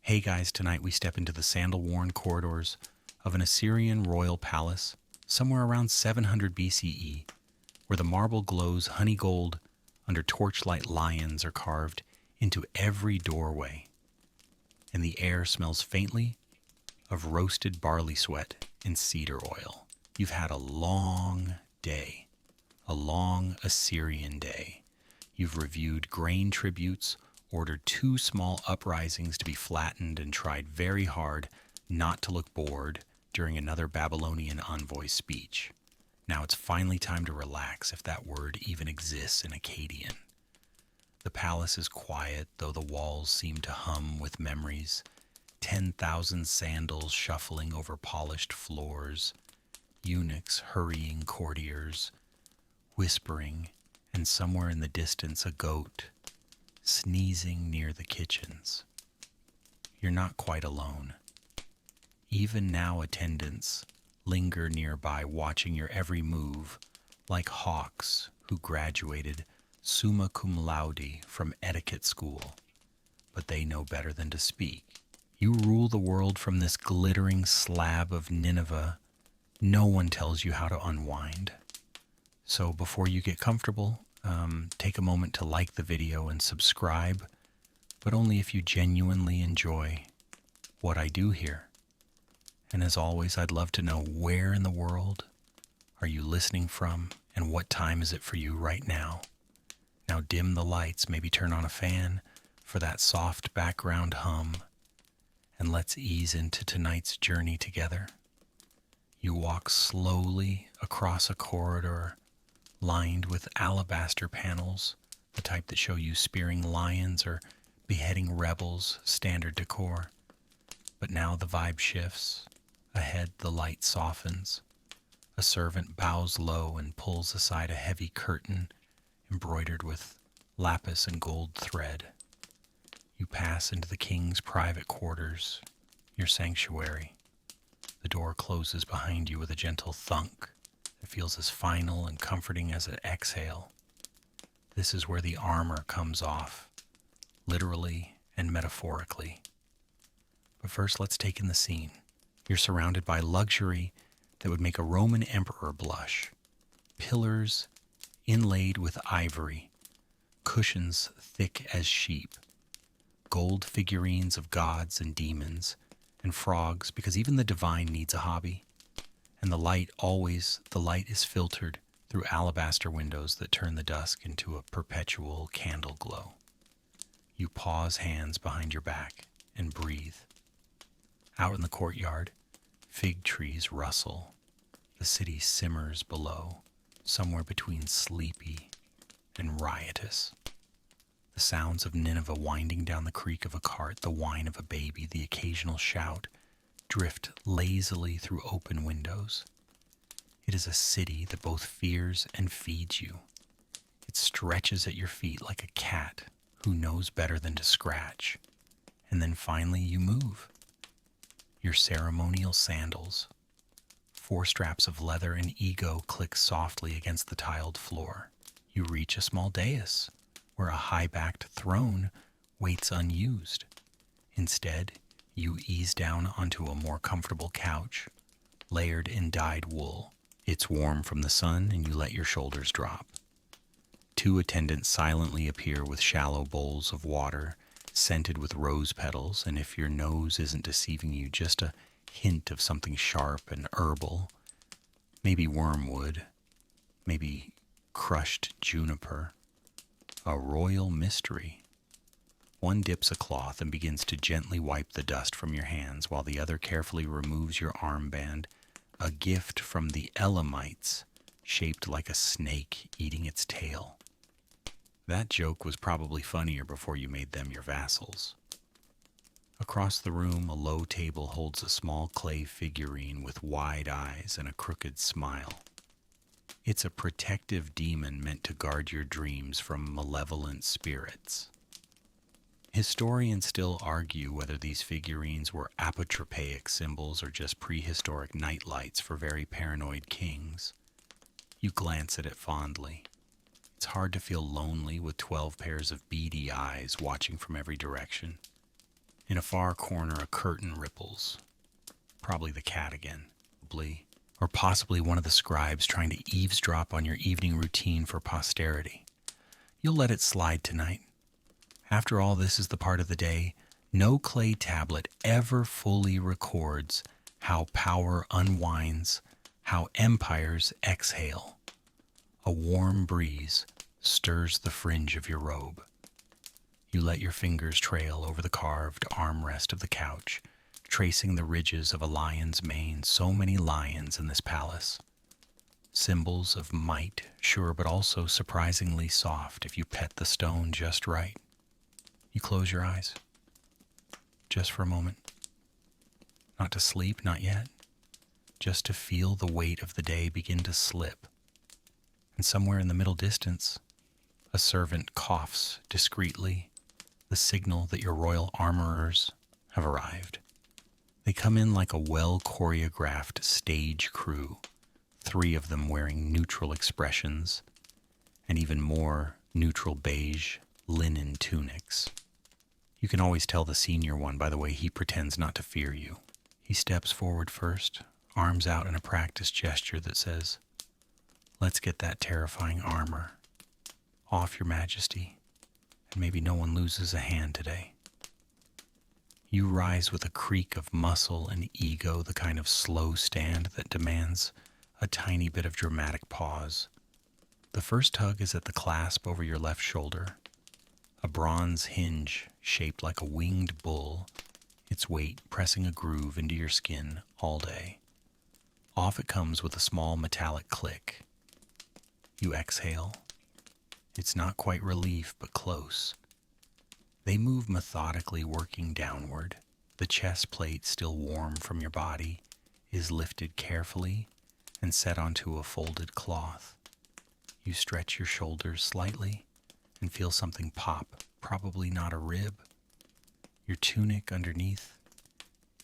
Hey guys, tonight we step into the sandal-worn corridors of an Assyrian royal palace somewhere around 700 BCE, where the marble glows honey gold under torchlight lions are carved into every doorway, and the air smells faintly of roasted barley sweat and cedar oil. You've had a long day, a long Assyrian day. You've reviewed grain tributes, ordered 2 small uprisings to be flattened, and tried very hard not to look bored during another Babylonian envoy's speech. Now it's finally time to relax, if that word even exists in Akkadian. The palace is quiet, though the walls seem to hum with memories. 10,000 sandals shuffling over polished floors, eunuchs hurrying courtiers, whispering, and somewhere in the distance a goat sneezing near the kitchens. You're not quite alone. Even now attendants linger nearby, watching your every move, like hawks who graduated summa cum laude from etiquette school, but they know better than to speak. You rule the world from this glittering slab of Nineveh. No one tells you how to unwind. So before you get comfortable, take a moment to like the video and subscribe, but only if you genuinely enjoy what I do here. And as always, I'd love to know, where in the world are you listening from, and what time is it for you right now? Now dim the lights, maybe turn on a fan for that soft background hum, and let's ease into tonight's journey together. You walk slowly across a corridor lined with alabaster panels, the type that show you spearing lions or beheading rebels, standard decor. But now the vibe shifts. Ahead, the light softens. A servant bows low and pulls aside a heavy curtain embroidered with lapis and gold thread. You pass into the king's private quarters, your sanctuary. The door closes behind you with a gentle thunk that feels as final and comforting as an exhale. This is where the armor comes off, literally and metaphorically. But first, let's take in the scene. You're surrounded by luxury that would make a Roman emperor blush. Pillars inlaid with ivory, cushions thick as sheep, gold figurines of gods and demons, and frogs, because even the divine needs a hobby. And the light is filtered through alabaster windows that turn the dusk into a perpetual candle glow. You pause, hands behind your back, and breathe. Out in the courtyard, fig trees rustle. The city simmers below, somewhere between sleepy and riotous. The sounds of Nineveh winding down the creak of a cart, the whine of a baby, the occasional shout, drift lazily through open windows. It is a city that both fears and feeds you. It stretches at your feet like a cat who knows better than to scratch. And then finally you move. Your ceremonial sandals, 4 straps of leather and ego, click softly against the tiled floor. You reach a small dais where a high-backed throne waits unused. Instead, you ease down onto a more comfortable couch, layered in dyed wool. It's warm from the sun, and you let your shoulders drop. 2 attendants silently appear with shallow bowls of water, scented with rose petals, and if your nose isn't deceiving you, just a hint of something sharp and herbal. Maybe wormwood, maybe crushed juniper. A royal mystery. One dips a cloth and begins to gently wipe the dust from your hands, while the other carefully removes your armband, a gift from the Elamites, shaped like a snake eating its tail. That joke was probably funnier before you made them your vassals. Across the room, a low table holds a small clay figurine with wide eyes and a crooked smile. It's a protective demon meant to guard your dreams from malevolent spirits. Historians still argue whether these figurines were apotropaic symbols or just prehistoric nightlights for very paranoid kings. You glance at it fondly. It's hard to feel lonely with 12 pairs of beady eyes watching from every direction. In a far corner, a curtain ripples. Probably the cat again, or possibly one of the scribes trying to eavesdrop on your evening routine for posterity. You'll let it slide tonight. After all, this is the part of the day no clay tablet ever fully records how power unwinds, how empires exhale. A warm breeze stirs the fringe of your robe. You let your fingers trail over the carved armrest of the couch, tracing the ridges of a lion's mane. So many lions in this palace. Symbols of might, sure, but also surprisingly soft if you pet the stone just right. You close your eyes. Just for a moment. Not to sleep, not yet. Just to feel the weight of the day begin to slip. And somewhere in the middle distance, a servant coughs discreetly, the signal that your royal armorers have arrived. They come in like a well-choreographed stage crew, 3 of them wearing neutral expressions, and even more neutral beige linen tunics. You can always tell the senior one by the way he pretends not to fear you. He steps forward first, arms out in a practiced gesture that says, "Let's get that terrifying armor off, Your Majesty, and maybe no one loses a hand today." You rise with a creak of muscle and ego, the kind of slow stand that demands a tiny bit of dramatic pause. The first tug is at the clasp over your left shoulder, a bronze hinge shaped like a winged bull, its weight pressing a groove into your skin all day. Off it comes with a small metallic click. You exhale. It's not quite relief, but close. They move methodically, working downward. The chest plate, still warm from your body, is lifted carefully and set onto a folded cloth. You stretch your shoulders slightly and feel something pop, probably not a rib. Your tunic underneath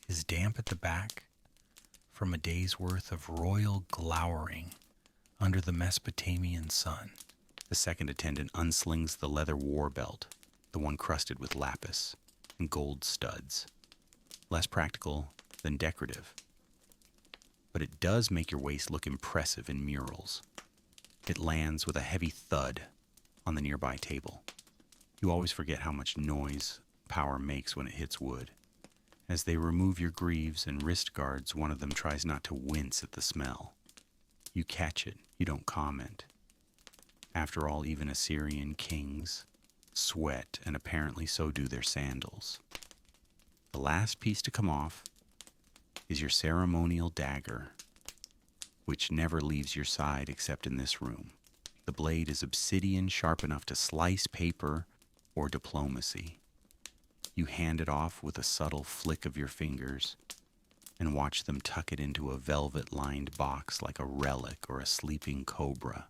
is damp at the back from a day's worth of royal glowering under the Mesopotamian sun. The second attendant unslings the leather war belt, the one crusted with lapis and gold studs. Less practical than decorative. But it does make your waist look impressive in murals. It lands with a heavy thud on the nearby table. You always forget how much noise power makes when it hits wood. As they remove your greaves and wrist guards, one of them tries not to wince at the smell. You catch it. You don't comment. After all, even Assyrian kings sweat, and apparently so do their sandals. The last piece to come off is your ceremonial dagger, which never leaves your side except in this room. The blade is obsidian, sharp enough to slice paper or diplomacy. You hand it off with a subtle flick of your fingers and watch them tuck it into a velvet-lined box like a relic or a sleeping cobra.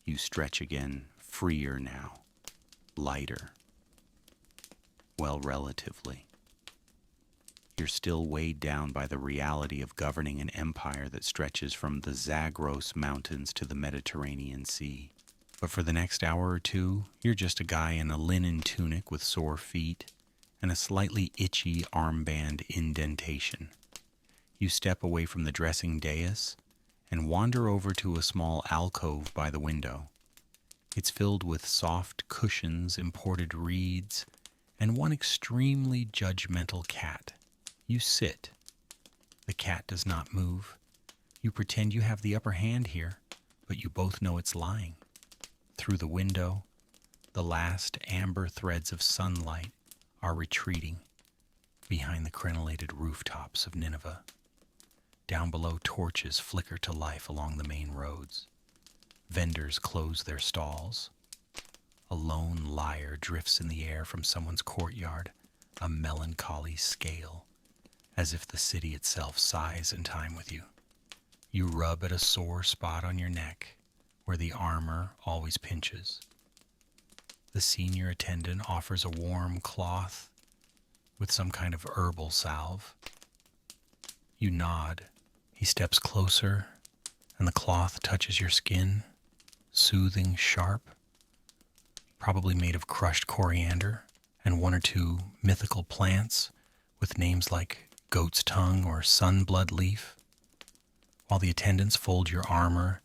You stretch again, freer now, lighter. Well, relatively. You're still weighed down by the reality of governing an empire that stretches from the Zagros Mountains to the Mediterranean Sea. But for the next hour or two, you're just a guy in a linen tunic with sore feet and a slightly itchy armband indentation. You step away from the dressing dais and wander over to a small alcove by the window. It's filled with soft cushions, imported reeds, and one extremely judgmental cat. You sit. The cat does not move. You pretend you have the upper hand here, but you both know it's lying. Through the window, the last amber threads of sunlight are retreating behind the crenellated rooftops of Nineveh. Down below, torches flicker to life along the main roads. Vendors close their stalls. A lone lyre drifts in the air from someone's courtyard, a melancholy scale, as if the city itself sighs in time with you. You rub at a sore spot on your neck, where the armor always pinches. The senior attendant offers a warm cloth with some kind of herbal salve. You nod. He steps closer, and the cloth touches your skin, soothing, sharp, probably made of crushed coriander, and one or two mythical plants with names like goat's tongue or sunblood leaf, while the attendants fold your armor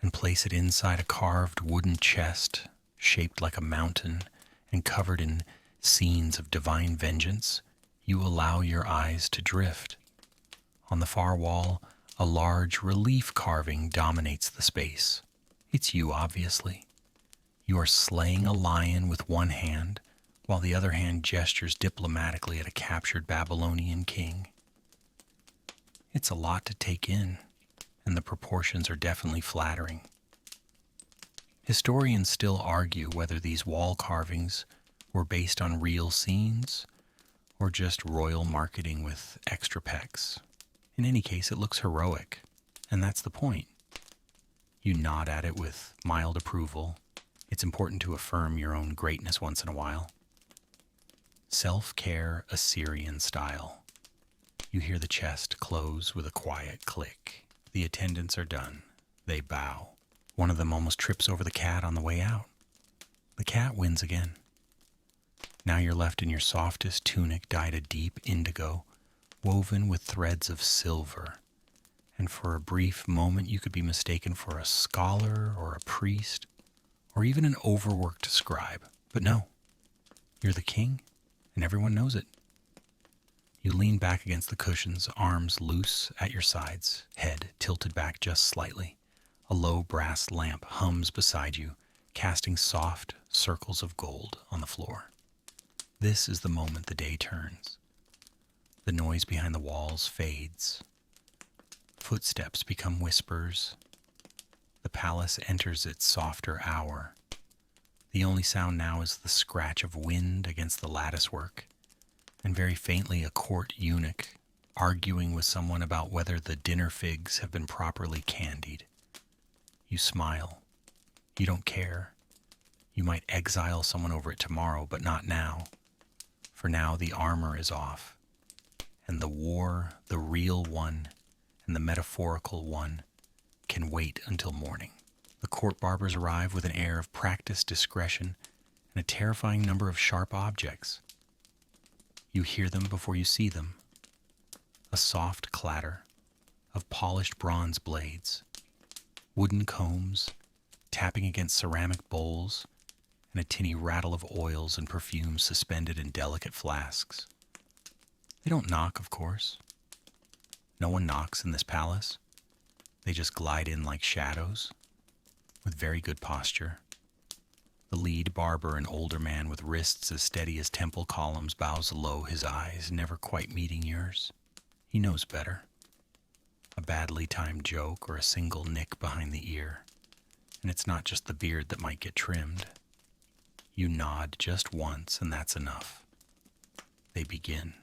and place it inside a carved wooden chest shaped like a mountain and covered in scenes of divine vengeance. You allow your eyes to drift. On the far wall, a large relief carving dominates the space. It's you, obviously. You are slaying a lion with one hand, while the other hand gestures diplomatically at a captured Babylonian king. It's a lot to take in, and the proportions are definitely flattering. Historians still argue whether these wall carvings were based on real scenes or just royal marketing with extra pecs. In any case, it looks heroic, and that's the point. You nod at it with mild approval. It's important to affirm your own greatness once in a while. Self-care Assyrian style. You hear the chest close with a quiet click. The attendants are done. They bow. One of them almost trips over the cat on the way out. The cat wins again. Now you're left in your softest tunic dyed a deep indigo, woven with threads of silver. And for a brief moment you could be mistaken for a scholar or a priest, or even an overworked scribe. But no, you're the king, and everyone knows it. You lean back against the cushions, arms loose at your sides, head tilted back just slightly. A low brass lamp hums beside you, casting soft circles of gold on the floor. This is the moment the day turns. The noise behind the walls fades. Footsteps become whispers. The palace enters its softer hour. The only sound now is the scratch of wind against the latticework, and very faintly a court eunuch arguing with someone about whether the dinner figs have been properly candied. You smile. You don't care. You might exile someone over it tomorrow, but not now. For now the armor is off, and the war, the real one, and the metaphorical one, can wait until morning. The court barbers arrive with an air of practiced discretion and a terrifying number of sharp objects. You hear them before you see them. A soft clatter of polished bronze blades, wooden combs tapping against ceramic bowls, and a tinny rattle of oils and perfumes suspended in delicate flasks. They don't knock, of course. No one knocks in this palace. They just glide in like shadows, with very good posture. The lead barber, an older man with wrists as steady as temple columns, bows low, his eyes never quite meeting yours. He knows better. A badly timed joke or a single nick behind the ear. And it's not just the beard that might get trimmed. You nod just once, and that's enough. They begin.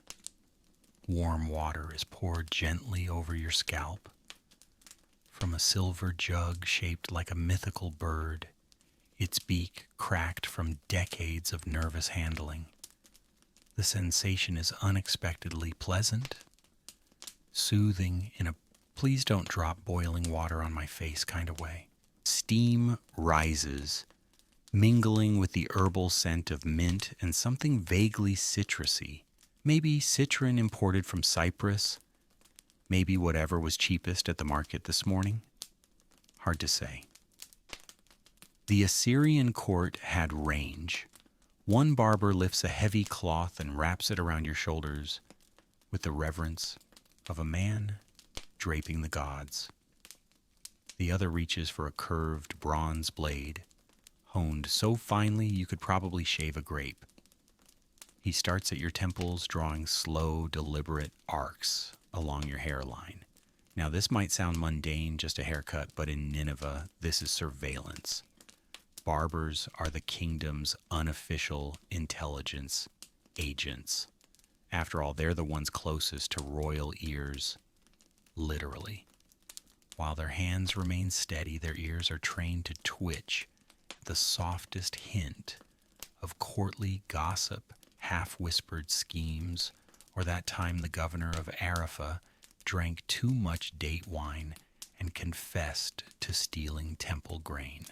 Warm water is poured gently over your scalp. From a silver jug shaped like a mythical bird, its beak cracked from decades of nervous handling. The sensation is unexpectedly pleasant, soothing in a please don't drop boiling water on my face kind of way. Steam rises, mingling with the herbal scent of mint and something vaguely citrusy. Maybe citron imported from Cyprus, maybe whatever was cheapest at the market this morning. Hard to say. The Assyrian court had range. One barber lifts a heavy cloth and wraps it around your shoulders with the reverence of a man draping the gods. The other reaches for a curved bronze blade, honed so finely you could probably shave a grape. He starts at your temples, drawing slow, deliberate arcs along your hairline. Now, this might sound mundane, just a haircut, but in Nineveh, this is surveillance. Barbers are the kingdom's unofficial intelligence agents. After all, they're the ones closest to royal ears, literally. While their hands remain steady, their ears are trained to twitch at the softest hint of courtly gossip, half-whispered schemes, or that time the governor of Arapha drank too much date wine and confessed to stealing temple grain.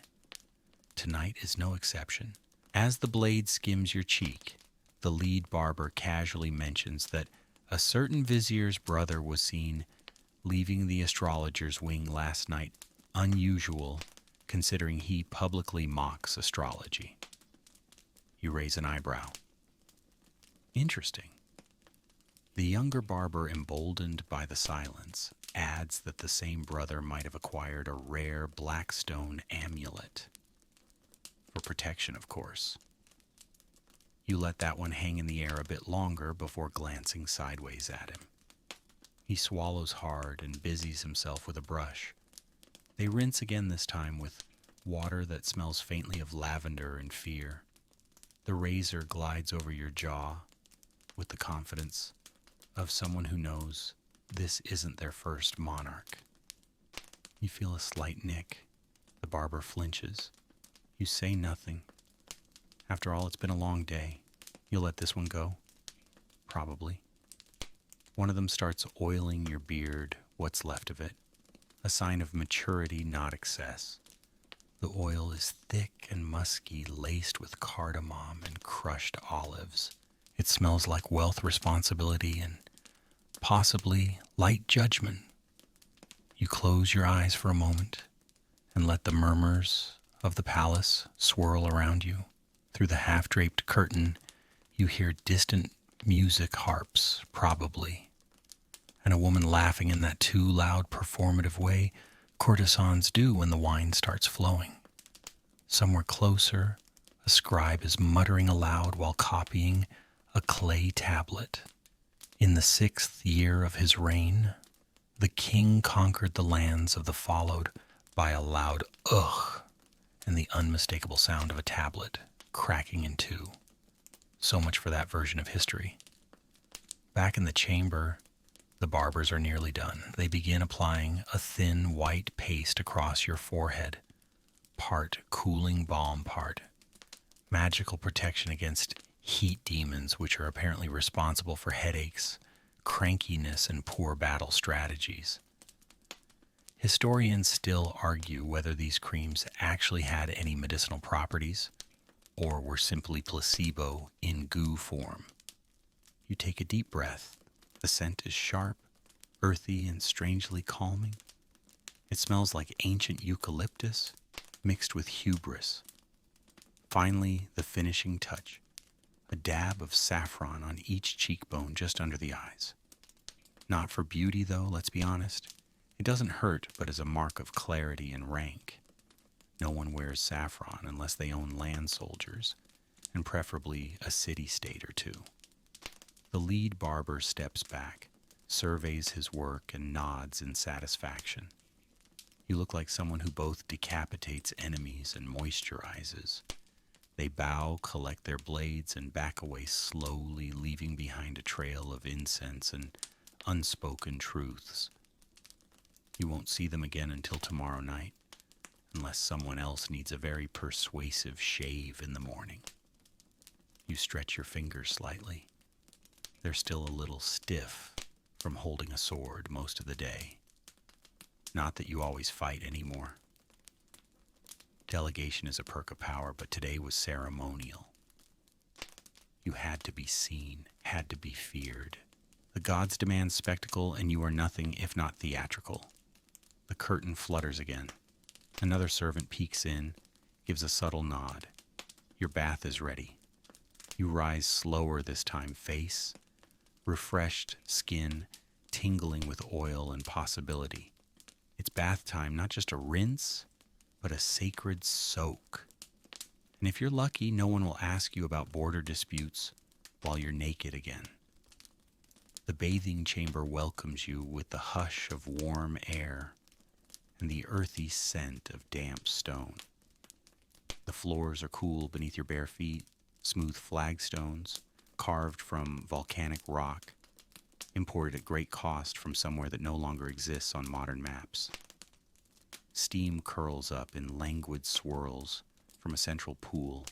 Tonight is no exception. As the blade skims your cheek, The lead barber casually mentions that a certain vizier's brother was seen leaving the astrologer's wing last night, unusual considering he publicly mocks astrology. You raise an eyebrow. Interesting. The younger barber, emboldened by the silence, adds that the same brother might have acquired a rare black stone amulet. For protection, of course. You let that one hang in the air a bit longer before glancing sideways at him. He swallows hard and busies himself with a brush. They rinse again this time with water that smells faintly of lavender and fear. The razor glides over your jaw with the confidence of someone who knows this isn't their first monarch. You feel a slight nick. The barber flinches. You say nothing. After all, it's been a long day. You'll let this one go? Probably. One of them starts oiling your beard, what's left of it, a sign of maturity, not excess. The oil is thick and musky, laced with cardamom and crushed olives. It smells like wealth, responsibility, and possibly light judgment. You close your eyes for a moment and let the murmurs of the palace swirl around you. Through the half-draped curtain, you hear distant music harps, probably, and a woman laughing in that too loud performative way courtesans do when the wine starts flowing. Somewhere closer, a scribe is muttering aloud while copying a clay tablet. In the 6th year of his reign, the king conquered the lands of the followed by a loud ugh and the unmistakable sound of a tablet cracking in two. So much for that version of history. Back in the chamber, the barbers are nearly done. They begin applying a thin white paste across your forehead, part cooling balm, part magical protection against heat demons, which are apparently responsible for headaches, crankiness, and poor battle strategies. Historians still argue whether these creams actually had any medicinal properties or were simply placebo in goo form. You take a deep breath. The scent is sharp, earthy, and strangely calming. It smells like ancient eucalyptus mixed with hubris. Finally, the finishing touch. A dab of saffron on each cheekbone just under the eyes. Not for beauty, though, let's be honest. It doesn't hurt, but as a mark of clarity and rank. No one wears saffron unless they own land soldiers, and preferably a city-state or two. The lead barber steps back, surveys his work, and nods in satisfaction. You look like someone who both decapitates enemies and moisturizes. They bow, collect their blades, and back away slowly, leaving behind a trail of incense and unspoken truths. You won't see them again until tomorrow night, unless someone else needs a very persuasive shave in the morning. You stretch your fingers slightly. They're still a little stiff from holding a sword most of the day. Not that you always fight anymore. Delegation is a perk of power, but today was ceremonial. You had to be seen, had to be feared. The gods demand spectacle, and you are nothing if not theatrical. The curtain flutters again. Another servant peeks in, gives a subtle nod. Your bath is ready. You rise slower this time, face, refreshed skin, tingling with oil and possibility. It's bath time, not just a rinse, but a sacred soak. And if you're lucky, no one will ask you about border disputes while you're naked again. The bathing chamber welcomes you with the hush of warm air and the earthy scent of damp stone. The floors are cool beneath your bare feet, smooth flagstones, carved from volcanic rock, imported at great cost from somewhere that no longer exists on modern maps. Steam curls up in languid swirls from a central pool,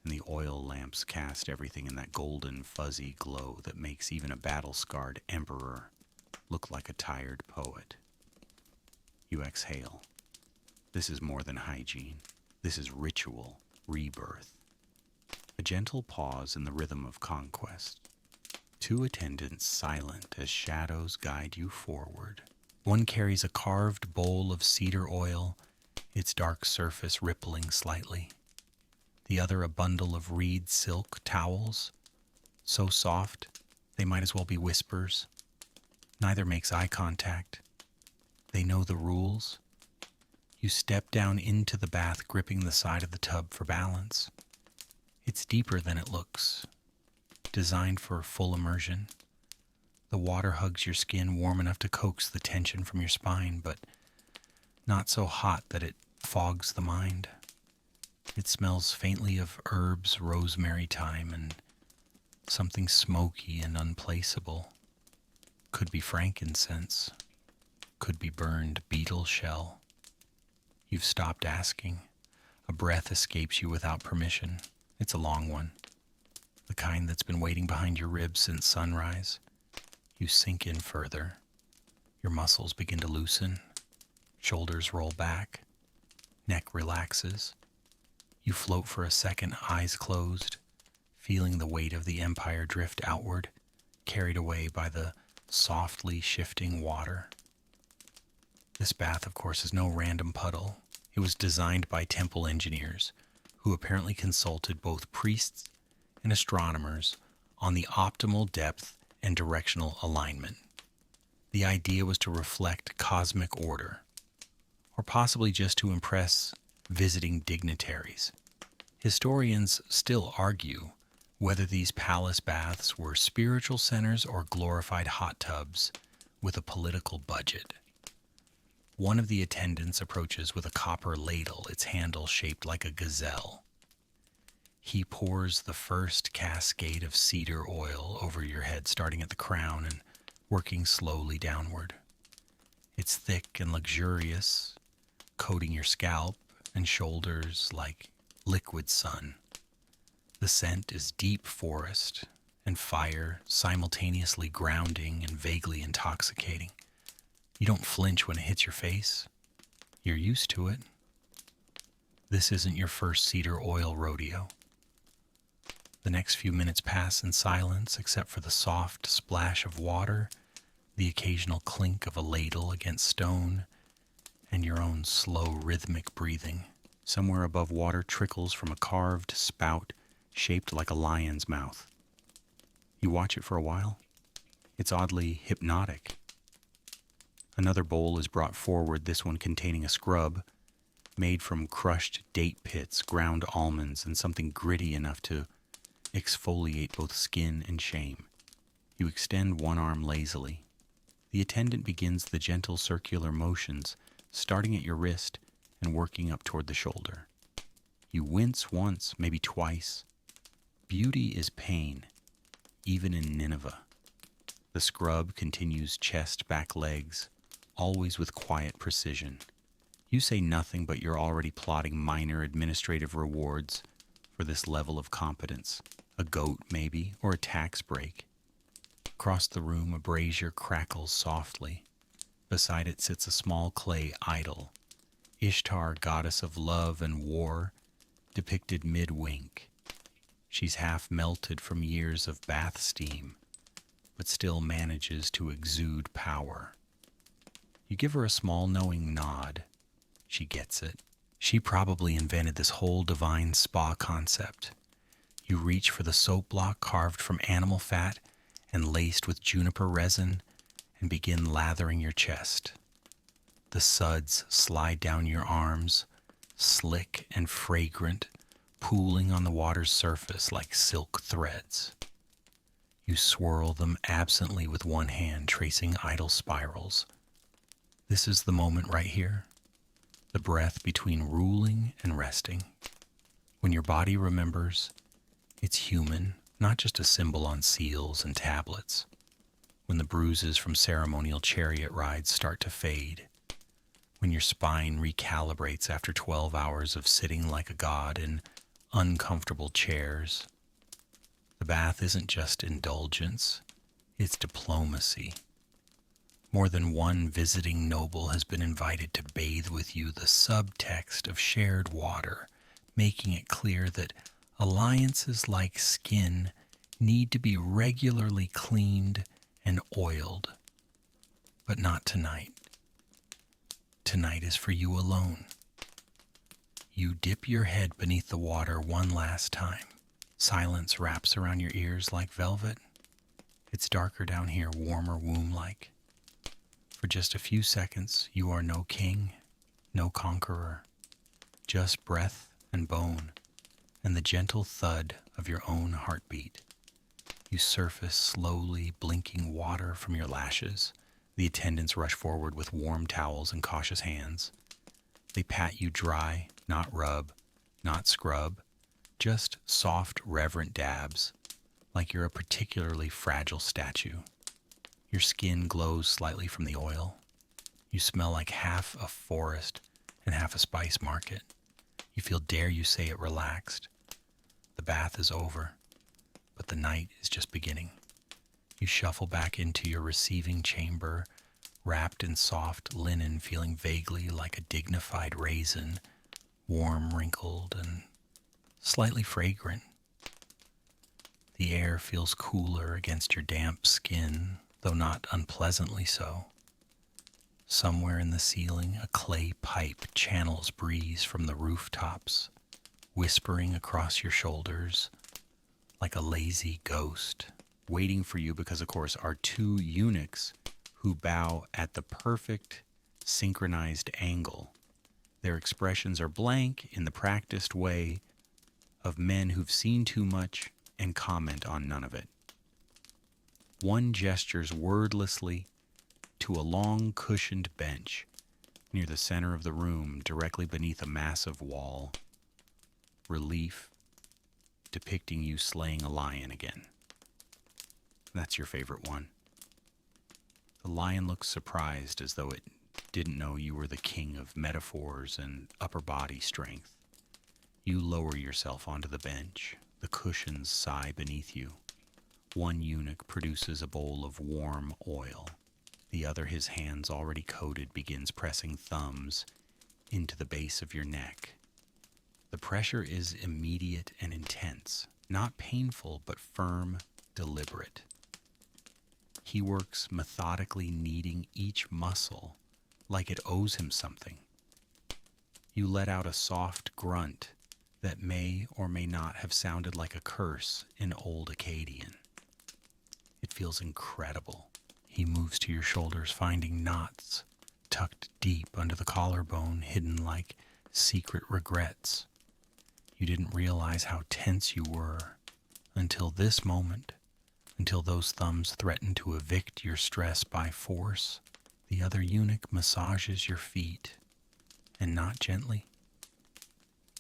and the oil lamps cast everything in that golden, fuzzy glow that makes even a battle-scarred emperor look like a tired poet. You exhale. This is more than hygiene. This is ritual rebirth. A gentle pause in the rhythm of conquest. Two attendants silent as shadows guide you forward. One carries a carved bowl of cedar oil, its dark surface rippling slightly. The other a bundle of reed silk towels, so soft they might as well be whispers. Neither makes eye contact. They know the rules. You step down into the bath, gripping the side of the tub for balance. It's deeper than it looks, designed for full immersion. The water hugs your skin warm enough to coax the tension from your spine, but not so hot that it fogs the mind. It smells faintly of herbs, rosemary, thyme, and something smoky and unplaceable. Could be frankincense, could be burned beetle shell. You've stopped asking. A breath escapes you without permission. It's a long one, the kind that's been waiting behind your ribs since sunrise. You sink in further. Your muscles begin to loosen. Shoulders roll back. Neck relaxes. You float for a second, eyes closed, feeling the weight of the empire drift outward, carried away by the softly shifting water. This bath, of course, is no random puddle. It was designed by temple engineers, who apparently consulted both priests and astronomers on the optimal depth and directional alignment. The idea was to reflect cosmic order, or possibly just to impress visiting dignitaries. Historians still argue whether these palace baths were spiritual centers or glorified hot tubs with a political budget. One of the attendants approaches with a copper ladle, its handle shaped like a gazelle. He pours the first cascade of cedar oil over your head, starting at the crown and working slowly downward. It's thick and luxurious, coating your scalp and shoulders like liquid sun. The scent is deep forest and fire, simultaneously grounding and vaguely intoxicating. You don't flinch when it hits your face. You're used to it. This isn't your first cedar oil rodeo. The next few minutes pass in silence, except for the soft splash of water, the occasional clink of a ladle against stone, and your own slow, rhythmic breathing. Somewhere above water trickles from a carved spout shaped like a lion's mouth. You watch it for a while. It's oddly hypnotic. Another bowl is brought forward, this one containing a scrub made from crushed date pits, ground almonds, and something gritty enough to exfoliate both skin and shame. You extend one arm lazily. The attendant begins the gentle circular motions, starting at your wrist and working up toward the shoulder. You wince once, maybe twice. Beauty is pain, even in Nineveh. The scrub continues chest, back, legs, always with quiet precision. You say nothing, but you're already plotting minor administrative rewards for this level of competence. A goat, maybe, or a tax break. Across the room, a brazier crackles softly. Beside it sits a small clay idol, Ishtar, goddess of love and war, depicted mid-wink. She's half melted from years of bath steam, but still manages to exude power. You give her a small knowing nod. She gets it. She probably invented this whole divine spa concept. You reach for the soap block carved from animal fat and laced with juniper resin and begin lathering your chest. The suds slide down your arms, slick and fragrant, pooling on the water's surface like silk threads. You swirl them absently with one hand, tracing idle spirals. This is the moment right here, the breath between ruling and resting. When your body remembers, it's human, not just a symbol on seals and tablets. When the bruises from ceremonial chariot rides start to fade. When your spine recalibrates after 12 hours of sitting like a god in uncomfortable chairs. The bath isn't just indulgence, it's diplomacy. More than one visiting noble has been invited to bathe with you, the subtext of shared water, making it clear that Alliances like skin need to be regularly cleaned and oiled, but not tonight. Tonight is for you alone. You dip your head beneath the water one last time. Silence wraps around your ears like velvet. It's darker down here, warmer womb-like. For just a few seconds, you are no king, no conqueror, just breath and bone, and the gentle thud of your own heartbeat. You surface slowly, blinking water from your lashes. The attendants rush forward with warm towels and cautious hands. They pat you dry, not rub, not scrub, just soft, reverent dabs, like you're a particularly fragile statue. Your skin glows slightly from the oil. You smell like half a forest and half a spice market. You feel, dare you say it, relaxed. The bath is over, but the night is just beginning. You shuffle back into your receiving chamber, wrapped in soft linen, feeling vaguely like a dignified raisin, warm, wrinkled, and slightly fragrant. The air feels cooler against your damp skin, though not unpleasantly so. Somewhere in the ceiling, a clay pipe channels breeze from the rooftops, whispering across your shoulders like a lazy ghost, waiting for you because, of course, are two eunuchs who bow at the perfect synchronized angle. Their expressions are blank in the practiced way of men who've seen too much and comment on none of it. One gestures wordlessly to a long cushioned bench near the center of the room, directly beneath a massive wall, relief depicting you slaying a lion again. That's your favorite one. The lion looks surprised, as though it didn't know you were the king of metaphors and upper body strength. You lower yourself onto the bench. The cushions sigh beneath you. One eunuch produces a bowl of warm oil. The other, his hands already coated, begins pressing thumbs into the base of your neck. The pressure is immediate and intense, not painful, but firm, deliberate. He works methodically, kneading each muscle like it owes him something. You let out a soft grunt that may or may not have sounded like a curse in Old Akkadian. It feels incredible. He moves to your shoulders, finding knots tucked deep under the collarbone, hidden like secret regrets. You didn't realize how tense you were until this moment, until those thumbs threatened to evict your stress by force. The other eunuch massages your feet, and not gently.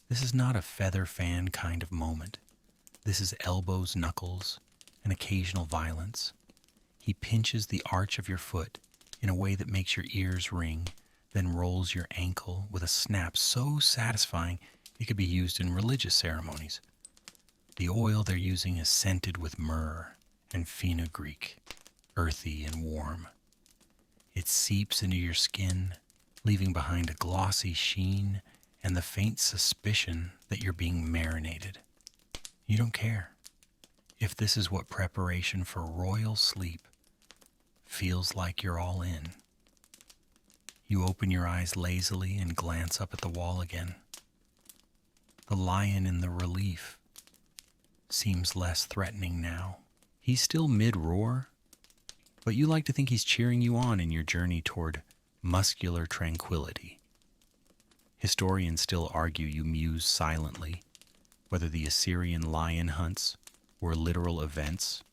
This is not a feather fan kind of moment. This is elbows, knuckles, and occasional violence. He pinches the arch of your foot in a way that makes your ears ring, then rolls your ankle with a snap so satisfying it could be used in religious ceremonies. The oil they're using is scented with myrrh and fenugreek, earthy and warm. It seeps into your skin, leaving behind a glossy sheen and the faint suspicion that you're being marinated. You don't care if this is what preparation for royal sleep feels like. You're all in. You open your eyes lazily and glance up at the wall again. The lion in the relief seems less threatening now. He's still mid-roar, but you like to think he's cheering you on in your journey toward muscular tranquility. Historians still argue you muse silently whether the Assyrian lion hunts were literal events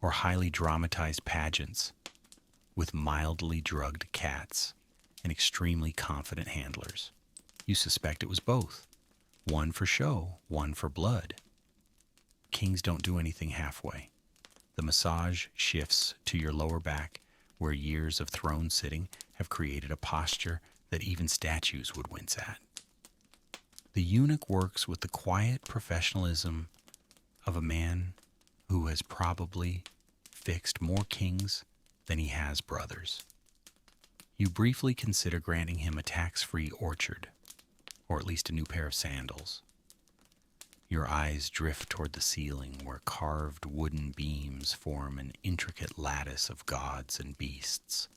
or highly dramatized pageants with mildly drugged cats and extremely confident handlers. You suspect it was both. One for show, one for blood. Kings don't do anything halfway. The massage shifts to your lower back, where years of throne sitting have created a posture that even statues would wince at. The eunuch works with the quiet professionalism of a man who has probably fixed more kings than he has brothers. You briefly consider granting him a tax-free orchard, or at least a new pair of sandals. Your eyes drift toward the ceiling where carved wooden beams form an intricate lattice of gods and beasts.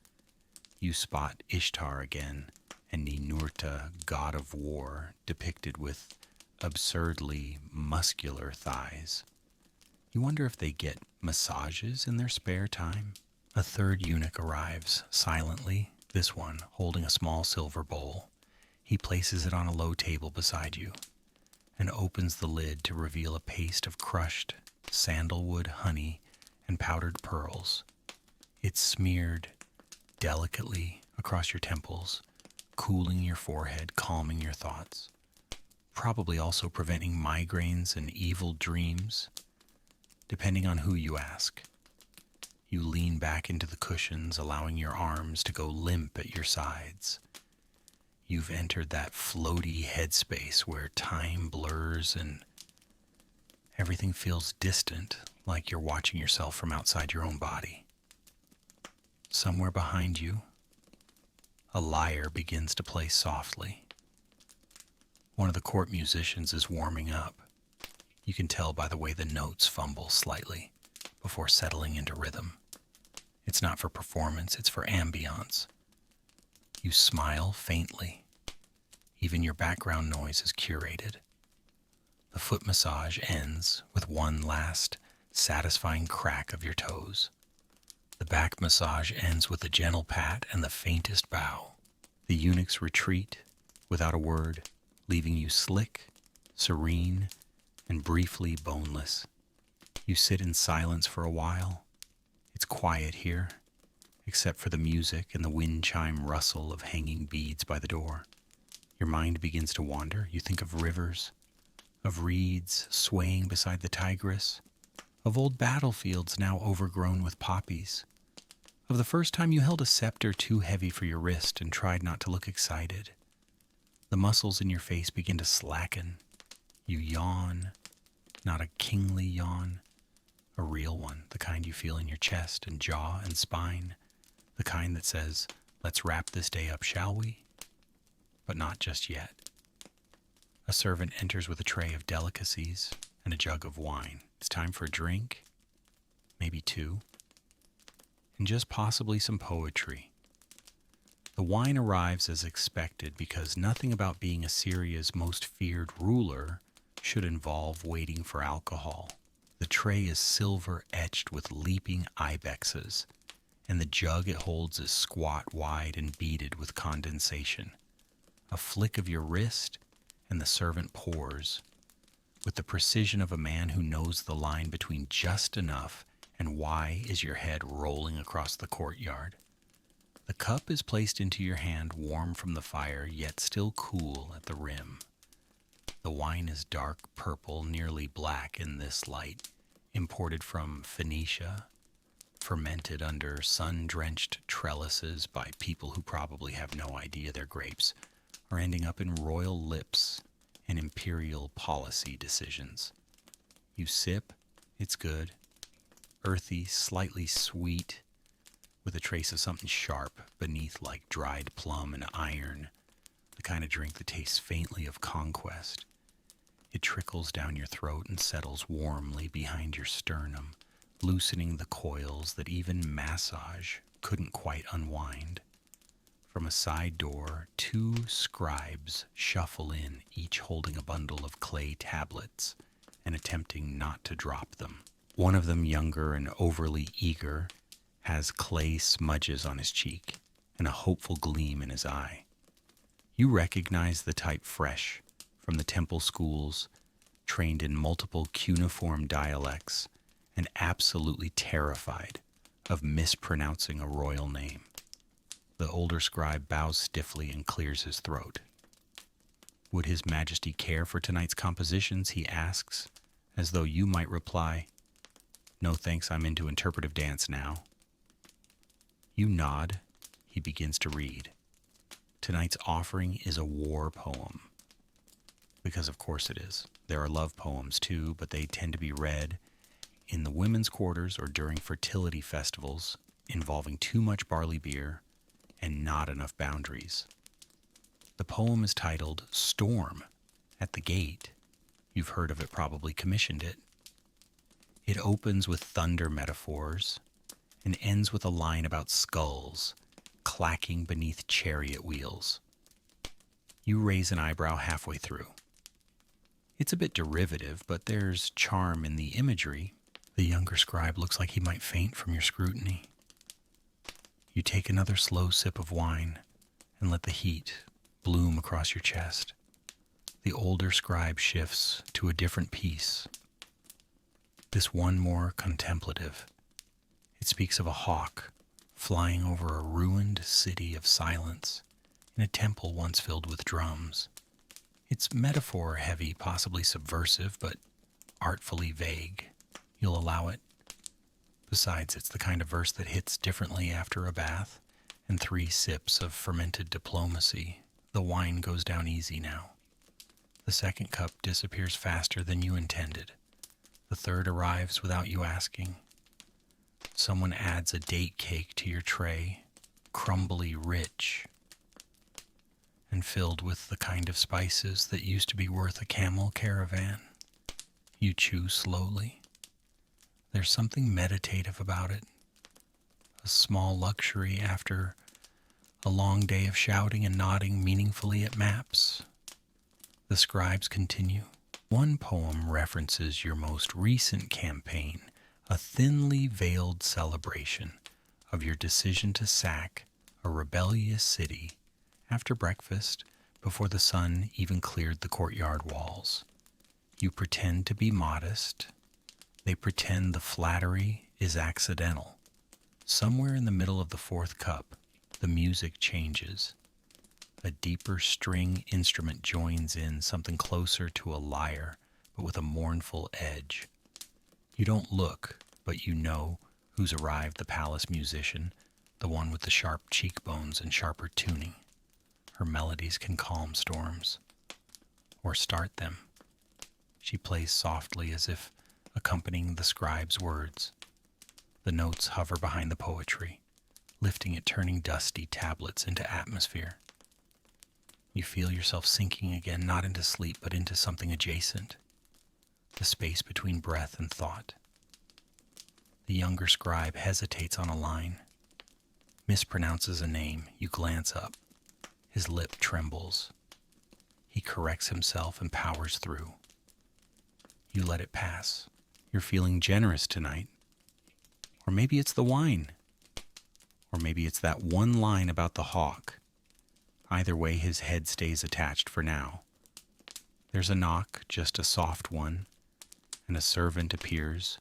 You spot Ishtar again and Ninurta, god of war, depicted with absurdly muscular thighs. You wonder if they get massages in their spare time. A third eunuch arrives, silently, this one holding a small silver bowl. He places it on a low table beside you and opens the lid to reveal a paste of crushed sandalwood, honey, and powdered pearls. It's smeared delicately across your temples, cooling your forehead, calming your thoughts, probably also preventing migraines and evil dreams, depending on who you ask. You lean back into the cushions, allowing your arms to go limp at your sides. You've entered that floaty headspace where time blurs and everything feels distant, like you're watching yourself from outside your own body. Somewhere behind you, a lyre begins to play softly. One of the court musicians is warming up. You can tell by the way the notes fumble slightly before settling into rhythm. It's not for performance, it's for ambiance. You smile faintly. Even your background noise is curated. The foot massage ends with one last satisfying crack of your toes. The back massage ends with a gentle pat and the faintest bow. The eunuchs retreat without a word, leaving you slick, serene, and briefly boneless. You sit in silence for a while. It's quiet here, except for the music and the wind chime rustle of hanging beads by the door. Your mind begins to wander. You think of rivers, of reeds swaying beside the Tigris, of old battlefields now overgrown with poppies, of the first time you held a scepter too heavy for your wrist and tried not to look excited. The muscles in your face begin to slacken. You yawn, not a kingly yawn, a real one, the kind you feel in your chest and jaw and spine, the kind that says, "Let's wrap this day up, shall we?" But not just yet. A servant enters with a tray of delicacies and a jug of wine. It's time for a drink, maybe two, and just possibly some poetry. The wine arrives as expected because nothing about being Assyria's most feared ruler should involve waiting for alcohol. The tray is silver etched with leaping ibexes, and the jug it holds is squat wide and beaded with condensation. A flick of your wrist, and the servant pours, with the precision of a man who knows the line between just enough and why is your head rolling across the courtyard. The cup is placed into your hand, warm from the fire, yet still cool at the rim. The wine is dark purple, nearly black in this light, imported from Phoenicia, fermented under sun-drenched trellises by people who probably have no idea they're grapes, are ending up in royal lips and imperial policy decisions. You sip, it's good, earthy, slightly sweet, with a trace of something sharp beneath like dried plum and iron, the kind of drink that tastes faintly of Conquest. It trickles down your throat and settles warmly behind your sternum, loosening the coils that even massage couldn't quite unwind. From a side door, two scribes shuffle in, each holding a bundle of clay tablets and attempting not to drop them. One of them, younger and overly eager, has clay smudges on his cheek and a hopeful gleam in his eye. You recognize the type fresh from the temple schools, trained in multiple cuneiform dialects and absolutely terrified of mispronouncing a royal name. The older scribe bows stiffly and clears his throat. Would His Majesty care for tonight's compositions, he asks, as though you might reply, "No thanks, I'm into interpretive dance now." You nod. He begins to read. Tonight's offering is a war poem. Because of course it is. There are love poems too, but they tend to be read in the women's quarters or during fertility festivals involving too much barley beer and not enough boundaries. The poem is titled "Storm at the Gate." You've heard of it, probably commissioned it. It opens with thunder metaphors and ends with a line about skulls clacking beneath chariot wheels. You raise an eyebrow halfway through. It's a bit derivative, but there's charm in the imagery. The younger scribe looks like he might faint from your scrutiny. You take another slow sip of wine and let the heat bloom across your chest. The older scribe shifts to a different piece. This one more contemplative. It speaks of a hawk flying over a ruined city of silence in a temple once filled with drums. It's metaphor-heavy, possibly subversive, but artfully vague. You'll allow it. Besides, it's the kind of verse that hits differently after a bath and 3 sips of fermented diplomacy. The wine goes down easy now. The second cup disappears faster than you intended. The third arrives without you asking. Someone adds a date cake to your tray, crumbly rich, and filled with the kind of spices that used to be worth a camel caravan. You chew slowly. There's something meditative about it, a small luxury after a long day of shouting and nodding meaningfully at maps. The scribes continue. One poem references your most recent campaign, a thinly veiled celebration of your decision to sack a rebellious city after breakfast, before the sun even cleared the courtyard walls. You pretend to be modest. They pretend the flattery is accidental. Somewhere in the middle of the 4th cup, the music changes. A deeper string instrument joins in, something closer to a lyre, but with a mournful edge. You don't look, but you know who's arrived, the palace musician, the one with the sharp cheekbones and sharper tuning. Her melodies can calm storms, or start them. She plays softly as if accompanying the scribe's words. The notes hover behind the poetry, lifting it, turning dusty tablets into atmosphere. You feel yourself sinking again, not into sleep, but into something adjacent, the space between breath and thought. The younger scribe hesitates on a line, mispronounces a name. You glance up. His lip trembles. He corrects himself and powers through. You let it pass. You're feeling generous tonight. Or maybe it's the wine. Or maybe it's that one line about the hawk. Either way, his head stays attached for now. There's a knock, just a soft one, and a servant appears,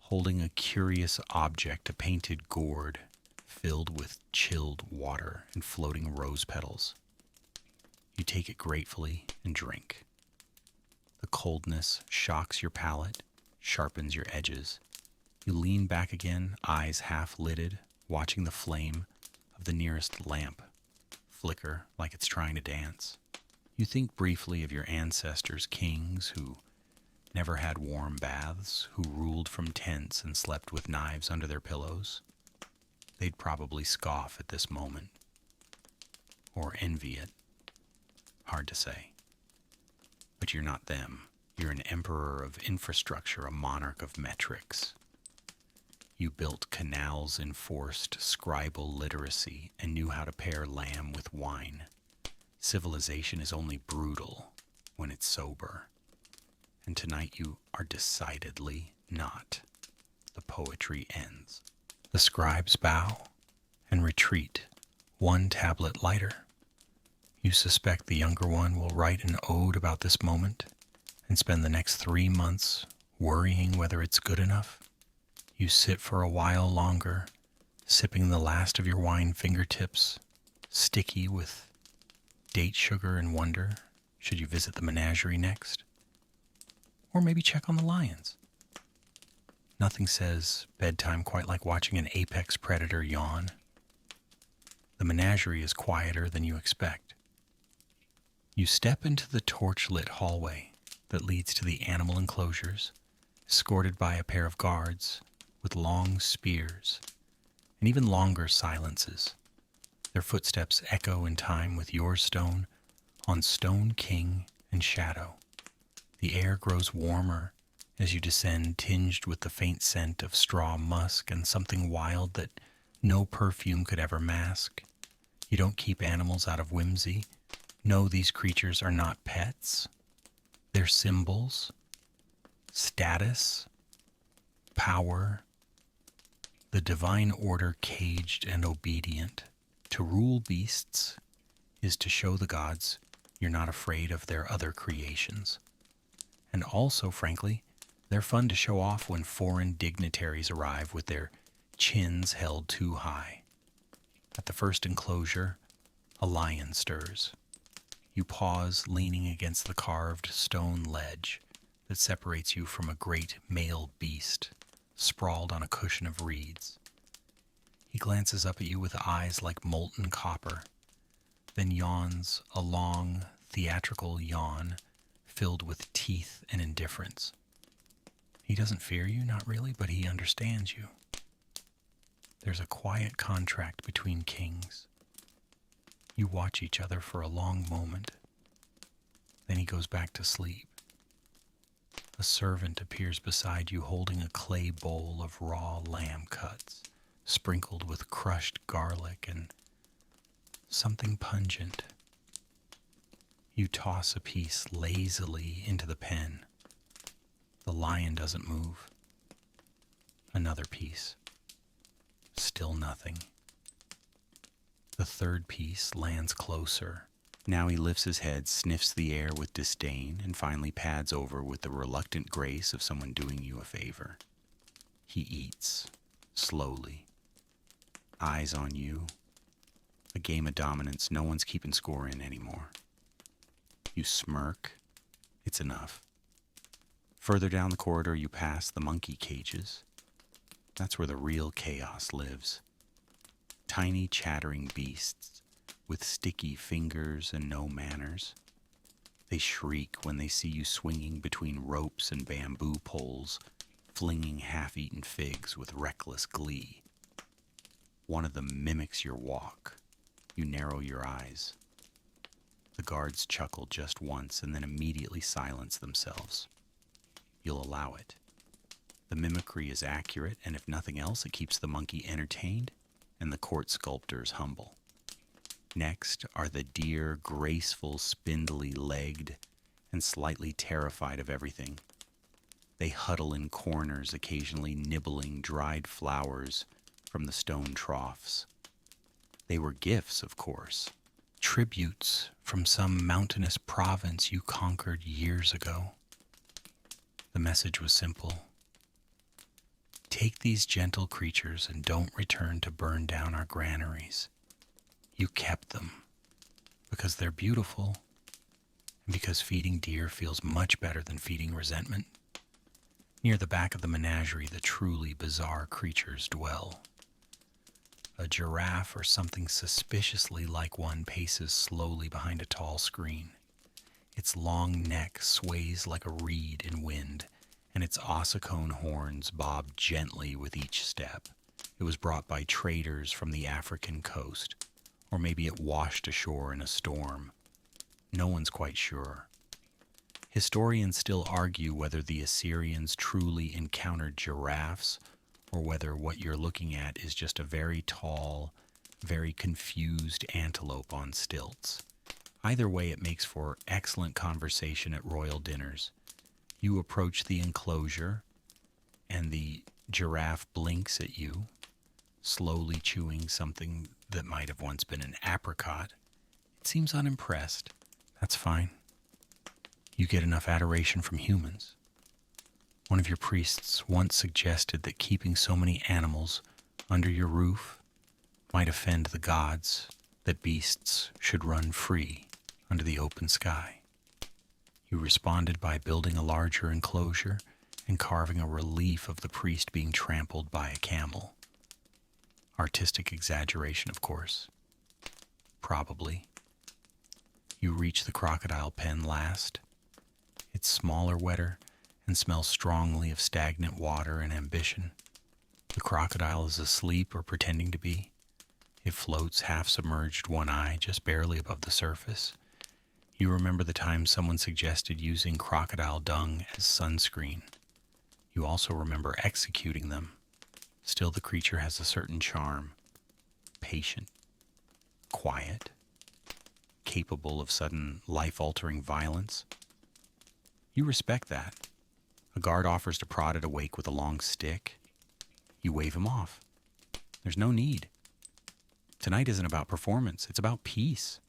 holding a curious object, a painted gourd filled with chilled water and floating rose petals. You take it gratefully and drink. The coldness shocks your palate, sharpens your edges. You lean back again, eyes half-lidded, watching the flame of the nearest lamp flicker like it's trying to dance. You think briefly of your ancestors, kings who never had warm baths, who ruled from tents and slept with knives under their pillows. They'd probably scoff at this moment, or envy it. Hard to say. But you're not them. You're an emperor of infrastructure, a monarch of metrics. You built canals, enforced scribal literacy, and knew how to pair lamb with wine. Civilization is only brutal when it's sober. And tonight you are decidedly not. The poetry ends. The scribes bow and retreat, one tablet lighter. You suspect the younger one will write an ode about this moment and spend the next 3 months worrying whether it's good enough. You sit for a while longer, sipping the last of your wine fingertips, sticky with date sugar and wonder, should you visit the menagerie next? Or maybe check on the lions. Nothing says bedtime quite like watching an apex predator yawn. The menagerie is quieter than you expect. You step into the torchlit hallway that leads to the animal enclosures, escorted by a pair of guards with long spears and even longer silences. Their footsteps echo in time with your stone on stone, king, and shadow. The air grows warmer as you descend, tinged with the faint scent of straw musk and something wild that no perfume could ever mask. You don't keep animals out of whimsy. No, these creatures are not pets. They're symbols, status, power, the divine order caged and obedient. To rule beasts is to show the gods you're not afraid of their other creations. And also, frankly, they're fun to show off when foreign dignitaries arrive with their chins held too high. At the first enclosure, a lion stirs. You pause, leaning against the carved stone ledge that separates you from a great male beast, sprawled on a cushion of reeds. He glances up at you with eyes like molten copper, then yawns a long, theatrical yawn filled with teeth and indifference. He doesn't fear you, not really, but he understands you. There's a quiet contract between kings. You watch each other for a long moment. Then he goes back to sleep. A servant appears beside you holding a clay bowl of raw lamb cuts, sprinkled with crushed garlic and something pungent. You toss a piece lazily into the pen. The lion doesn't move. Another piece. Still nothing. The third piece lands closer. Now he lifts his head, sniffs the air with disdain, and finally pads over with the reluctant grace of someone doing you a favor. He eats, slowly. Eyes on you. A game of dominance no one's keeping score in anymore. You smirk. It's enough. Further down the corridor you pass the monkey cages. That's where the real chaos lives. Tiny chattering beasts with sticky fingers and no manners. They shriek when they see you swinging between ropes and bamboo poles, flinging half-eaten figs with reckless glee. One of them mimics your walk. You narrow your eyes. The guards chuckle just once and then immediately silence themselves. You'll allow it. The mimicry is accurate, and if nothing else, it keeps the monkey entertained and the court sculptors humble. Next are the deer, graceful, spindly-legged, and slightly terrified of everything. They huddle in corners, occasionally nibbling dried flowers from the stone troughs. They were gifts, of course, tributes from some mountainous province you conquered years ago. The message was simple. Take these gentle creatures and don't return to burn down our granaries. You kept them because they're beautiful and because feeding deer feels much better than feeding resentment. Near the back of the menagerie, the truly bizarre creatures dwell. A giraffe or something suspiciously like one paces slowly behind a tall screen. Its long neck sways like a reed in wind, and its ossicone horns bob gently with each step. It was brought by traders from the African coast, or maybe it washed ashore in a storm. No one's quite sure. Historians still argue whether the Assyrians truly encountered giraffes, or whether what you're looking at is just a very tall, very confused antelope on stilts. Either way, it makes for excellent conversation at royal dinners. You approach the enclosure, and the giraffe blinks at you, slowly chewing something that might have once been an apricot. It seems unimpressed. That's fine. You get enough adoration from humans. One of your priests once suggested that keeping so many animals under your roof might offend the gods, that beasts should run free under the open sky. You responded by building a larger enclosure and carving a relief of the priest being trampled by a camel. Artistic exaggeration, of course. Probably. You reach the crocodile pen last. It's smaller, wetter, and smells strongly of stagnant water and ambition. The crocodile is asleep or pretending to be. It floats half submerged, one eye just barely above the surface. You remember the time someone suggested using crocodile dung as sunscreen. You also remember executing them. Still, the creature has a certain charm. Patient, quiet, capable of sudden life-altering violence. You respect that. A guard offers to prod it awake with a long stick. You wave him off. There's no need. Tonight isn't about performance. It's about peace.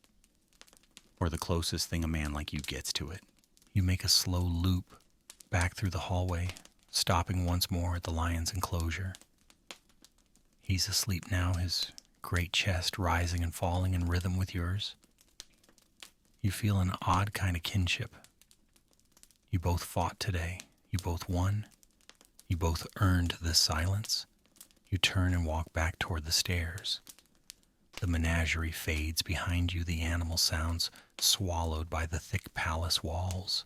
Or the closest thing a man like you gets to it. You make a slow loop back through the hallway, stopping once more at the lion's enclosure. He's asleep now, his great chest rising and falling in rhythm with yours. You feel an odd kind of kinship. You both fought today. You both won. You both earned this silence. You turn and walk back toward the stairs. The menagerie fades behind you, the animal sounds swallowed by the thick palace walls.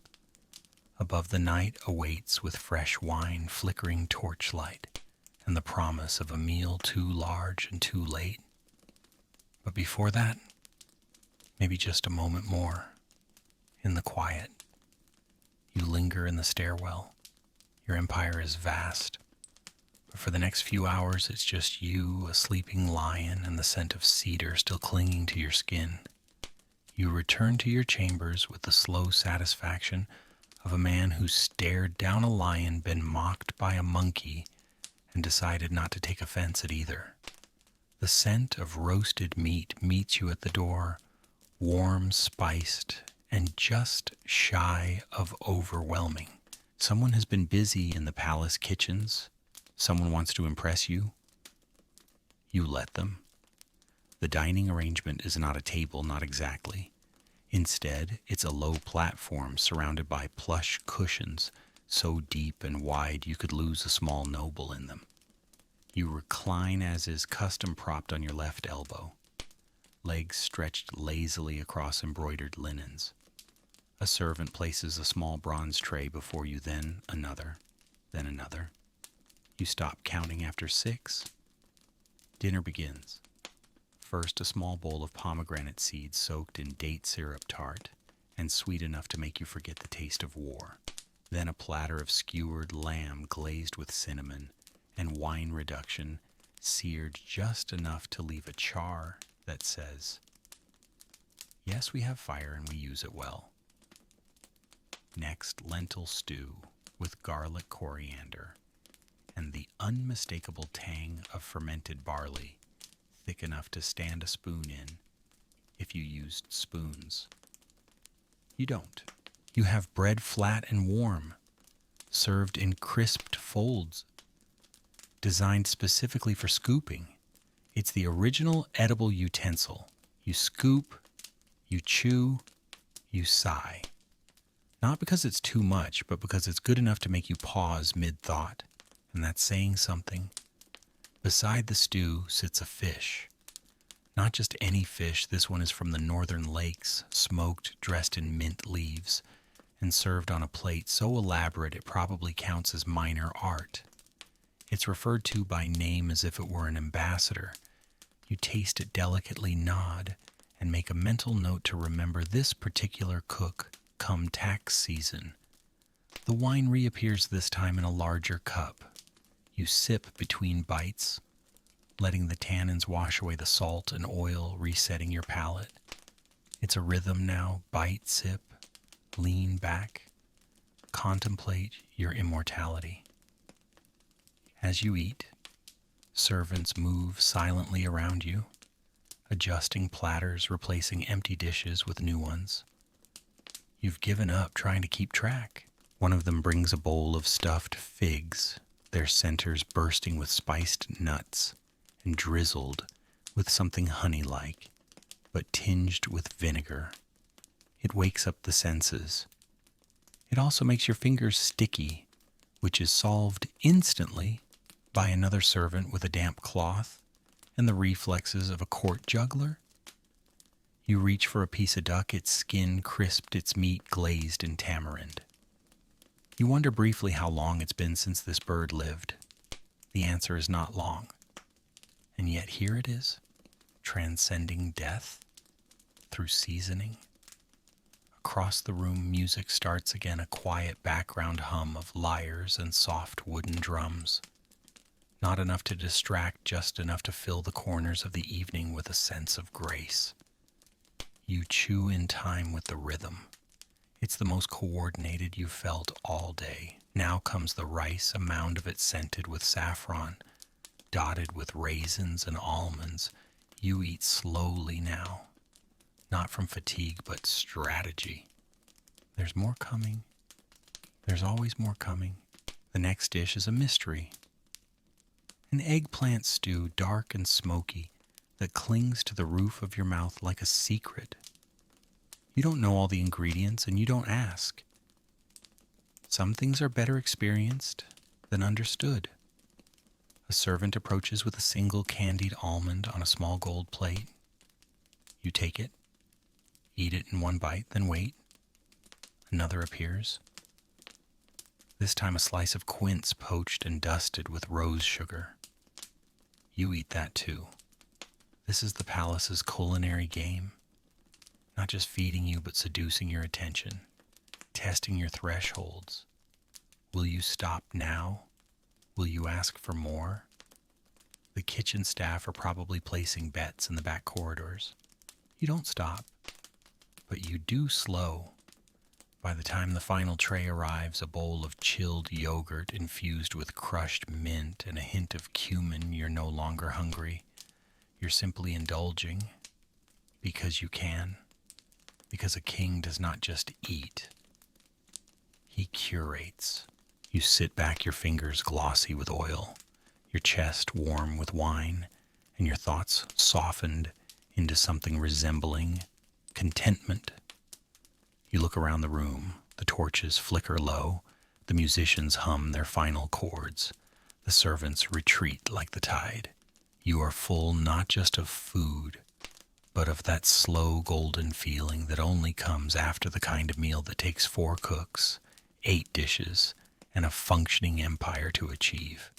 Above, the night awaits with fresh wine, flickering torchlight, and the promise of a meal too large and too late. But before that, maybe just a moment more, in the quiet. You linger in the stairwell. Your empire is vast. But for the next few hours, it's just you, a sleeping lion, and the scent of cedar still clinging to your skin. You return to your chambers with the slow satisfaction of a man who stared down a lion, been mocked by a monkey, and decided not to take offense at either. The scent of roasted meat meets you at the door, warm, spiced, and just shy of overwhelming. Someone has been busy in the palace kitchens. Someone wants to impress you. You let them. The dining arrangement is not a table, not exactly. Instead, it's a low platform surrounded by plush cushions so deep and wide you could lose a small noble in them. You recline as is custom propped on your left elbow, legs stretched lazily across embroidered linens. A servant places a small bronze tray before you, then another, then another. You stop counting after 6. Dinner begins. First, a small bowl of pomegranate seeds soaked in date syrup tart and sweet enough to make you forget the taste of war. Then a platter of skewered lamb glazed with cinnamon and wine reduction seared just enough to leave a char that says, "Yes, we have fire and we use it well." Next, lentil stew with garlic, coriander, and the unmistakable tang of fermented barley, thick enough to stand a spoon in if you used spoons. You don't. You have bread flat and warm, served in crisped folds, designed specifically for scooping. It's the original edible utensil. You scoop, you chew, you sigh. Not because it's too much, but because it's good enough to make you pause mid-thought, and that's saying something. Beside the stew sits a fish. Not just any fish, this one is from the northern lakes, smoked, dressed in mint leaves, and served on a plate so elaborate it probably counts as minor art. It's referred to by name as if it were an ambassador. You taste it delicately, nod, and make a mental note to remember this particular cook come tax season. The wine reappears this time in a larger cup. You sip between bites, letting the tannins wash away the salt and oil, resetting your palate. It's a rhythm now. Bite, sip, lean back, contemplate your immortality. As you eat, servants move silently around you, adjusting platters, replacing empty dishes with new ones. You've given up trying to keep track. One of them brings a bowl of stuffed figs, their centers bursting with spiced nuts and drizzled with something honey-like, but tinged with vinegar. It wakes up the senses. It also makes your fingers sticky, which is solved instantly by another servant with a damp cloth and the reflexes of a court juggler. You reach for a piece of duck, its skin crisped, its meat glazed in tamarind. You wonder briefly how long it's been since this bird lived. The answer is not long. And yet here it is, transcending death through seasoning. A across the room music starts again, a quiet background hum of lyres and soft wooden drums. Not enough to distract, just enough to fill the corners of the evening with a sense of grace. You chew in time with the rhythm. It's the most coordinated you've felt all day. Now comes the rice, a mound of it scented with saffron, dotted with raisins and almonds. You eat slowly now, not from fatigue, but strategy. There's more coming. There's always more coming. The next dish is a mystery. An eggplant stew, dark and smoky, that clings to the roof of your mouth like a secret. You don't know all the ingredients, and you don't ask. Some things are better experienced than understood. A servant approaches with a single candied almond on a small gold plate. You take it, eat it in one bite, then wait. Another appears. This time a slice of quince poached and dusted with rose sugar. You eat that too. This is the palace's culinary game. Not just feeding you, but seducing your attention, testing your thresholds. Will you stop now? Will you ask for more? The kitchen staff are probably placing bets in the back corridors. You don't stop, but you do slow. By the time the final tray arrives, a bowl of chilled yogurt infused with crushed mint and a hint of cumin, you're no longer hungry. You're simply indulging because you can. Because a king does not just eat, he curates. You sit back, your fingers glossy with oil, your chest warm with wine, and your thoughts softened into something resembling contentment. You look around the room. The torches flicker low. The musicians hum their final chords. The servants retreat like the tide. You are full not just of food, but of that slow golden feeling that only comes after the kind of meal that takes 4 cooks, 8 dishes, and a functioning empire to achieve.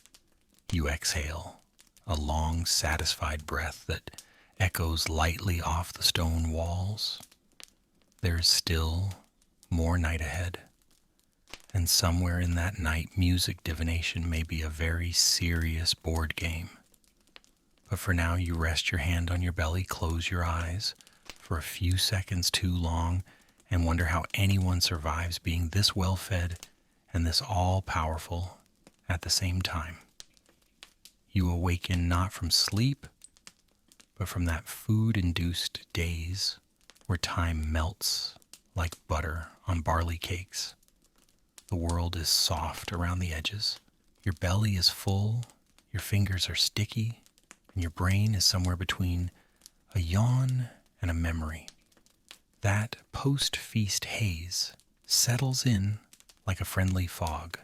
You exhale, a long, satisfied breath that echoes lightly off the stone walls. There is still more night ahead, and somewhere in that night, music divination may be a very serious board game. But for now, you rest your hand on your belly, close your eyes for a few seconds too long, and wonder how anyone survives being this well-fed and this all-powerful at the same time. You awaken not from sleep, but from that food-induced daze where time melts like butter on barley cakes. The world is soft around the edges. Your belly is full, your fingers are sticky, and your brain is somewhere between a yawn and a memory. That post-feast haze settles in like a friendly fog.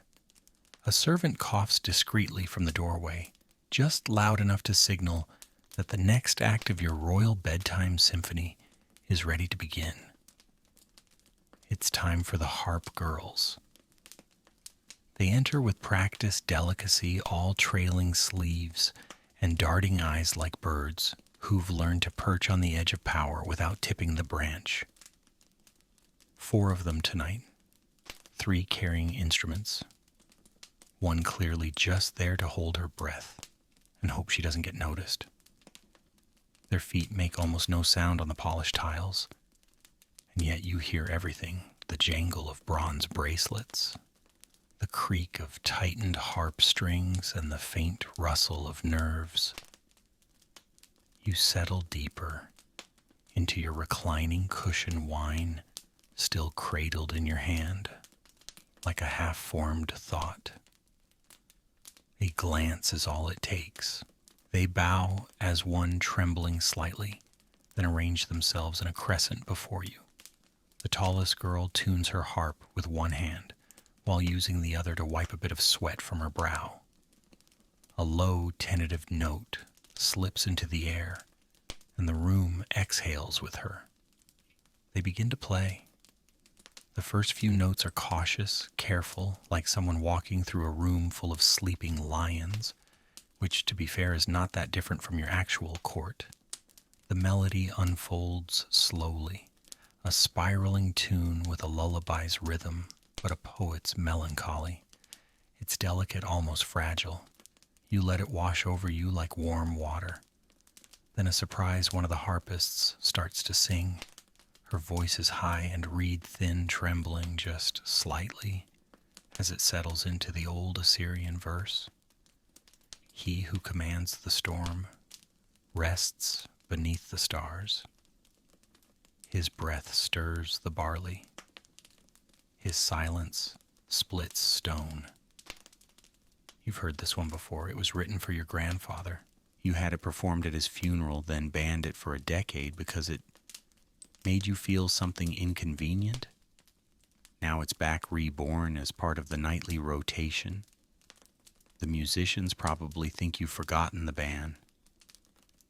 A servant coughs discreetly from the doorway, just loud enough to signal that the next act of your royal bedtime symphony is ready to begin. It's time for the harp girls. They enter with practiced delicacy, all trailing sleeves and darting eyes like birds who've learned to perch on the edge of power without tipping the branch. 4 of them tonight, 3 carrying instruments, 1 clearly just there to hold her breath and hope she doesn't get noticed. Their feet make almost no sound on the polished tiles, and yet you hear everything: the jangle of bronze bracelets, the creak of tightened harp strings, and the faint rustle of nerves. You settle deeper into your reclining cushion wine, still cradled in your hand, like a half-formed thought. A glance is all it takes. They bow as one, trembling slightly, then arrange themselves in a crescent before you. The tallest girl tunes her harp with one hand, while using the other to wipe a bit of sweat from her brow. A low, tentative note slips into the air, and the room exhales with her. They begin to play. The first few notes are cautious, careful, like someone walking through a room full of sleeping lions, which, to be fair, is not that different from your actual court. The melody unfolds slowly, a spiraling tune with a lullaby's rhythm, but a poet's melancholy. It's delicate, almost fragile. You let it wash over you like warm water. Then a surprise, one of the harpists starts to sing. Her voice is high and reed thin, trembling just slightly as it settles into the old Assyrian verse. He who commands the storm rests beneath the stars. His breath stirs the barley. His silence splits stone. You've heard this one before. It was written for your grandfather. You had it performed at his funeral, then banned it for a decade because it made you feel something inconvenient. Now it's back reborn as part of the nightly rotation. The musicians probably think you've forgotten the ban.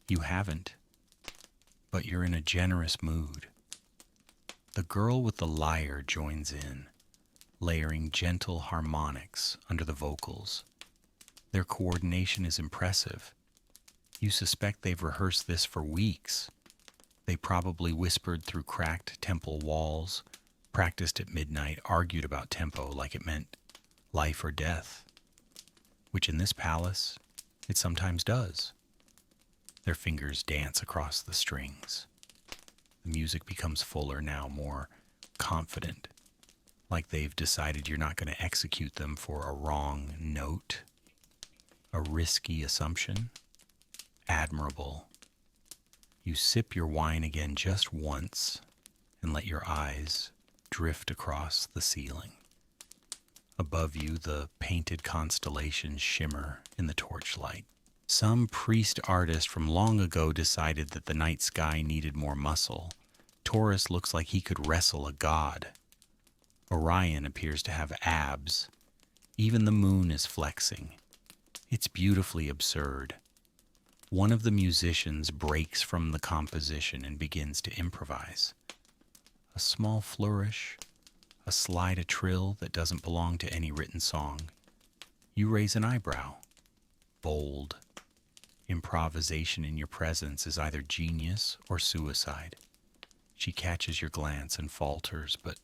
You haven't, but you're in a generous mood. The girl with the lyre joins in, layering gentle harmonics under the vocals. Their coordination is impressive. You suspect they've rehearsed this for weeks. They probably whispered through cracked temple walls, practiced at midnight, argued about tempo like it meant life or death, which in this palace it sometimes does. Their fingers dance across the strings. The music becomes fuller now, more confident, like they've decided you're not going to execute them for a wrong note, a risky assumption. Admirable. You sip your wine again just once and let your eyes drift across the ceiling. Above you, the painted constellations shimmer in the torchlight. Some priest artist from long ago decided that the night sky needed more muscle. Taurus looks like he could wrestle a god. Orion appears to have abs. Even the moon is flexing. It's beautifully absurd. One of the musicians breaks from the composition and begins to improvise. A small flourish, a slide, a trill that doesn't belong to any written song. You raise an eyebrow. Bold. Improvisation in your presence is either genius or suicide. She catches your glance and falters, but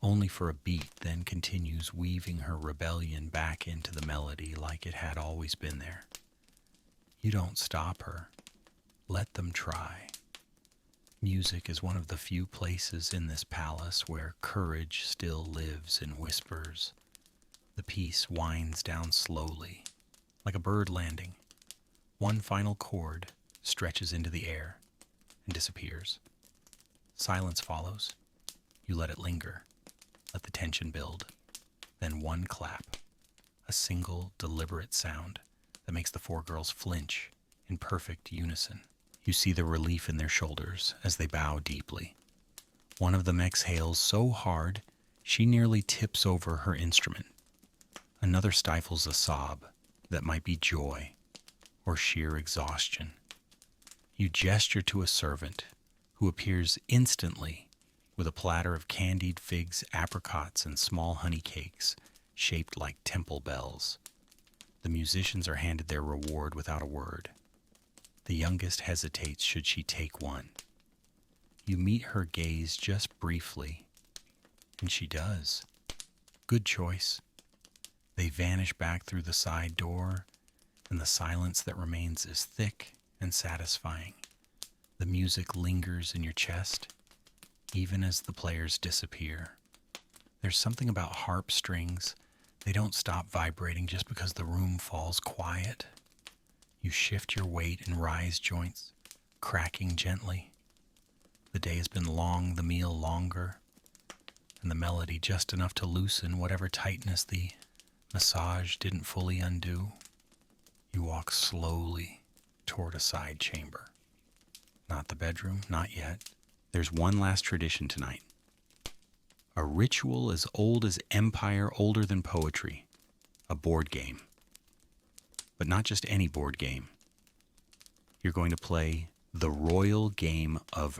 only for a beat, then continues weaving her rebellion back into the melody like it had always been there. You don't stop her. Let them try. Music is one of the few places in this palace where courage still lives in whispers. The piece winds down slowly, like a bird landing. One final chord stretches into the air and disappears. Silence follows. You let it linger. Let the tension build. Then one clap, a single deliberate sound that makes the four girls flinch in perfect unison. You see the relief in their shoulders as they bow deeply. One of them exhales so hard she nearly tips over her instrument. Another stifles a sob that might be joy or sheer exhaustion. You gesture to a servant who appears instantly with a platter of candied figs, apricots, and small honey cakes shaped like temple bells. The musicians are handed their reward without a word. The youngest hesitates should she take one. You meet her gaze just briefly, and she does. Good choice. They vanish back through the side door, and the silence that remains is thick and satisfying. The music lingers in your chest, even as the players disappear. There's something about harp strings. They don't stop vibrating just because the room falls quiet. You shift your weight and rise joints, cracking gently. The day has been long, the meal longer, and the melody just enough to loosen whatever tightness the massage didn't fully undo. You walk slowly toward a side chamber. Not the bedroom, not yet. There's one last tradition tonight. A ritual as old as empire, older than poetry. A board game. But not just any board game. You're going to play the royal game of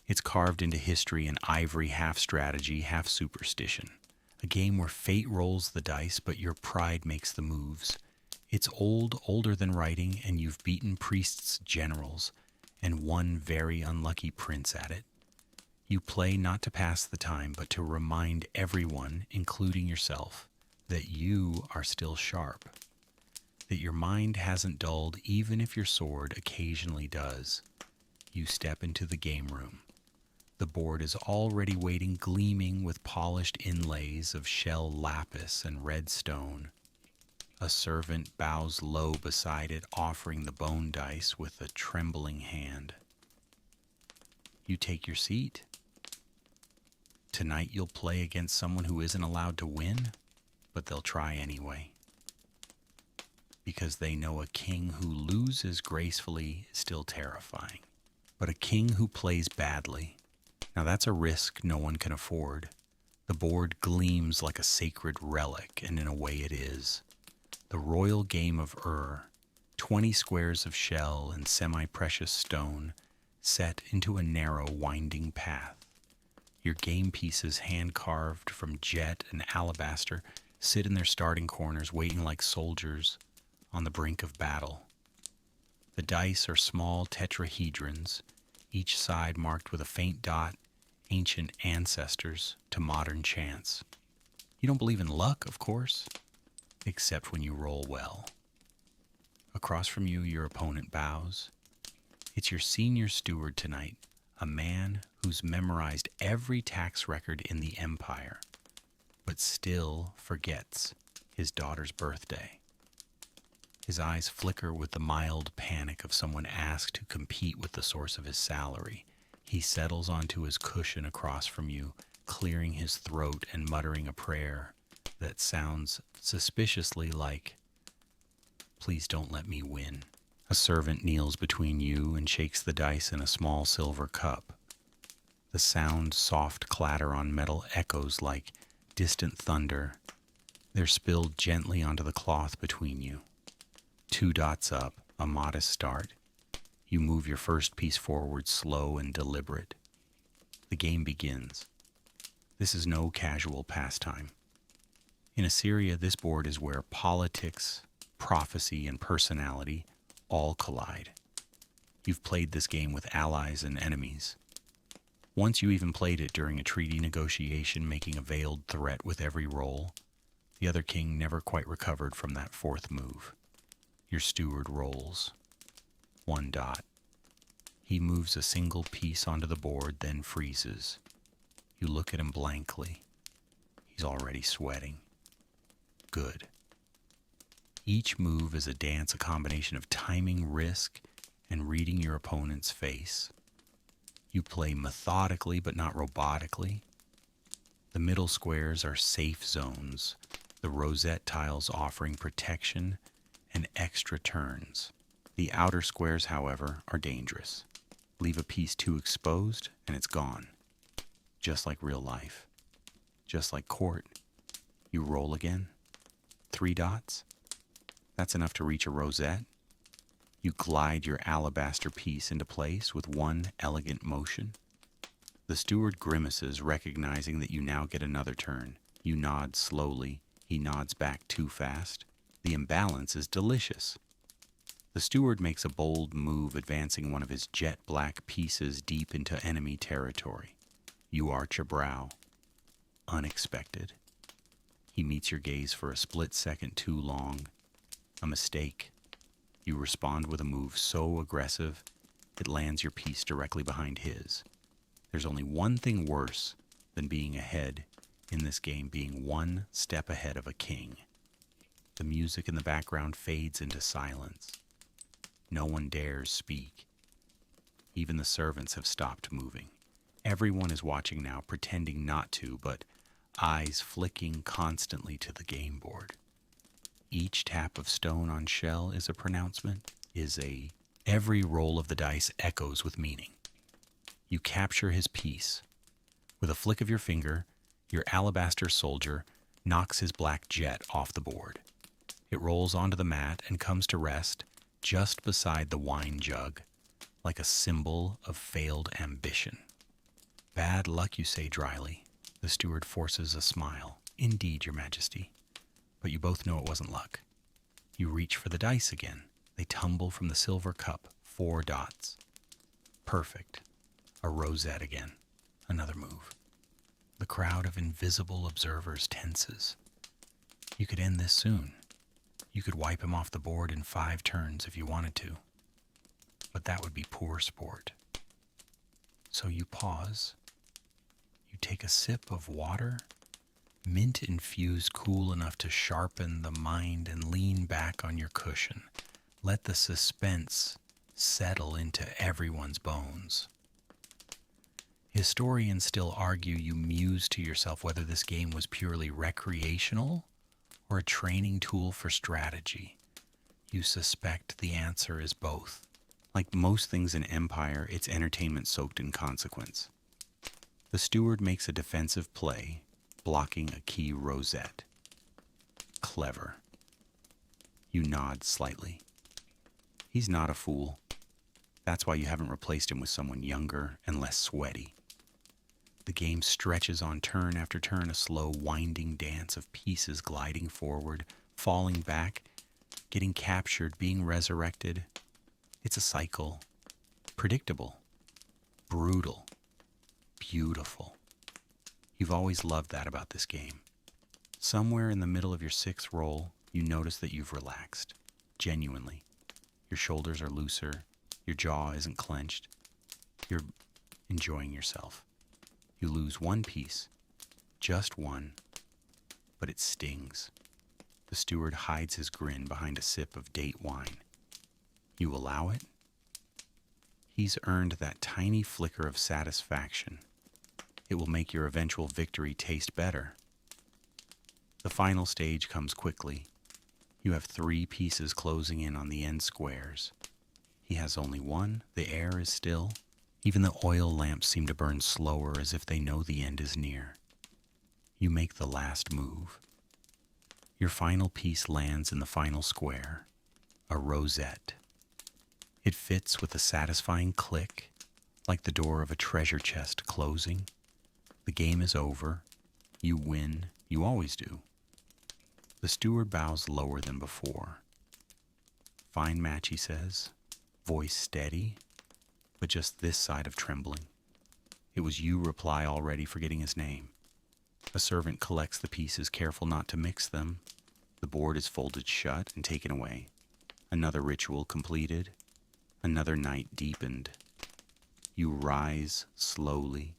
It's carved into history in ivory, half strategy, half superstition. A game where fate rolls the dice, but your pride makes the moves. It's old, older than writing, and you've beaten priests, generals, and one very unlucky prince at it. You play not to pass the time, but to remind everyone, including yourself, that you are still sharp, that your mind hasn't dulled even if your sword occasionally does. You step into the game room. The board is already waiting, gleaming with polished inlays of shell lapis and red stone. A servant bows low beside it, offering the bone dice with a trembling hand. You take your seat. Tonight you'll play against someone who isn't allowed to win, but they'll try anyway. Because they know a king who loses gracefully is still terrifying. But a king who plays badly, now that's a risk no one can afford. The board gleams like a sacred relic, and in a way it is. The royal game of 20 squares of shell and semi-precious stone set into a narrow, winding path. Your game pieces, hand-carved from jet and alabaster, sit in their starting corners, waiting like soldiers on the brink of battle. The dice are small tetrahedrons, each side marked with a faint dot, ancient ancestors to modern chance. You don't believe in luck, of course, except when you roll well. Across from you, your opponent bows. It's your senior steward tonight, a man who's memorized every tax record in the empire, but still forgets his daughter's birthday. His eyes flicker with the mild panic of someone asked to compete with the source of his salary. He settles onto his cushion across from you, clearing his throat and muttering a prayer that sounds suspiciously like, "Please don't let me win." A servant kneels between you and shakes the dice in a small silver cup. The sound, soft clatter on metal echoes like distant thunder. They're spilled gently onto the cloth between you. 2 dots up, a modest start. You move your first piece forward, slow and deliberate. The game begins. This is no casual pastime. In Assyria, this board is where politics, prophecy, and personality all collide. You've played this game with allies and enemies. Once you even played it during a treaty negotiation, making a veiled threat with every roll. The other king never quite recovered from that fourth move. Your steward rolls. 1 dot. He moves a single piece onto the board, then freezes. You look at him blankly. He's already sweating. Good. Each move is a dance, a combination of timing, risk, and reading your opponent's face. You play methodically, but not robotically. The middle squares are safe zones, the rosette tiles offering protection and extra turns. The outer squares, however, are dangerous. Leave a piece too exposed, and it's gone. Just like real life. Just like court. You roll again. 3 dots. That's enough to reach a rosette. You glide your alabaster piece into place with one elegant motion. The steward grimaces, recognizing that you now get another turn. You nod slowly. He nods back too fast. The imbalance is delicious. The steward makes a bold move, advancing one of his jet black pieces deep into enemy territory. You arch a brow. Unexpected. He meets your gaze for a split second too long. A mistake. You respond with a move so aggressive, it lands your piece directly behind his. There's only one thing worse than being ahead in this game, being one step ahead of a king. The music in the background fades into silence. No one dares speak. Even the servants have stopped moving. Everyone is watching now, pretending not to, but eyes flicking constantly to the game board. Each tap of stone on shell is a pronouncement, every roll of the dice echoes with meaning. You capture his piece. With a flick of your finger, your alabaster soldier knocks his black jet off the board. It rolls onto the mat and comes to rest just beside the wine jug, like a symbol of failed ambition. Bad luck, you say dryly. The steward forces a smile. Indeed, your majesty. But you both know it wasn't luck. You reach for the dice again. They tumble from the silver cup, 4 dots. Perfect. A rosette again. Another move. The crowd of invisible observers tenses. You could end this soon. You could wipe him off the board in 5 turns if you wanted to. But that would be poor sport. So you pause. You take a sip of water, mint infused, cool enough to sharpen the mind, and lean back on your cushion. Let the suspense settle into everyone's bones. Historians still argue you muse to yourself whether this game was purely recreational or a training tool for strategy. You suspect the answer is both. Like most things in Empire, it's entertainment soaked in consequence. The steward makes a defensive play, blocking a key rosette. Clever. You nod slightly. He's not a fool. That's why you haven't replaced him with someone younger and less sweaty. The game stretches on turn after turn, a slow, winding dance of pieces gliding forward, falling back, getting captured, being resurrected. It's a cycle. Predictable. Brutal. Beautiful. You've always loved that about this game. Somewhere in the middle of your 6th roll, you notice that you've relaxed. Genuinely. Your shoulders are looser. Your jaw isn't clenched. You're enjoying yourself. You lose 1 piece. Just 1. But it stings. The steward hides his grin behind a sip of date wine. You allow it? He's earned that tiny flicker of satisfaction. It will make your eventual victory taste better. The final stage comes quickly. You have 3 pieces closing in on the end squares. He has only 1. The air is still. Even the oil lamps seem to burn slower, as if they know the end is near. You make the last move. Your final piece lands in the final square, a rosette. It fits with a satisfying click, like the door of a treasure chest closing. The game is over. You win. You always do. The steward bows lower than before. Fine match, he says, voice steady, but just this side of trembling. It was you reply already, forgetting his name. A servant collects the pieces, careful not to mix them. The board is folded shut and taken away. Another ritual completed. Another night deepened. You rise slowly.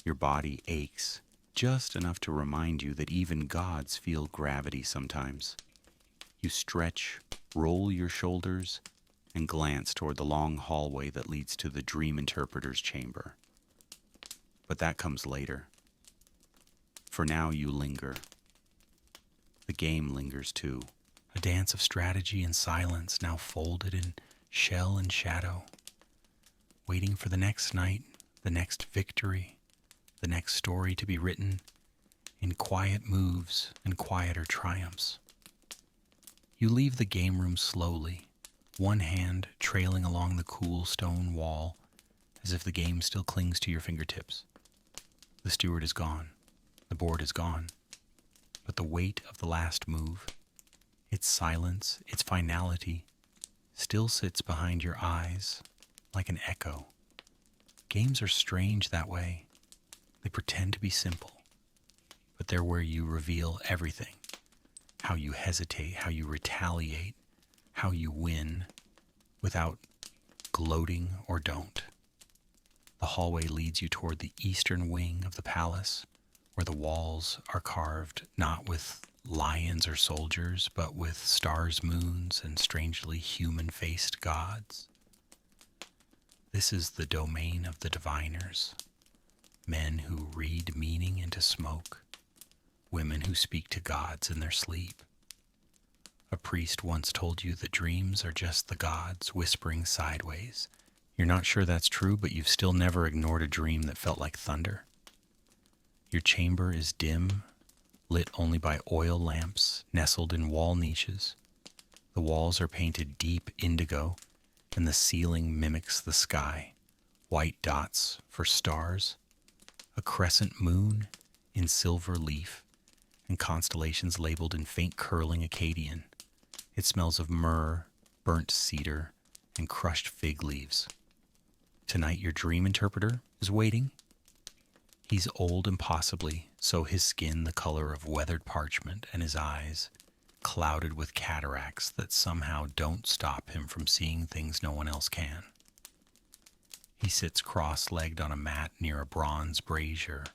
Your body aches, just enough to remind you that even gods feel gravity sometimes. You stretch, roll your shoulders, and glance toward the long hallway that leads to the dream interpreter's chamber. But that comes later. For now, you linger. The game lingers too. A dance of strategy and silence, now folded in shell and shadow, waiting for the next night, the next victory, the next story to be written in quiet moves and quieter triumphs. You leave the game room slowly, one hand trailing along the cool stone wall, as if the game still clings to your fingertips. The steward is gone. The board is gone. But the weight of the last move, its silence, its finality, still sits behind your eyes like an echo. Games are strange that way. They pretend to be simple, but they're where you reveal everything. How you hesitate, how you retaliate, how you win without gloating or don't. The hallway leads you toward the eastern wing of the palace, where the walls are carved not with lions or soldiers, but with stars, moons, and strangely human-faced gods. This is the domain of the diviners, men who read meaning into smoke, women who speak to gods in their sleep. A priest once told you that dreams are just the gods whispering sideways. You're not sure that's true, but you've still never ignored a dream that felt like thunder. Your chamber is dim, lit only by oil lamps nestled in wall niches. The walls are painted deep indigo, and the ceiling mimics the sky, white dots for stars, a crescent moon in silver leaf, and constellations labeled in faint curling Akkadian. It smells of myrrh, burnt cedar, and crushed fig leaves. Tonight your dream interpreter is waiting. He's old impossibly, so his skin the color of weathered parchment and his eyes clouded with cataracts that somehow don't stop him from seeing things no one else can. He sits cross-legged on a mat near a bronze brazier,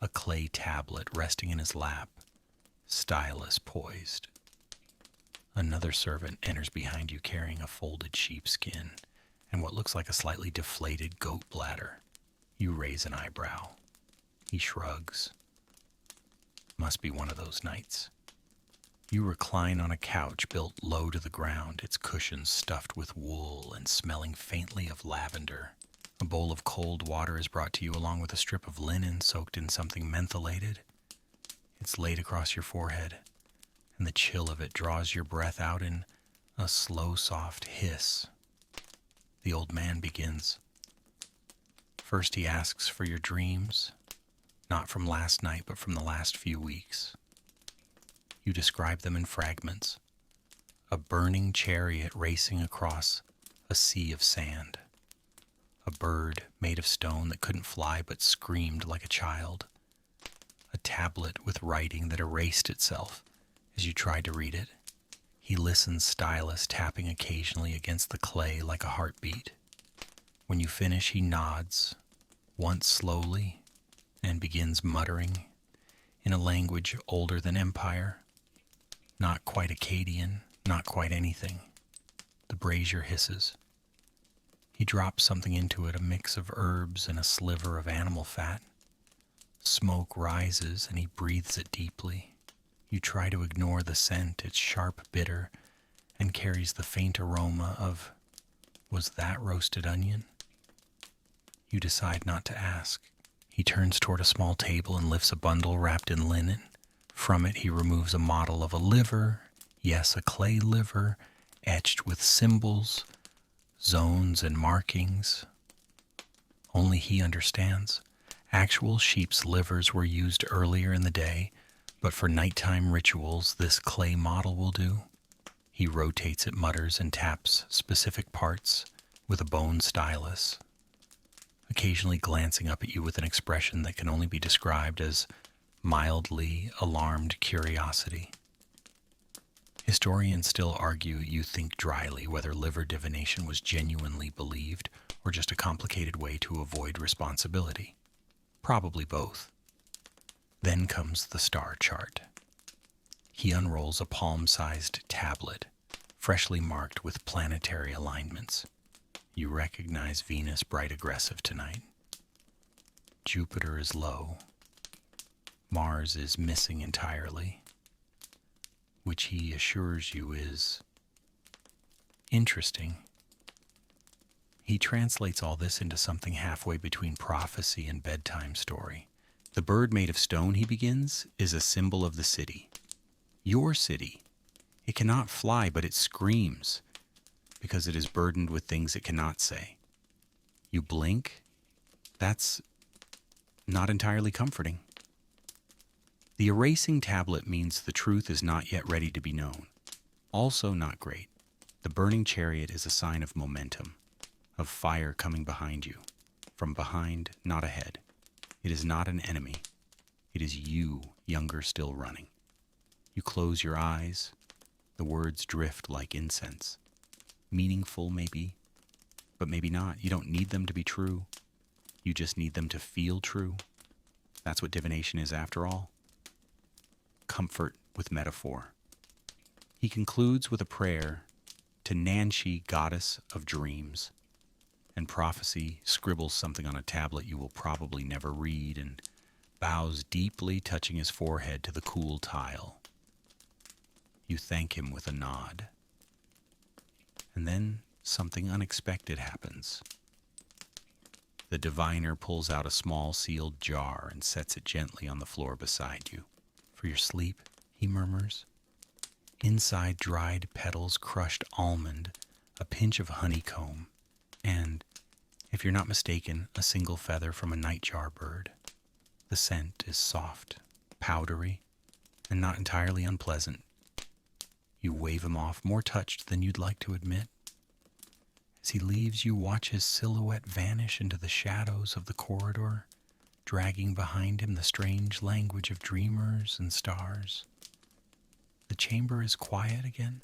a clay tablet resting in his lap, stylus poised. Another servant enters behind you carrying a folded sheepskin and what looks like a slightly deflated goat bladder. You raise an eyebrow. He shrugs. Must be one of those nights. You recline on a couch built low to the ground, its cushions stuffed with wool and smelling faintly of lavender. A bowl of cold water is brought to you along with a strip of linen soaked in something mentholated. It's laid across your forehead, and the chill of it draws your breath out in a slow, soft hiss. The old man begins. First he asks for your dreams, not from last night, but from the last few weeks. You describe them in fragments. A burning chariot racing across a sea of sand. A bird made of stone that couldn't fly but screamed like a child. A tablet with writing that erased itself as you tried to read it. He listens, stylus tapping occasionally against the clay like a heartbeat. When you finish, he nods, once slowly, and begins muttering in a language older than empire. Not quite Akkadian, not quite anything. The brazier hisses. He drops something into it, a mix of herbs and a sliver of animal fat. Smoke rises and he breathes it deeply. You try to ignore the scent, it's sharp, bitter, and carries the faint aroma of, was that roasted onion? You decide not to ask. He turns toward a small table and lifts a bundle wrapped in linen. From it he removes a model of a liver, yes, a clay liver, etched with symbols, zones and markings. Only he understands. Actual sheep's livers were used earlier in the day, but for nighttime rituals this clay model will do. He rotates it, mutters, and taps specific parts with a bone stylus, occasionally glancing up at you with an expression that can only be described as mildly alarmed curiosity. Historians still argue you think dryly whether liver divination was genuinely believed or just a complicated way to avoid responsibility. Probably both. Then comes the star chart. He unrolls a palm-sized tablet, freshly marked with planetary alignments. You recognize Venus bright aggressive tonight. Jupiter is low. Mars is missing entirely, which he assures you is interesting. He translates all this into something halfway between prophecy and bedtime story. The bird made of stone, he begins, is a symbol of the city. Your city. It cannot fly, but it screams because it is burdened with things it cannot say. You blink. That's not entirely comforting. The erasing tablet means the truth is not yet ready to be known. Also not great. The burning chariot is a sign of momentum, of fire coming behind you. From behind, not ahead. It is not an enemy. It is you, younger still running. You close your eyes. The words drift like incense. Meaningful maybe, but maybe not. You don't need them to be true. You just need them to feel true. That's what divination is after all. Comfort with metaphor. He concludes with a prayer to Nanshi, goddess of dreams, and prophecy scribbles something on a tablet you will probably never read and bows deeply, touching his forehead to the cool tile. You thank him with a nod. And then something unexpected happens. The diviner pulls out a small sealed jar and sets it gently on the floor beside you. For your sleep, he murmurs. Inside dried petals, crushed almond, a pinch of honeycomb, and, if you're not mistaken, a single feather from a nightjar bird. The scent is soft, powdery, and not entirely unpleasant. You wave him off, more touched than you'd like to admit. As he leaves, you watch his silhouette vanish into the shadows of the corridor, dragging behind him the strange language of dreamers and stars. The chamber is quiet again.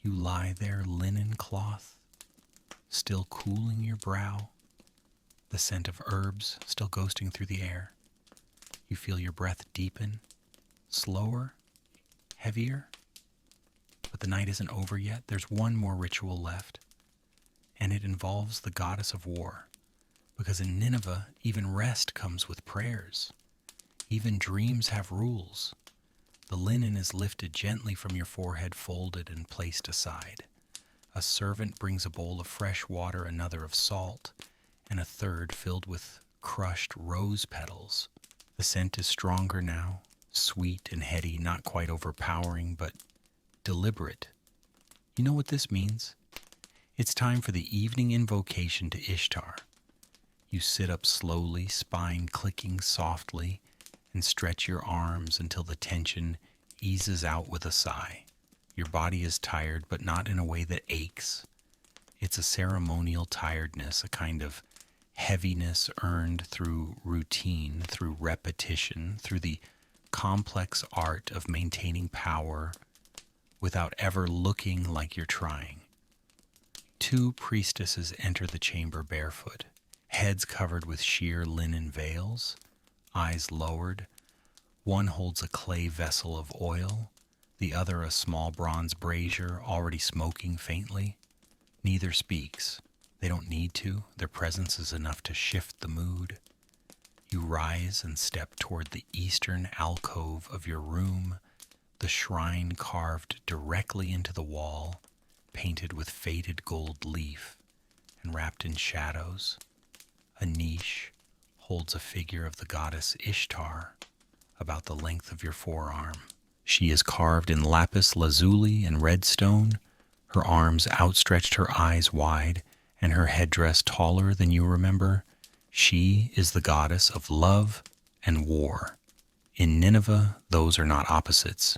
You lie there, linen cloth, still cooling your brow, the scent of herbs still ghosting through the air. You feel your breath deepen, slower, heavier. But the night isn't over yet. There's one more ritual left, and it involves the goddess of war. Because in Nineveh, even rest comes with prayers. Even dreams have rules. The linen is lifted gently from your forehead, folded and placed aside. A servant brings a bowl of fresh water, another of salt, and a third filled with crushed rose petals. The scent is stronger now, sweet and heady, not quite overpowering, but deliberate. You know what this means? It's time for the evening invocation to Ishtar. You sit up slowly, spine clicking softly, and stretch your arms until the tension eases out with a sigh. Your body is tired, but not in a way that aches. It's a ceremonial tiredness, a kind of heaviness earned through routine, through repetition, through the complex art of maintaining power without ever looking like you're trying. 2 priestesses enter the chamber barefoot, heads covered with sheer linen veils, eyes lowered. One holds a clay vessel of oil, the other a small bronze brazier already smoking faintly. Neither speaks. They don't need to. Their presence is enough to shift the mood. You rise and step toward the eastern alcove of your room, the shrine carved directly into the wall, painted with faded gold leaf and wrapped in shadows. A niche holds a figure of the goddess Ishtar about the length of your forearm. She is carved in lapis lazuli and red stone, her arms outstretched, her eyes wide, and her headdress taller than you remember. She is the goddess of love and war. In Nineveh, those are not opposites.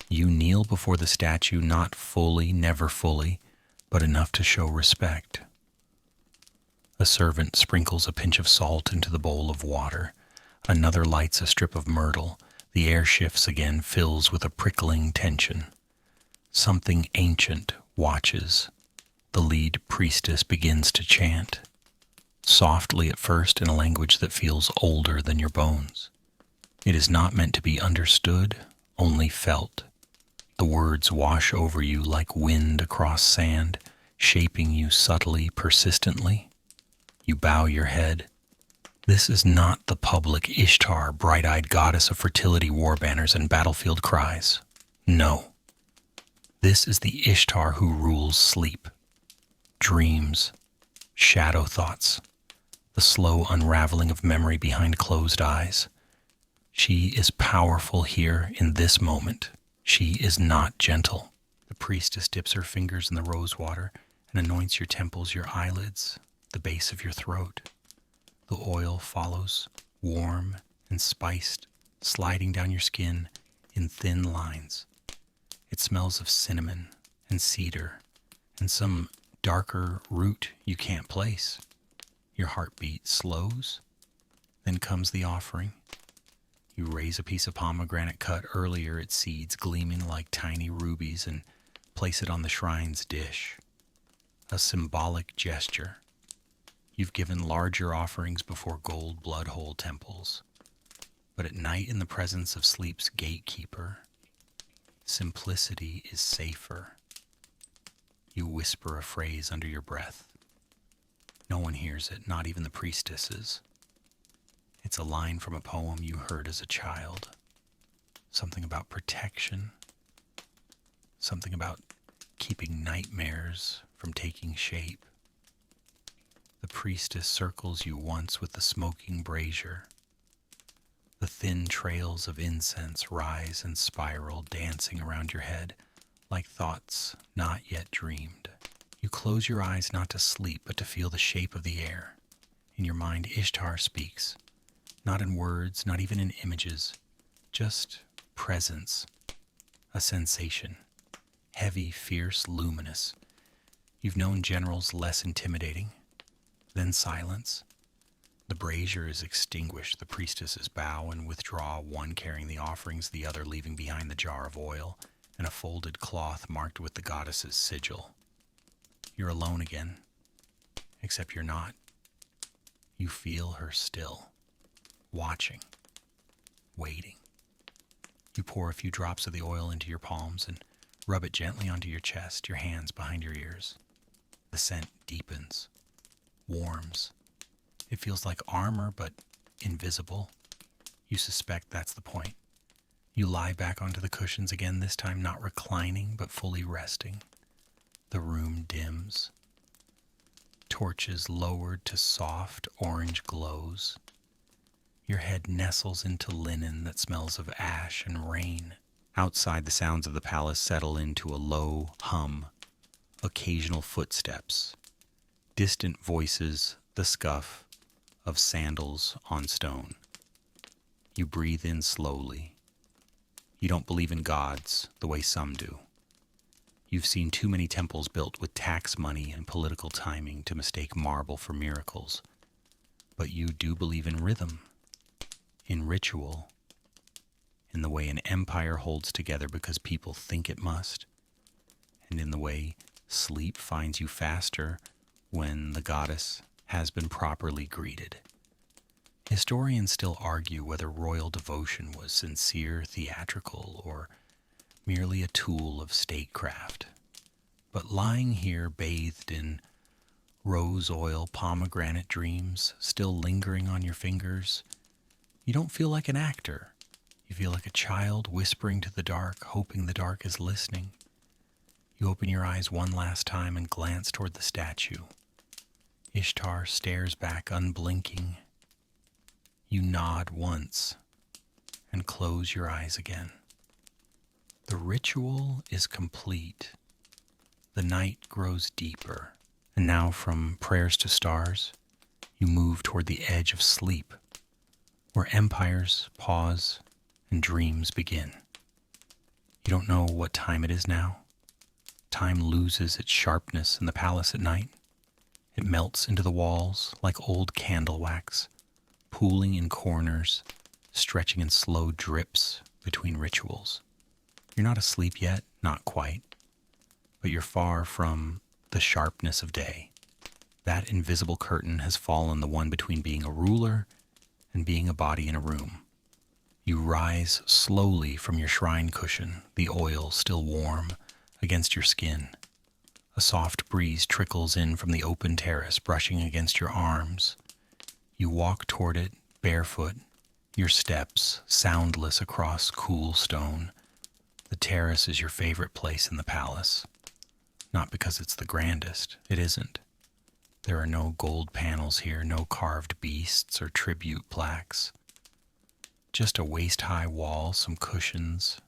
You kneel before the statue, not fully, never fully, but enough to show respect. A servant sprinkles a pinch of salt into the bowl of water. Another lights a strip of myrtle. The air shifts again, fills with a prickling tension. Something ancient watches. The lead priestess begins to chant, softly at first in a language that feels older than your bones. It is not meant to be understood, only felt. The words wash over you like wind across sand, shaping you subtly, persistently. You bow your head. This is not the public Ishtar, bright-eyed goddess of fertility, war banners, and battlefield cries. No. This is the Ishtar who rules sleep, dreams, shadow thoughts, the slow unraveling of memory behind closed eyes. She is powerful here in this moment. She is not gentle. The priestess dips her fingers in the rose water and anoints your temples, your eyelids, the base of your throat. The oil follows, warm and spiced, sliding down your skin in thin lines. It smells of cinnamon and cedar and some darker root you can't place. Your heartbeat slows. Then comes the offering. You raise a piece of pomegranate cut earlier, its seeds gleaming like tiny rubies, and place it on the shrine's dish. A symbolic gesture. You've given larger offerings before gold blood hole temples. But at night, in the presence of sleep's gatekeeper, simplicity is safer. You whisper a phrase under your breath. No one hears it, not even the priestesses. It's a line from a poem you heard as a child. Something about protection. Something about keeping nightmares from taking shape. The priestess circles you once with the smoking brazier. The thin trails of incense rise and spiral, dancing around your head like thoughts not yet dreamed. You close your eyes not to sleep, but to feel the shape of the air. In your mind, Ishtar speaks, not in words, not even in images, just presence, a sensation, heavy, fierce, luminous. You've known generals less intimidating, then silence. The brazier is extinguished. The priestesses bow and withdraw, one carrying the offerings, the other leaving behind the jar of oil and a folded cloth marked with the goddess's sigil. You're alone again, except you're not. You feel her still, watching, waiting. You pour a few drops of the oil into your palms and rub it gently onto your chest, your hands behind your ears. The scent deepens, warms. It feels like armor, but invisible. You suspect that's the point. You lie back onto the cushions again, this time not reclining, but fully resting. The room dims. Torches lowered to soft orange glows. Your head nestles into linen that smells of ash and rain. Outside, the sounds of the palace settle into a low hum. Occasional footsteps. Distant voices, the scuff of sandals on stone. You breathe in slowly. You don't believe in gods the way some do. You've seen too many temples built with tax money and political timing to mistake marble for miracles. But you do believe in rhythm, in ritual, in the way an empire holds together because people think it must, and in the way sleep finds you faster when the goddess has been properly greeted. Historians still argue whether royal devotion was sincere, theatrical, or merely a tool of statecraft. But lying here bathed in rose oil pomegranate dreams, still lingering on your fingers, you don't feel like an actor. You feel like a child whispering to the dark, hoping the dark is listening. You open your eyes one last time and glance toward the statue. Ishtar stares back unblinking. You nod once and close your eyes again. The ritual is complete. The night grows deeper. And now from prayers to stars, you move toward the edge of sleep, where empires pause and dreams begin. You don't know what time it is now. Time loses its sharpness in the palace at night. It melts into the walls like old candle wax, pooling in corners, stretching in slow drips between rituals. You're not asleep yet, not quite, but you're far from the sharpness of day. That invisible curtain has fallen, the one between being a ruler and being a body in a room. You rise slowly from your shrine cushion, the oil still warm against your skin. A soft breeze trickles in from the open terrace, brushing against your arms. You walk toward it, barefoot, your steps soundless across cool stone. The terrace is your favorite place in the palace. Not because it's the grandest, it isn't. There are no gold panels here, no carved beasts or tribute plaques. Just a waist-high wall, some cushions,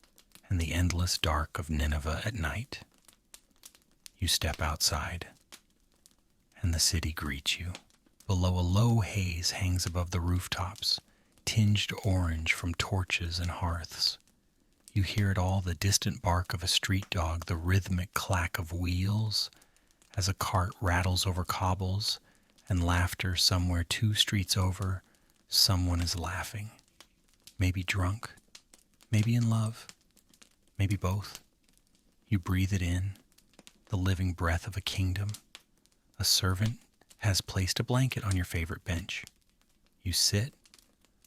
and the endless dark of Nineveh at night. You step outside, and the city greets you. Below, a low haze hangs above the rooftops, tinged orange from torches and hearths. You hear it all, the distant bark of a street dog, the rhythmic clack of wheels as a cart rattles over cobbles, and laughter somewhere 2 streets over. Someone is laughing. Maybe drunk, maybe in love, maybe both. You breathe it in, the living breath of a kingdom. A servant has placed a blanket on your favorite bench. You sit,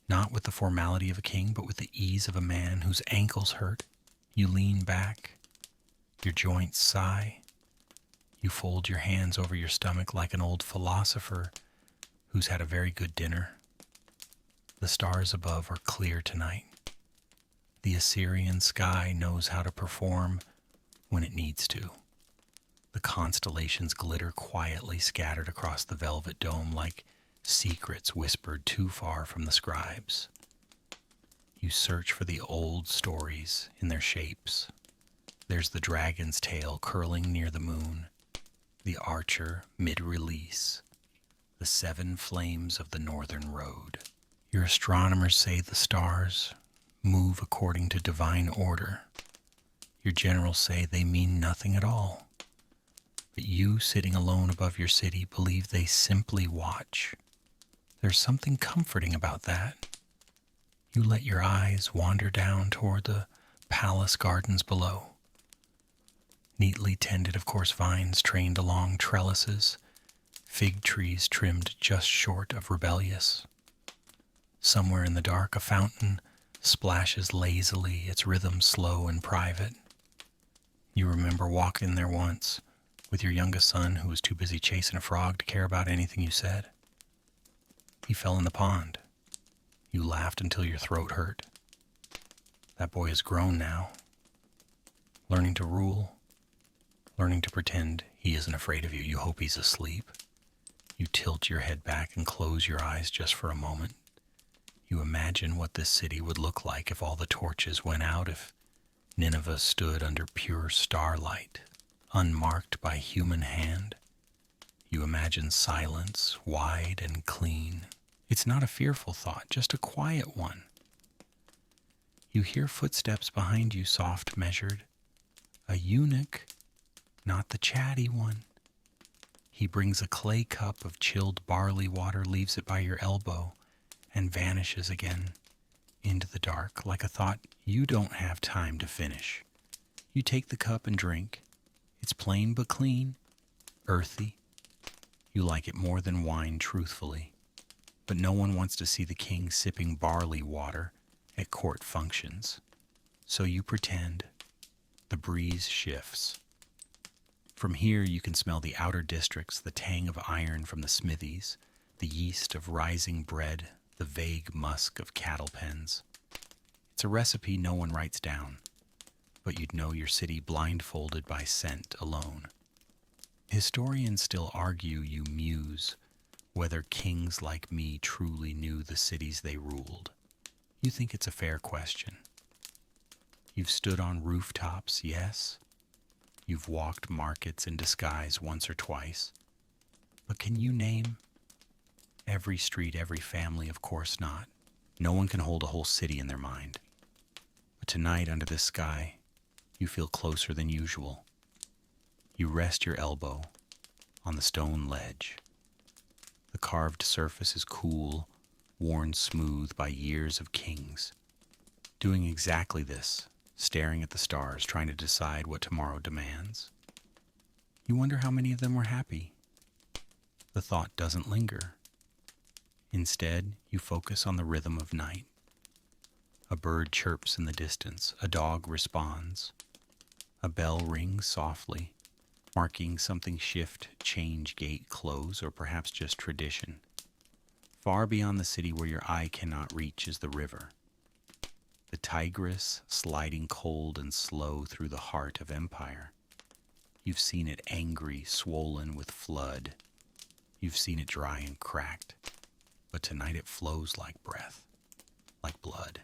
not with the formality of a king, but with the ease of a man whose ankles hurt. You lean back, your joints sigh. You fold your hands over your stomach like an old philosopher who's had a very good dinner. The stars above are clear tonight. The Assyrian sky knows how to perform when it needs to. The constellations glitter quietly scattered across the velvet dome like secrets whispered too far from the scribes. You search for the old stories in their shapes. There's the dragon's tail curling near the moon, the archer mid-release, the 7 flames of the northern road. Your astronomers say the stars move according to divine order. Your generals say they mean nothing at all. But you, sitting alone above your city, believe they simply watch. There's something comforting about that. You let your eyes wander down toward the palace gardens below. Neatly tended, of course, vines trained along trellises, fig trees trimmed just short of rebellious. Somewhere in the dark, a fountain splashes lazily, its rhythm slow and private. You remember walking there once with your youngest son who was too busy chasing a frog to care about anything you said. He fell in the pond. You laughed until your throat hurt. That boy is grown now, learning to rule, learning to pretend he isn't afraid of you. You hope he's asleep. You tilt your head back and close your eyes just for a moment. You imagine what this city would look like if all the torches went out, if Nineveh stood under pure starlight, unmarked by human hand. You imagine silence, wide and clean. It's not a fearful thought, just a quiet one. You hear footsteps behind you, soft measured. A eunuch, not the chatty one. He brings a clay cup of chilled barley water, leaves it by your elbow, and vanishes again into the dark like a thought you don't have time to finish. You take the cup and drink. It's plain but clean, earthy. You like it more than wine, truthfully. But no one wants to see the king sipping barley water at court functions. So you pretend. The breeze shifts. From here you can smell the outer districts, the tang of iron from the smithies, the yeast of rising bread, the vague musk of cattle pens. It's a recipe no one writes down, but you'd know your city blindfolded by scent alone. Historians still argue you muse whether kings like me truly knew the cities they ruled. You think it's a fair question. You've stood on rooftops, yes. You've walked markets in disguise once or twice. But can you name every street, every family? Of course not. No one can hold a whole city in their mind. But tonight, under this sky, you feel closer than usual. You rest your elbow on the stone ledge. The carved surface is cool, worn smooth by years of kings, doing exactly this, staring at the stars, trying to decide what tomorrow demands. You wonder how many of them were happy. The thought doesn't linger. Instead, you focus on the rhythm of night. A bird chirps in the distance, a dog responds. A bell rings softly, marking something shift, change, gate, close, or perhaps just tradition. Far beyond the city where your eye cannot reach is the river. The Tigris sliding cold and slow through the heart of empire. You've seen it angry, swollen with flood. You've seen it dry and cracked. But tonight it flows like breath, like blood.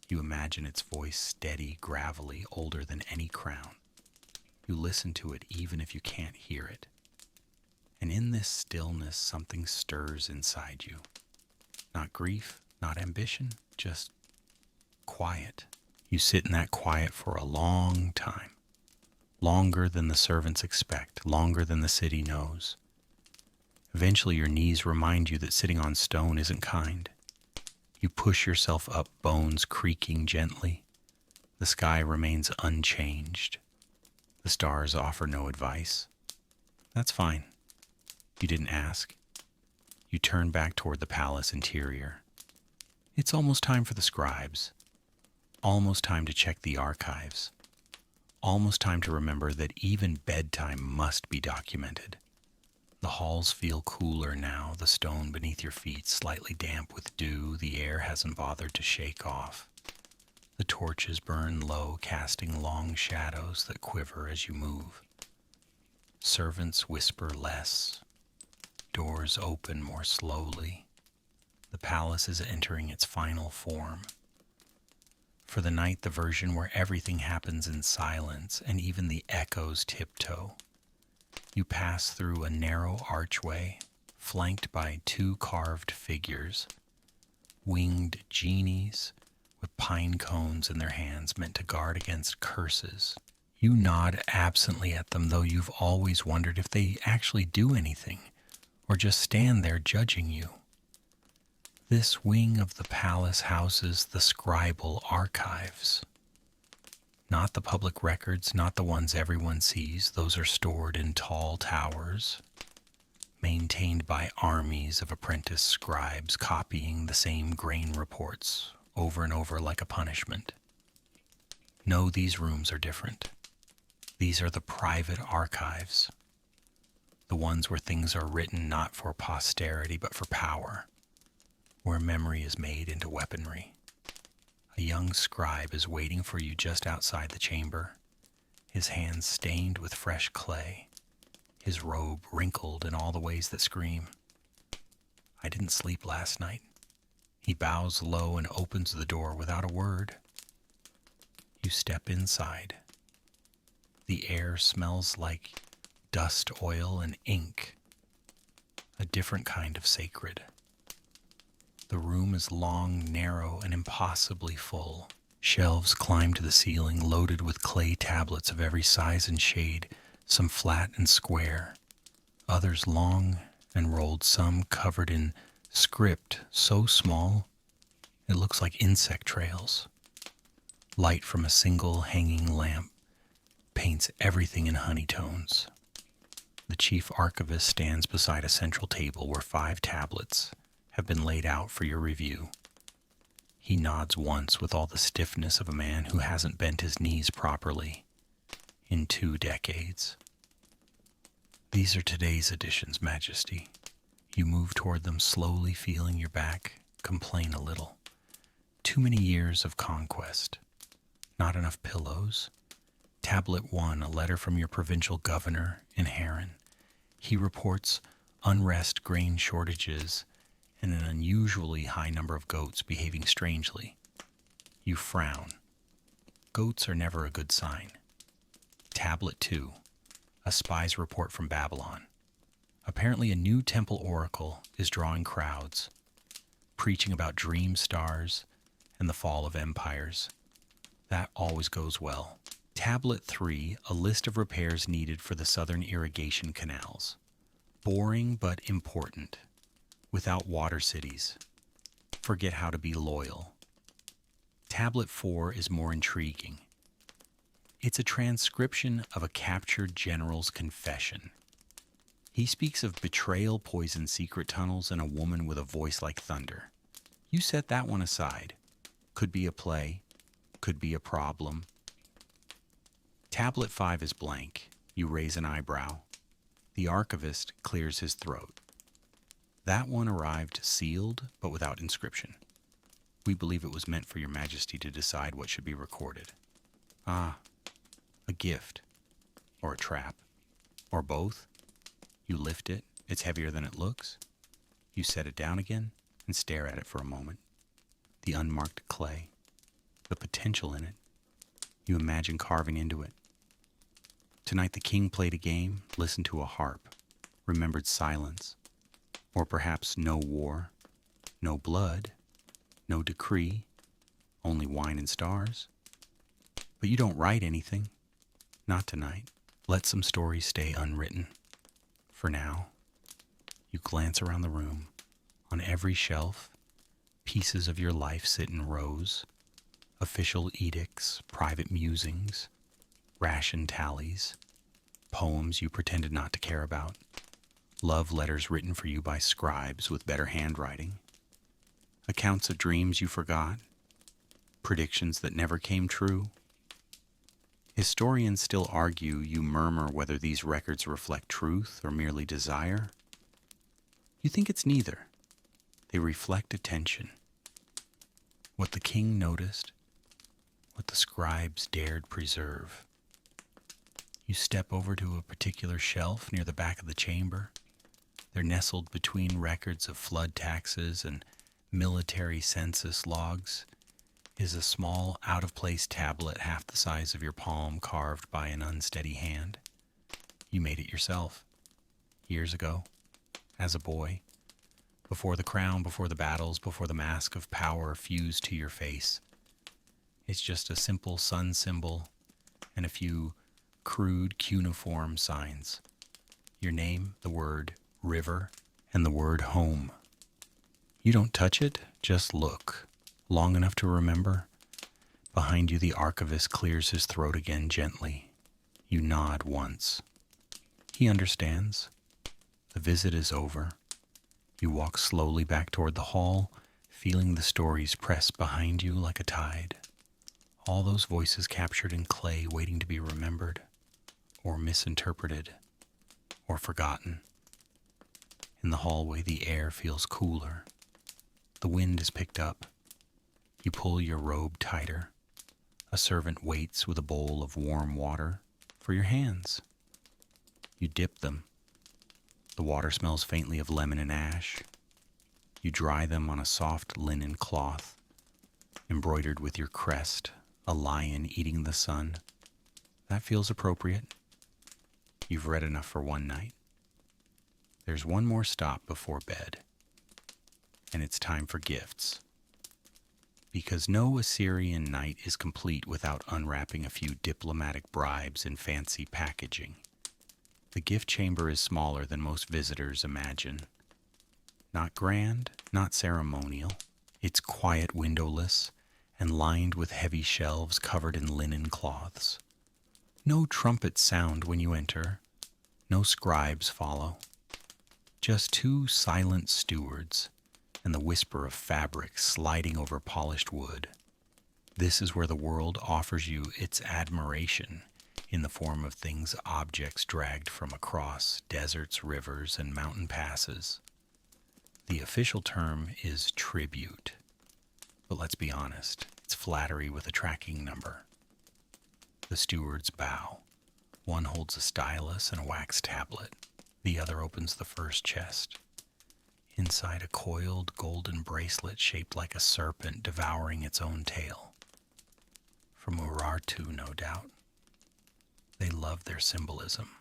You imagine its voice steady, gravelly, older than any crown. You listen to it even if you can't hear it. And in this stillness, something stirs inside you. Not grief, not ambition, just quiet. You sit in that quiet for a long time. Longer than the servants expect, longer than the city knows. Eventually your knees remind you that sitting on stone isn't kind. You push yourself up, bones creaking gently. The sky remains unchanged. The stars offer no advice. That's fine. You didn't ask. You turn back toward the palace interior. It's almost time for the scribes. Almost time to check the archives. Almost time to remember that even bedtime must be documented. The halls feel cooler now, the stone beneath your feet slightly damp with dew the air hasn't bothered to shake off. The torches burn low, casting long shadows that quiver as you move. Servants whisper less. Doors open more slowly. The palace is entering its final form. For the night, the version where everything happens in silence and even the echoes tiptoe. You pass through a narrow archway, flanked by two carved figures, winged genies with pine cones in their hands meant to guard against curses. You nod absently at them, though you've always wondered if they actually do anything, or just stand there judging you. This wing of the palace houses the scribal archives. Not the public records, not the ones everyone sees. Those are stored in tall towers, maintained by armies of apprentice scribes copying the same grain reports over and over like a punishment. No, these rooms are different. These are the private archives, the ones where things are written not for posterity but for power, where memory is made into weaponry. A young scribe is waiting for you just outside the chamber, his hands stained with fresh clay, his robe wrinkled in all the ways that scream. I didn't sleep last night. He bows low and opens the door without a word. You step inside. The air smells like dust, oil, and ink, a different kind of sacred. The room is long, narrow, and impossibly full. Shelves climb to the ceiling, loaded with clay tablets of every size and shade, some flat and square, others long and rolled, some covered in script so small it looks like insect trails. Light from a single hanging lamp paints everything in honey tones. The chief archivist stands beside a central table where 5 tablets have been laid out for your review. He nods once with all the stiffness of a man who hasn't bent his knees properly in 2 decades. These are today's editions, Majesty. You move toward them slowly, feeling your back, complain a little. Too many years of conquest. Not enough pillows. Tablet 1, a letter from your provincial governor in Harran. He reports unrest, grain shortages, and an unusually high number of goats behaving strangely. You frown. Goats are never a good sign. Tablet 2, a spy's report from Babylon. Apparently a new temple oracle is drawing crowds, preaching about dream stars and the fall of empires. That always goes well. Tablet 3, a list of repairs needed for the southern irrigation canals. Boring but important. Without water cities. Forget how to be loyal. Tablet 4 is more intriguing. It's a transcription of a captured general's confession. He speaks of betrayal, poison, secret tunnels, and a woman with a voice like thunder. You set that one aside. Could be a play. Could be a problem. Tablet 5 is blank. You raise an eyebrow. The archivist clears his throat. That one arrived sealed, but without inscription. We believe it was meant for your Majesty to decide what should be recorded. Ah, a gift. Or a trap. Or both. You lift it. It's heavier than it looks. You set it down again and stare at it for a moment. The unmarked clay. The potential in it. You imagine carving into it. Tonight the king played a game, listened to a harp, remembered silence, or perhaps no war, no blood, no decree, only wine and stars. But you don't write anything. Not tonight. Let some stories stay unwritten. For now, you glance around the room. On every shelf, pieces of your life sit in rows. Official edicts, private musings, ration tallies, poems you pretended not to care about, love letters written for you by scribes with better handwriting, accounts of dreams you forgot, predictions that never came true. Historians still argue, you murmur whether these records reflect truth or merely desire. You think it's neither. They reflect attention. What the king noticed, what the scribes dared preserve. You step over to a particular shelf near the back of the chamber. They're nestled between records of flood taxes and military census logs. Is a small, out-of-place tablet half the size of your palm carved by an unsteady hand. You made it yourself, years ago, as a boy, before the crown, before the battles, before the mask of power fused to your face. It's just a simple sun symbol and a few crude cuneiform signs. Your name, the word river, and the word home. You don't touch it, just look. Long enough to remember. Behind you, the archivist clears his throat again gently. You nod once. He understands. The visit is over. You walk slowly back toward the hall, feeling the stories press behind you like a tide. All those voices captured in clay waiting to be remembered, or misinterpreted, or forgotten. In the hallway, the air feels cooler. The wind is picked up. You pull your robe tighter. A servant waits with a bowl of warm water for your hands. You dip them. The water smells faintly of lemon and ash. You dry them on a soft linen cloth, embroidered with your crest, a lion eating the sun. That feels appropriate. You've read enough for one night. There's one more stop before bed, and it's time for gifts. Because no Assyrian night is complete without unwrapping a few diplomatic bribes in fancy packaging. The gift chamber is smaller than most visitors imagine. Not grand, not ceremonial. It's quiet, windowless, and lined with heavy shelves covered in linen cloths. No trumpets sound when you enter. No scribes follow. Just two silent stewards and the whisper of fabric sliding over polished wood. This is where the world offers you its admiration in the form of objects dragged from across deserts, rivers, and mountain passes. The official term is tribute, but let's be honest, it's flattery with a tracking number. The stewards bow. One holds a stylus and a wax tablet. The other opens the first chest. Inside, a coiled golden bracelet shaped like a serpent devouring its own tail. From Urartu, no doubt. They love their symbolism.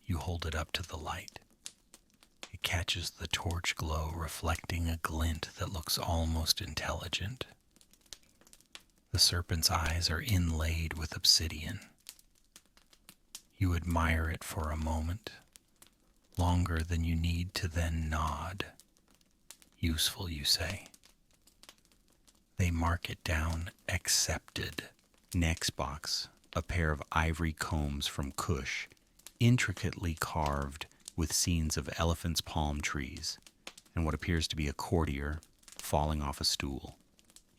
You hold it up to the light. It catches the torch glow, reflecting a glint that looks almost intelligent. The serpent's eyes are inlaid with obsidian. You admire it for a moment, longer than you need to then nod. Useful, you say. They mark it down, accepted. Next box, a pair of ivory combs from Kush, intricately carved with scenes of elephants' palm trees, and what appears to be a courtier falling off a stool.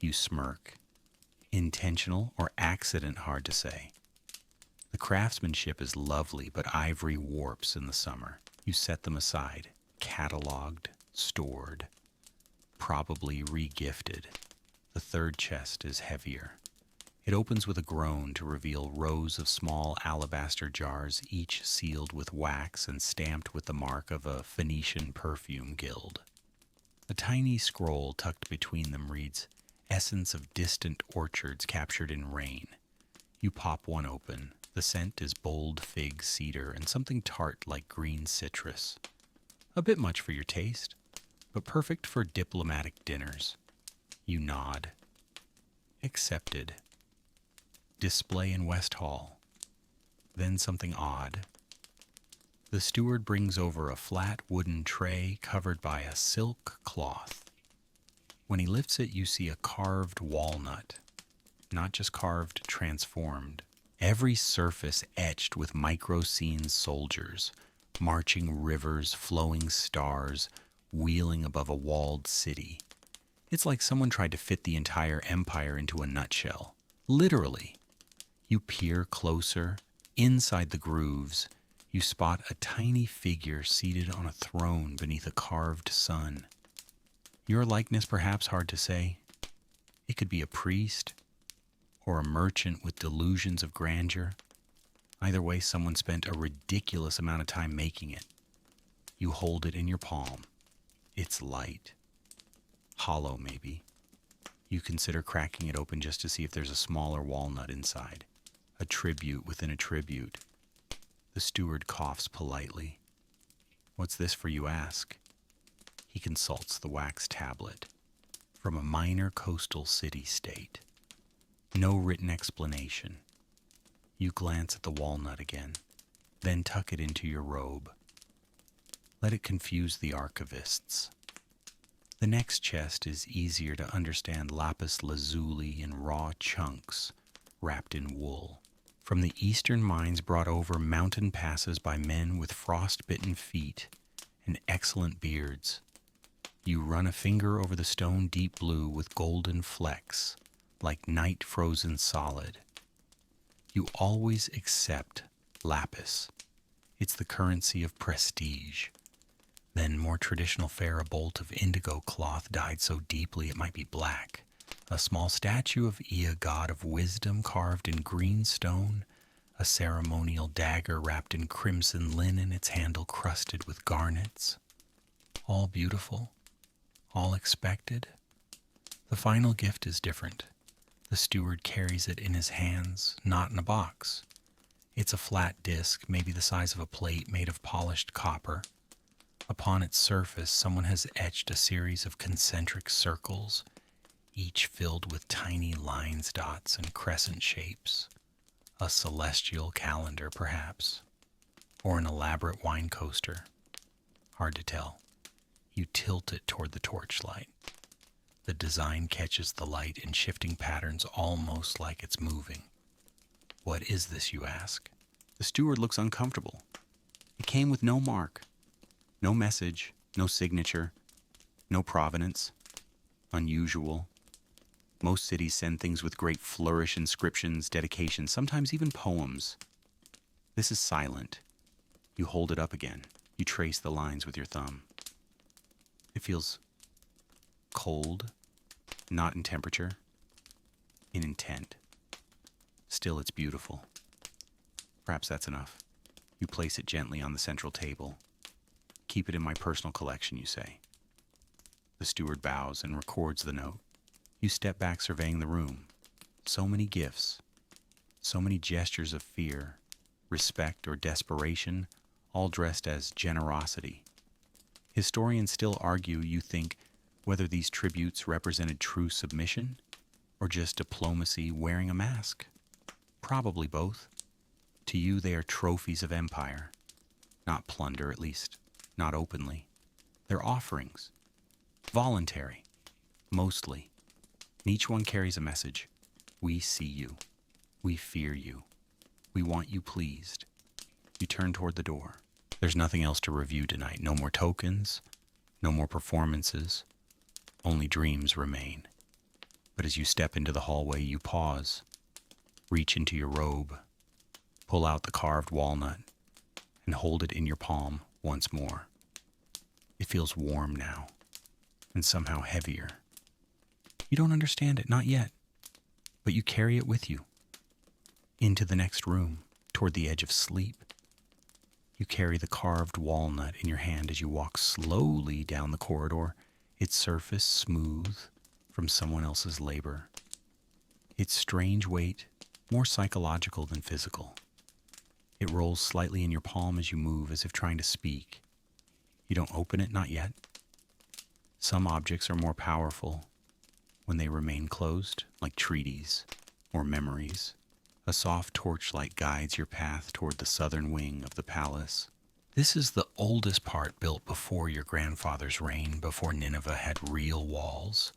You smirk. Intentional or accident, hard to say. The craftsmanship is lovely, but ivory warps in the summer. You set them aside, cataloged, stored, probably re-gifted. The third chest is heavier. It opens with a groan to reveal rows of small alabaster jars, each sealed with wax and stamped with the mark of a Phoenician perfume guild. A tiny scroll tucked between them reads, "Essence of distant orchards captured in rain." You pop one open. The scent is bold fig cedar and something tart like green citrus. A bit much for your taste, but perfect for diplomatic dinners. You nod. Accepted. Display in West Hall. Then something odd. The steward brings over a flat wooden tray covered by a silk cloth. When he lifts it, you see a carved walnut. Not just carved, transformed. Every surface etched with micro-scenes soldiers, marching rivers, flowing stars, wheeling above a walled city. It's like someone tried to fit the entire empire into a nutshell. Literally. You peer closer. Inside the grooves, you spot a tiny figure seated on a throne beneath a carved sun. Your likeness perhaps hard to say. It could be a priest, or a merchant with delusions of grandeur. Either way, someone spent a ridiculous amount of time making it. You hold it in your palm. It's light. Hollow, maybe. You consider cracking it open just to see if there's a smaller walnut inside. A tribute within a tribute. The steward coughs politely. "What's this for, you ask?" He consults the wax tablet. From a minor coastal city-state. No written explanation. You glance at the walnut again, then tuck it into your robe. Let it confuse the archivists. The next chest is easier to understand, lapis lazuli in raw chunks wrapped in wool. From the eastern mines brought over mountain passes by men with frost-bitten feet and excellent beards. You run a finger over the stone deep blue with golden flecks, like night frozen solid. You always accept lapis. It's the currency of prestige. Then more traditional fare, a bolt of indigo cloth dyed so deeply it might be black. A small statue of Ea, god of wisdom, carved in green stone. A ceremonial dagger wrapped in crimson linen, its handle crusted with garnets. All beautiful, all expected. The final gift is different. The steward carries it in his hands, not in a box. It's a flat disc, maybe the size of a plate, made of polished copper. Upon its surface, someone has etched a series of concentric circles, each filled with tiny lines, dots, and crescent shapes. A celestial calendar, perhaps, or an elaborate wine coaster. Hard to tell. You tilt it toward the torchlight. The design catches the light in shifting patterns, almost like it's moving. What is this, you ask? The steward looks uncomfortable. It came with no mark, no message, no signature, no provenance. Unusual. Most cities send things with great flourish, inscriptions, dedications, sometimes even poems. This is silent. You hold it up again. You trace the lines with your thumb. It feels cold, not in temperature, in intent. Still, it's beautiful. Perhaps that's enough. You place it gently on the central table. Keep it in my personal collection, you say. The steward bows and records the note. You step back, surveying the room. So many gifts, so many gestures of fear, respect, or desperation, all dressed as generosity. Historians still argue, you think, whether these tributes represented true submission or just diplomacy wearing a mask. Probably both. To you, they are trophies of empire. Not plunder, at least, not openly. They're offerings. Voluntary, mostly. And each one carries a message. We see you. We fear you. We want you pleased. You turn toward the door. There's nothing else to review tonight. No more tokens, no more performances. Only dreams remain. But as you step into the hallway, you pause, reach into your robe, pull out the carved walnut, and hold it in your palm once more. It feels warm now, and somehow heavier. You don't understand it, not yet, but you carry it with you. Into the next room, toward the edge of sleep. You carry the carved walnut in your hand as you walk slowly down the corridor, its surface smooth from someone else's labor. Its strange weight, more psychological than physical. It rolls slightly in your palm as you move, as if trying to speak. You don't open it, not yet. Some objects are more powerful when they remain closed, like treaties or memories. A soft torchlight guides your path toward the southern wing of the palace. This is the oldest part, built before your grandfather's reign, before Nineveh had real walls,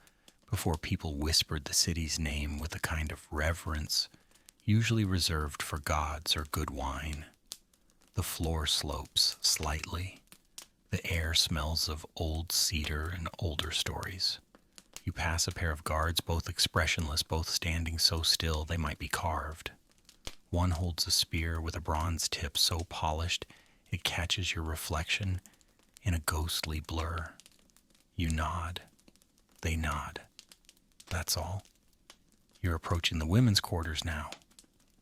before people whispered the city's name with a kind of reverence usually reserved for gods or good wine. The floor slopes slightly. The air smells of old cedar and older stories. You pass a pair of guards, both expressionless, both standing so still they might be carved. One holds a spear with a bronze tip so polished it catches your reflection in a ghostly blur. You nod. They nod. That's all. You're approaching the women's quarters now,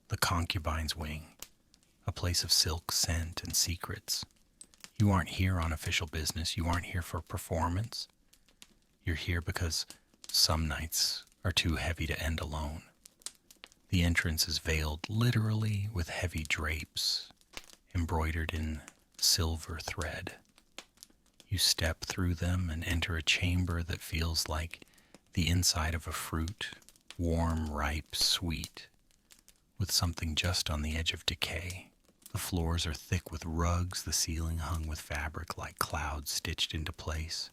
the concubine's wing, a place of silk scent and secrets. You aren't here on official business. You aren't here for performance. You're here because some nights are too heavy to end alone. The entrance is veiled literally with heavy drapes, embroidered in silver thread. You step through them and enter a chamber that feels like the inside of a fruit, warm, ripe, sweet, with something just on the edge of decay. The floors are thick with rugs, the ceiling hung with fabric like clouds stitched into place.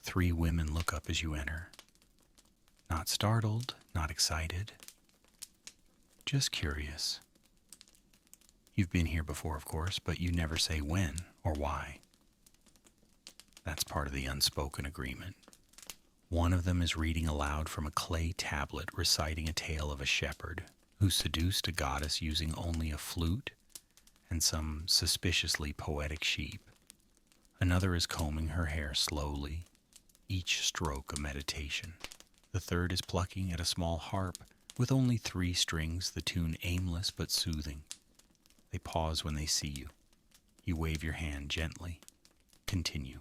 3 women look up as you enter. Not startled, not excited, just curious. You've been here before, of course, but you never say when or why. That's part of the unspoken agreement. One of them is reading aloud from a clay tablet, reciting a tale of a shepherd who seduced a goddess using only a flute and some suspiciously poetic sheep. Another is combing her hair slowly, each stroke a meditation. The third is plucking at a small harp with only 3 strings, the tune aimless but soothing. They pause when they see you. You wave your hand gently. Continue.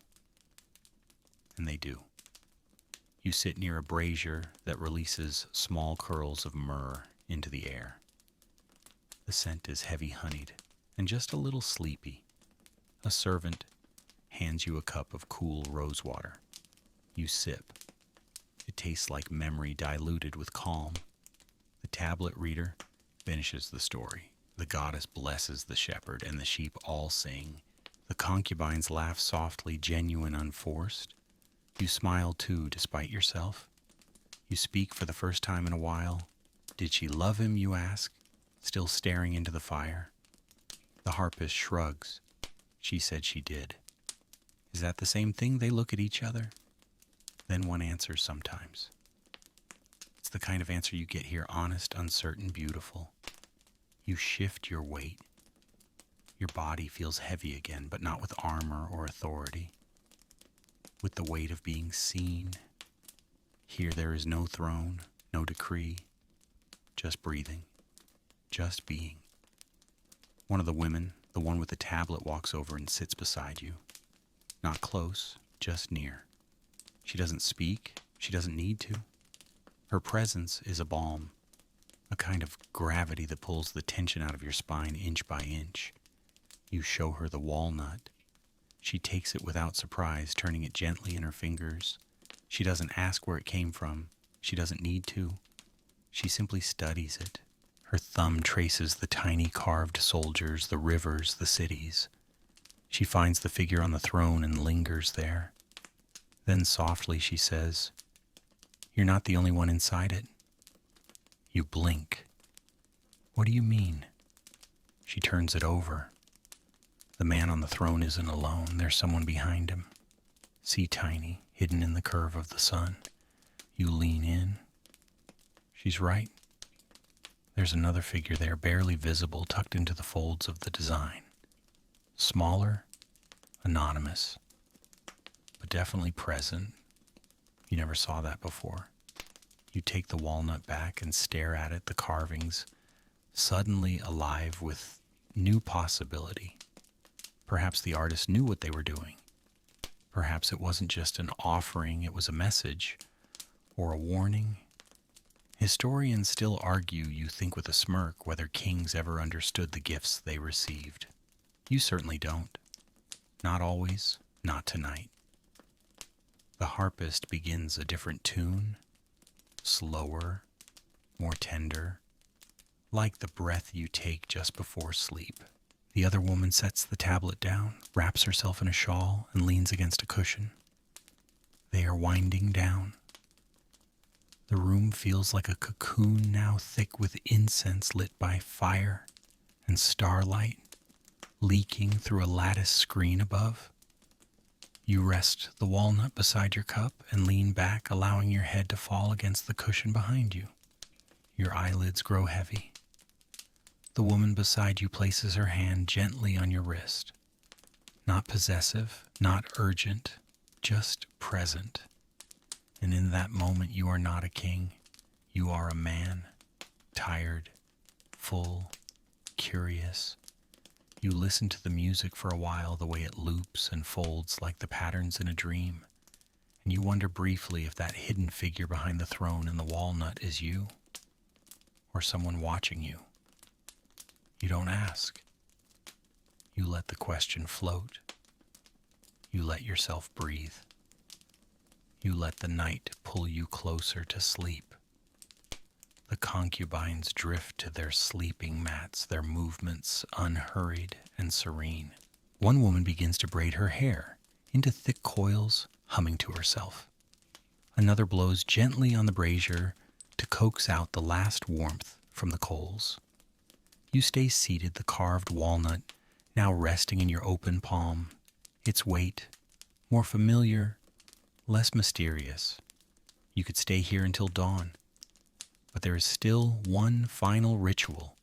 And they do. You sit near a brazier that releases small curls of myrrh into the air. The scent is heavy-honeyed and just a little sleepy. A servant hands you a cup of cool rose water. You sip. It tastes like memory diluted with calm. The tablet reader finishes the story. The goddess blesses the shepherd, and the sheep all sing. The concubines laugh softly, genuine, unforced. You smile too, despite yourself. You speak for the first time in a while. Did she love him, you ask, still staring into the fire? The harpist shrugs. She said she did. Is that the same thing? They look at each other. Then one answers sometimes. It's the kind of answer you get here, honest, uncertain, beautiful. You shift your weight. Your body feels heavy again, but not with armor or authority. With the weight of being seen. Here there is no throne, no decree, just breathing, just being. One of the women, the one with the tablet, walks over and sits beside you. Not close, just near. She doesn't speak, she doesn't need to. Her presence is a balm, a kind of gravity that pulls the tension out of your spine inch by inch. You show her the walnut. She takes it without surprise, turning it gently in her fingers. She doesn't ask where it came from. She doesn't need to. She simply studies it. Her thumb traces the tiny carved soldiers, the rivers, the cities. She finds the figure on the throne and lingers there. Then softly she says, "You're not the only one inside it." You blink. "What do you mean?" She turns it over. The man on the throne isn't alone. There's someone behind him. See tiny, hidden in the curve of the sun. You lean in. She's right. There's another figure there, barely visible, tucked into the folds of the design. Smaller, anonymous, but definitely present. You never saw that before. You take the walnut back and stare at it, the carvings, suddenly alive with new possibility. Perhaps the artist knew what they were doing. Perhaps it wasn't just an offering, it was a message or a warning. Historians still argue, you think with a smirk, whether kings ever understood the gifts they received. You certainly don't. Not always, not tonight. The harpist begins a different tune, slower, more tender, like the breath you take just before sleep. The other woman sets the tablet down, wraps herself in a shawl, and leans against a cushion. They are winding down. The room feels like a cocoon now, thick with incense lit by fire and starlight leaking through a lattice screen above. You rest the walnut beside your cup and lean back, allowing your head to fall against the cushion behind you. Your eyelids grow heavy. The woman beside you places her hand gently on your wrist. Not possessive, not urgent, just present. And in that moment, you are not a king. You are a man, tired, full, curious. You listen to the music for a while, the way it loops and folds like the patterns in a dream. And you wonder briefly if that hidden figure behind the throne in the walnut is you, or someone watching you. You don't ask. You let the question float. You let yourself breathe. You let the night pull you closer to sleep. The concubines drift to their sleeping mats, their movements unhurried and serene. One woman begins to braid her hair into thick coils, humming to herself. Another blows gently on the brazier to coax out the last warmth from the coals. You stay seated, the carved walnut now resting in your open palm, its weight more familiar, less mysterious. You could stay here until dawn, but there is still one final ritual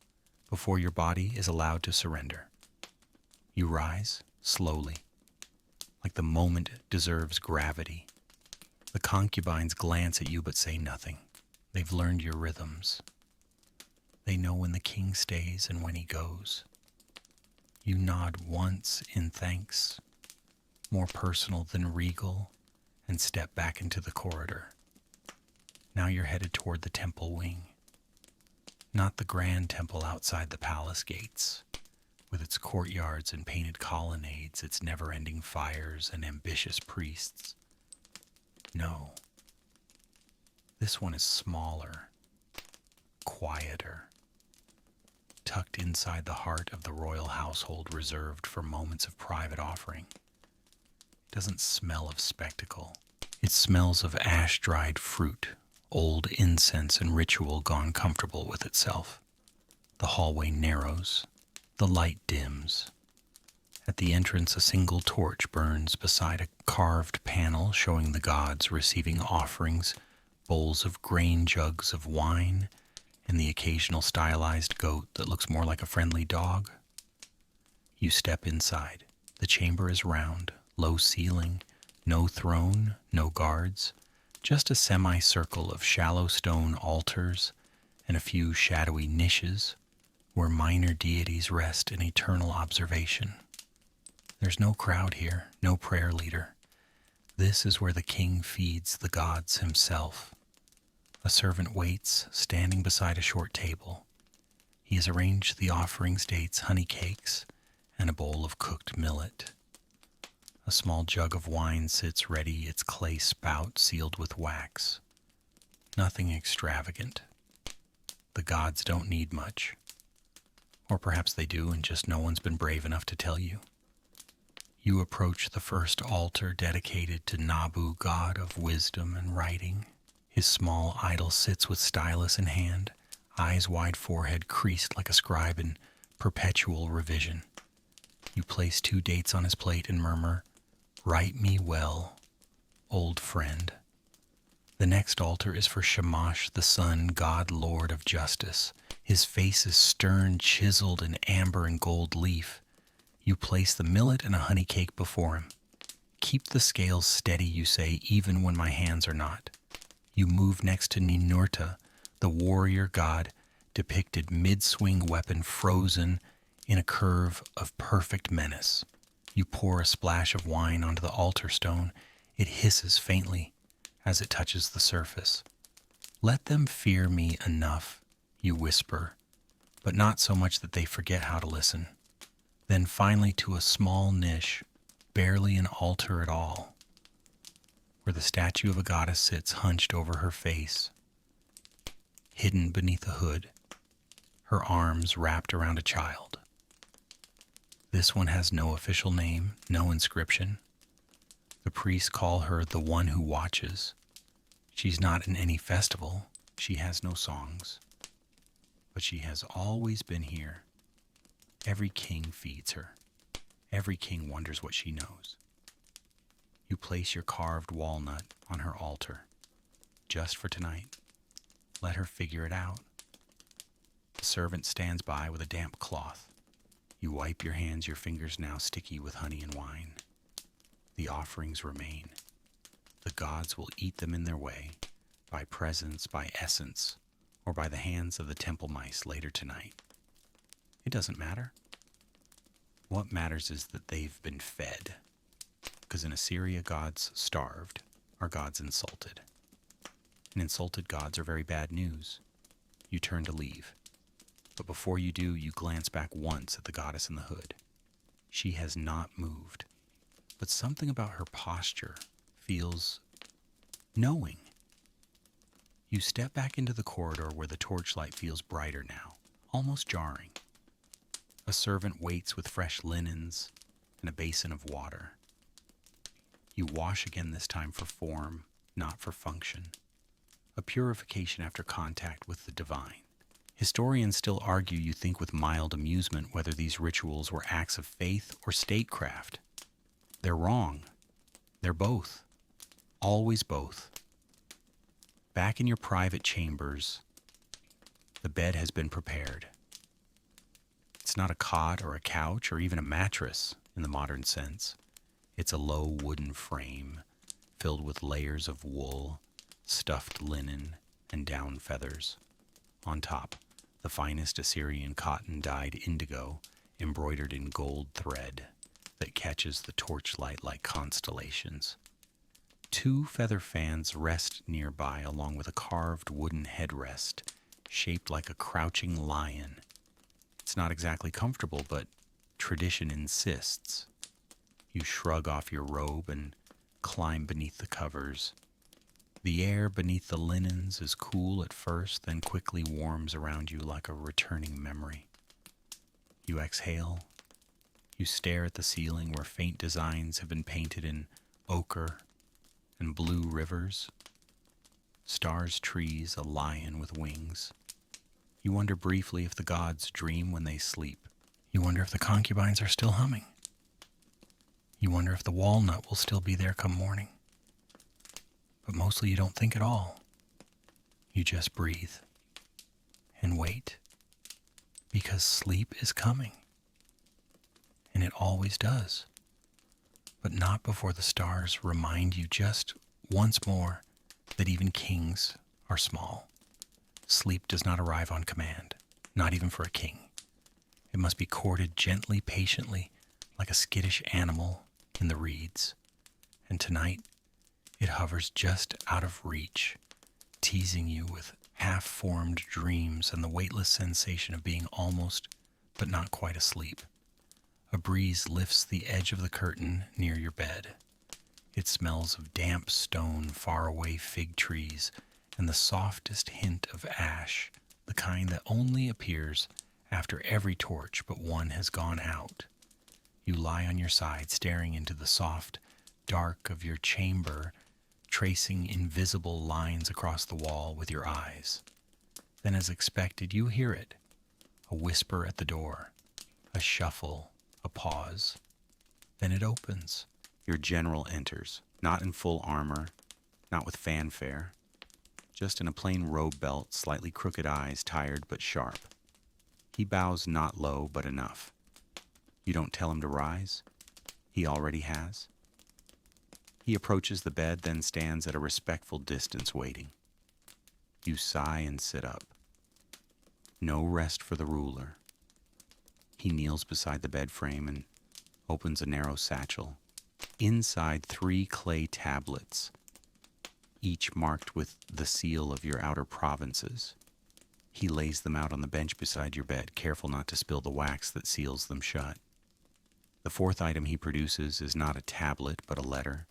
before your body is allowed to surrender. You rise slowly, like the moment deserves gravity. The concubines glance at you but say nothing. They've learned your rhythms. They know when the king stays and when he goes. You nod once in thanks, more personal than regal, and step back into the corridor. Now you're headed toward the temple wing. Not the grand temple outside the palace gates, with its courtyards and painted colonnades, its never-ending fires and ambitious priests. No. This one is smaller, quieter, tucked inside the heart of the royal household reserved for moments of private offering. It doesn't smell of spectacle. It smells of ash-dried fruit, old incense and ritual gone comfortable with itself. The hallway narrows. The light dims. At the entrance, a single torch burns beside a carved panel showing the gods receiving offerings, bowls of grain, jugs of wine, and the occasional stylized goat that looks more like a friendly dog. You step inside. The chamber is round, low ceiling, no throne, no guards, just a semicircle of shallow stone altars and a few shadowy niches where minor deities rest in eternal observation. There's no crowd here, no prayer leader. This is where the king feeds the gods himself. A servant waits, standing beside a short table. He has arranged the offerings, dates, honey cakes, and a bowl of cooked millet. A small jug of wine sits ready, its clay spout sealed with wax. Nothing extravagant. The gods don't need much. Or perhaps they do, and just no one's been brave enough to tell you. You approach the first altar dedicated to Nabu, god of wisdom and writing. His small idol sits with stylus in hand, eyes wide, forehead creased like a scribe in perpetual revision. You place 2 dates on his plate and murmur, "Write me well, old friend." The next altar is for Shamash, the sun, god lord of justice. His face is stern, chiseled in amber and gold leaf. You place the millet and a honey cake before him. "Keep the scales steady," you say, "even when my hands are not." You move next to Ninurta, the warrior god, depicted mid-swing weapon frozen in a curve of perfect menace. You pour a splash of wine onto the altar stone. It hisses faintly as it touches the surface. "Let them fear me enough," you whisper, but not so much that they forget how to listen. Then finally to a small niche, barely an altar at all, where the statue of a goddess sits hunched over her face, hidden beneath a hood, her arms wrapped around a child. This one has no official name, no inscription. The priests call her the one who watches. She's not in any festival. She has no songs. But she has always been here. Every king feeds her. Every king wonders what she knows. You place your carved walnut on her altar, just for tonight. Let her figure it out. The servant stands by with a damp cloth. You wipe your hands, your fingers now sticky with honey and wine. The offerings remain. The gods will eat them in their way, by presence, by essence, or by the hands of the temple mice later tonight. It doesn't matter. What matters is that they've been fed. Because in Assyria, gods starved are gods insulted. And insulted gods are very bad news. You turn to leave. But before you do, you glance back once at the goddess in the hood. She has not moved. But something about her posture feels knowing. You step back into the corridor where the torchlight feels brighter now, almost jarring. A servant waits with fresh linens and a basin of water. You wash again, this time for form, not for function. A purification after contact with the divine. Historians still argue, you think with mild amusement, whether these rituals were acts of faith or statecraft. They're wrong. They're both. Always both. Back in your private chambers, the bed has been prepared. It's not a cot or a couch or even a mattress in the modern sense. It's a low wooden frame filled with layers of wool, stuffed linen, and down feathers. On top, the finest Assyrian cotton dyed indigo embroidered in gold thread that catches the torchlight like constellations. 2 feather fans rest nearby, along with a carved wooden headrest shaped like a crouching lion. It's not exactly comfortable, but tradition insists. You shrug off your robe and climb beneath the covers. The air beneath the linens is cool at first, then quickly warms around you like a returning memory. You exhale. You stare at the ceiling where faint designs have been painted in ochre and blue rivers. Stars, trees, a lion with wings. You wonder briefly if the gods dream when they sleep. You wonder if the concubines are still humming. You wonder if the walnut will still be there come morning. But mostly you don't think at all. You just breathe and wait, because sleep is coming. And it always does. But not before the stars remind you just once more that even kings are small. Sleep does not arrive on command, not even for a king. It must be courted gently, patiently, like a skittish animal in the reeds. And tonight, it hovers just out of reach, teasing you with half-formed dreams and the weightless sensation of being almost, but not quite asleep. A breeze lifts the edge of the curtain near your bed. It smells of damp stone, faraway fig trees, and the softest hint of ash, the kind that only appears after every torch but one has gone out. You lie on your side, staring into the soft dark of your chamber, tracing invisible lines across the wall with your eyes. Then, as expected, you hear it. A whisper at the door, a shuffle, a pause. Then it opens. Your general enters, not in full armor, not with fanfare, just in a plain robe belt, slightly crooked eyes, tired but sharp. He bows not low, but enough. You don't tell him to rise. He already has. He approaches the bed, then stands at a respectful distance waiting. You sigh and sit up. No rest for the ruler. He kneels beside the bed frame and opens a narrow satchel. Inside 3 clay tablets, each marked with the seal of your outer provinces. He lays them out on the bench beside your bed, careful not to spill the wax that seals them shut. The 4th item he produces is not a tablet, but a letter.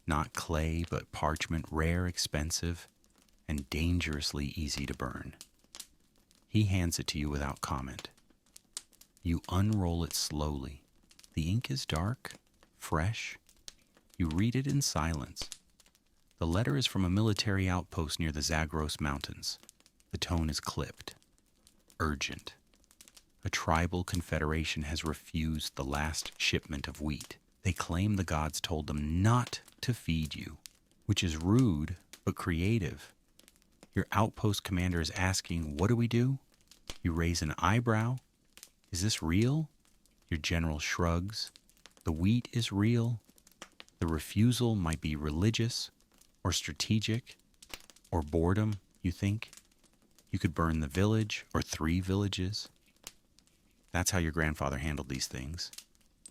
Not clay, but parchment, rare, expensive, and dangerously easy to burn. He hands it to you without comment. You unroll it slowly. The ink is dark, fresh. You read it in silence. The letter is from a military outpost near the Zagros Mountains. The tone is clipped, urgent. A tribal confederation has refused the last shipment of wheat. They claim the gods told them not to feed you, which is rude but creative. Your outpost commander is asking, "What do we do?" You raise an eyebrow. "Is this real?" Your general shrugs. The wheat is real. The refusal might be religious or strategic or boredom, you think. You could burn the village or 3 villages. That's how your grandfather handled these things.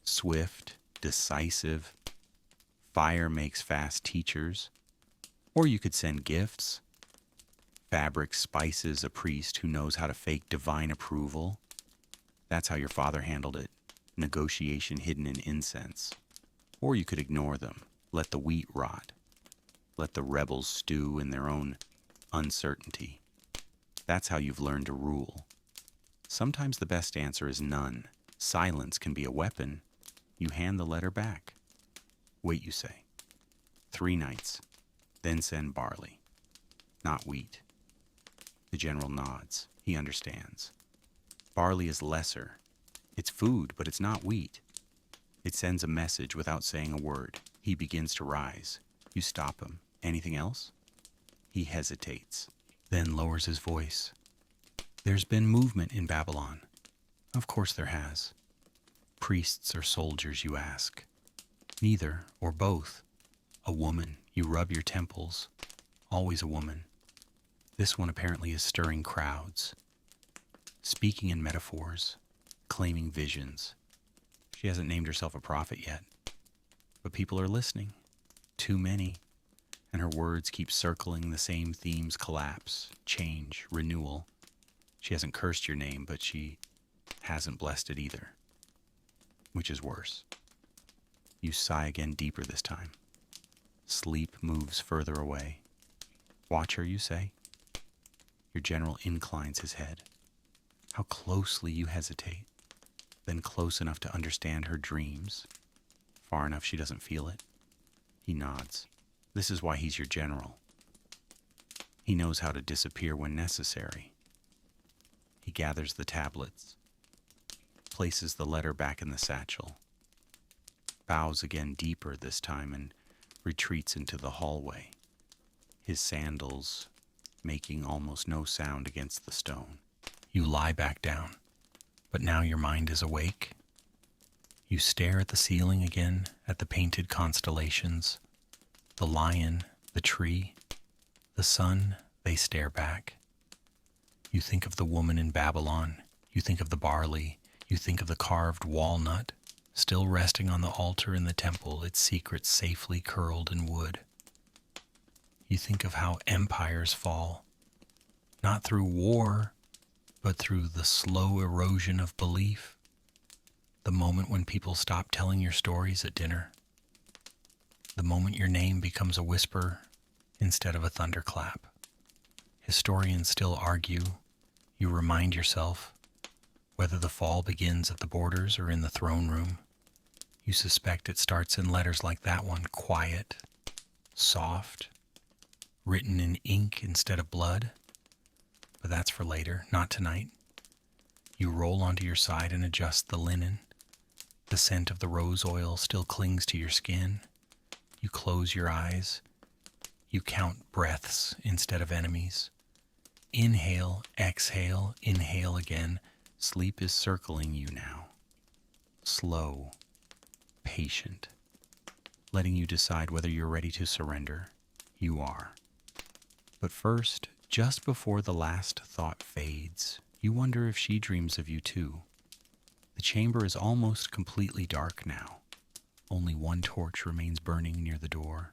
Swift, decisive. Fire makes fast teachers. Or you could send gifts. Fabric, spices, a priest who knows how to fake divine approval. That's how your father handled it. Negotiation hidden in incense. Or you could ignore them. Let the wheat rot. Let the rebels stew in their own uncertainty. That's how you've learned to rule. Sometimes the best answer is none. Silence can be a weapon. You hand the letter back. "Wait," you say. 3 nights, then send barley, not wheat. The general nods. He understands. Barley is lesser. It's food, but it's not wheat. It sends a message without saying a word. He begins to rise. You stop him. Anything else? He hesitates, then lowers his voice. There's been movement in Babylon. Of course there has. Priests or soldiers, you ask. Neither, or both. A woman, you rub your temples. Always a woman. This one apparently is stirring crowds. Speaking in metaphors, claiming visions. She hasn't named herself a prophet yet. But people are listening. Too many. And her words keep circling the same themes: collapse, change, renewal. She hasn't cursed your name, but she hasn't blessed it either. Which is worse. You sigh again, deeper this time. Sleep moves further away. Watch her, you say? Your general inclines his head. How closely you hesitate. Then close enough to understand her dreams. Far enough she doesn't feel it. He nods. This is why he's your general. He knows how to disappear when necessary. He gathers the tablets, places the letter back in the satchel, bows again deeper this time, and retreats into the hallway, his sandals making almost no sound against the stone. You lie back down, but now your mind is awake. You stare at the ceiling again, at the painted constellations, the lion, the tree, the sun. They stare back. You think of the woman in Babylon. You think of the barley. You think of the carved walnut, still resting on the altar in the temple, its secrets safely curled in wood. You think of how empires fall, not through war, but through the slow erosion of belief. The moment when people stop telling your stories at dinner. The moment your name becomes a whisper instead of a thunderclap. Historians still argue. You remind yourself, whether the fall begins at the borders or in the throne room. You suspect it starts in letters like that one, quiet, soft, written in ink instead of blood. But that's for later, not tonight. You roll onto your side and adjust the linen. The scent of the rose oil still clings to your skin. You close your eyes. You count breaths instead of enemies. Inhale, exhale, inhale again. Sleep is circling you now. Slow, patient, letting you decide whether you're ready to surrender. You are. But first, just before the last thought fades, you wonder if she dreams of you too. The chamber is almost completely dark now. Only one torch remains burning near the door,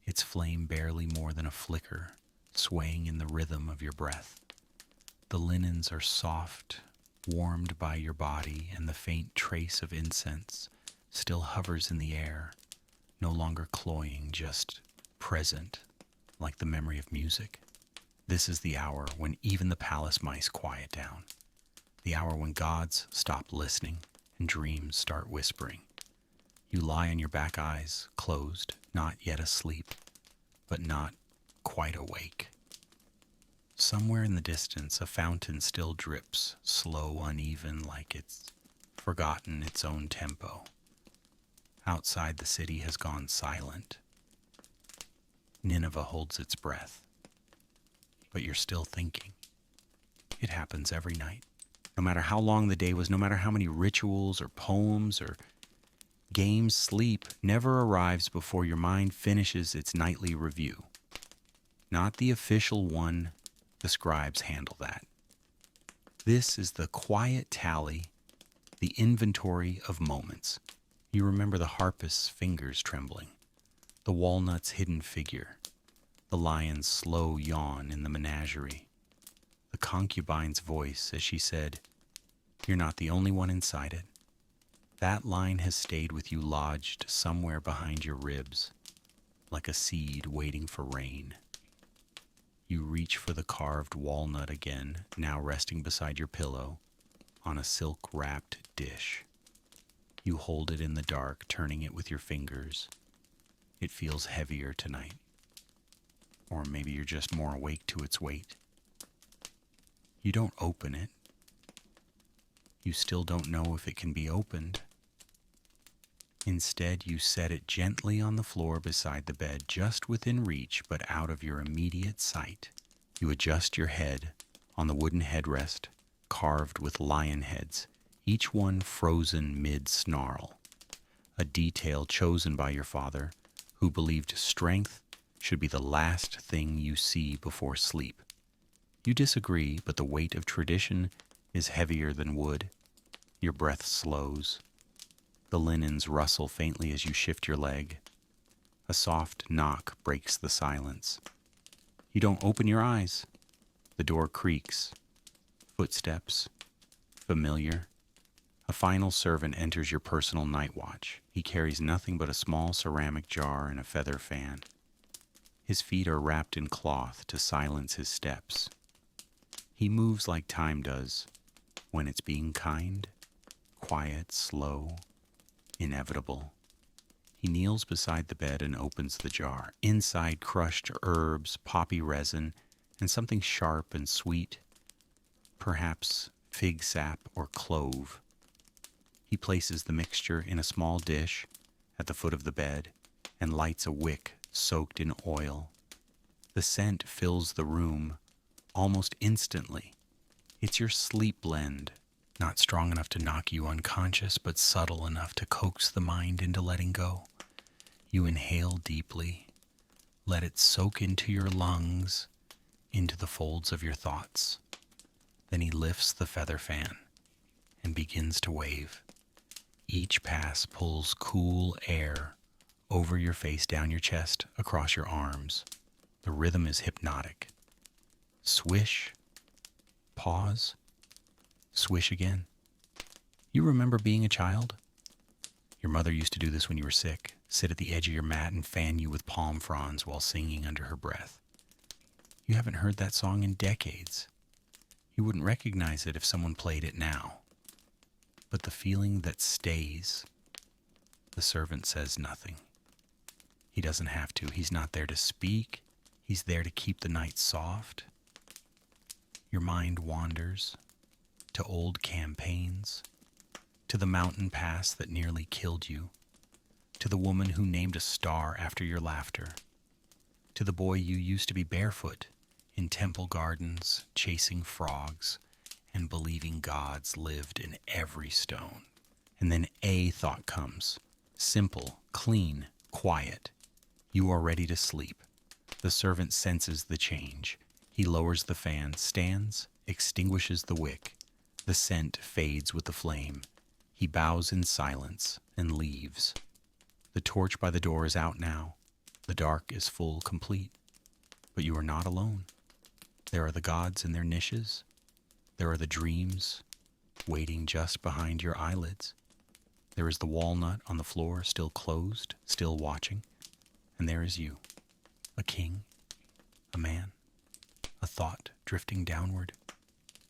its flame barely more than a flicker, swaying in the rhythm of your breath. The linens are soft, warmed by your body, and the faint trace of incense still hovers in the air, no longer cloying, just present, like the memory of music. This is the hour when even the palace mice quiet down, the hour when gods stop listening and dreams start whispering. You lie on your back, eyes closed, not yet asleep, but not quite awake. Somewhere in the distance, a fountain still drips, slow, uneven, like it's forgotten its own tempo. Outside, the city has gone silent. Nineveh holds its breath. But you're still thinking. It happens every night. No matter how long the day was, no matter how many rituals or poems or games, sleep never arrives before your mind finishes its nightly review. Not the official one. The scribes handle that. This is the quiet tally, the inventory of moments. You remember the harpist's fingers trembling, the walnut's hidden figure, the lion's slow yawn in the menagerie, the concubine's voice as she said, "You're not the only one inside it." That line has stayed with you, lodged somewhere behind your ribs, like a seed waiting for rain. You reach for the carved walnut again, now resting beside your pillow on a silk-wrapped dish. You hold it in the dark, turning it with your fingers. It feels heavier tonight. Or maybe you're just more awake to its weight. You don't open it. You still don't know if it can be opened. Instead, you set it gently on the floor beside the bed, just within reach but out of your immediate sight. You adjust your head on the wooden headrest carved with lion heads, each one frozen mid-snarl, a detail chosen by your father, who believed strength should be the last thing you see before sleep. You disagree, but the weight of tradition is heavier than wood. Your breath slows. The linens rustle faintly as you shift your leg. A soft knock breaks the silence. You don't open your eyes. The door creaks. Footsteps. Familiar. A final servant enters your personal night watch. He carries nothing but a small ceramic jar and a feather fan. His feet are wrapped in cloth to silence his steps. He moves like time does, when it's being kind, quiet, slow, inevitable. He kneels beside the bed and opens the jar. Inside, crushed herbs, poppy resin, and something sharp and sweet, perhaps fig sap or clove. He places the mixture in a small dish at the foot of the bed and lights a wick soaked in oil. The scent fills the room almost instantly. It's your sleep blend, not strong enough to knock you unconscious, but subtle enough to coax the mind into letting go. You inhale deeply, let it soak into your lungs, into the folds of your thoughts. Then he lifts the feather fan and begins to wave. Each pass pulls cool air over your face, down your chest, across your arms. The rhythm is hypnotic. Swish, pause, swish again. You remember being a child? Your mother used to do this when you were sick, sit at the edge of your mat and fan you with palm fronds while singing under her breath. You haven't heard that song in decades. You wouldn't recognize it if someone played it now. But the feeling that stays, the servant says nothing. He doesn't have to. He's not there to speak. He's there to keep the night soft. Your mind wanders to old campaigns, to the mountain pass that nearly killed you, to the woman who named a star after your laughter, to the boy you used to be barefoot in temple gardens, chasing frogs and believing gods lived in every stone. And then a thought comes, simple, clean, quiet. You are ready to sleep. The servant senses the change. He lowers the fan, stands, extinguishes the wick. The scent fades with the flame. He bows in silence and leaves. The torch by the door is out now. The dark is full, complete. But you are not alone. There are the gods in their niches. There are the dreams waiting just behind your eyelids. There is the walnut on the floor, still closed, still watching. And there is you, a king, a man, a thought drifting downward.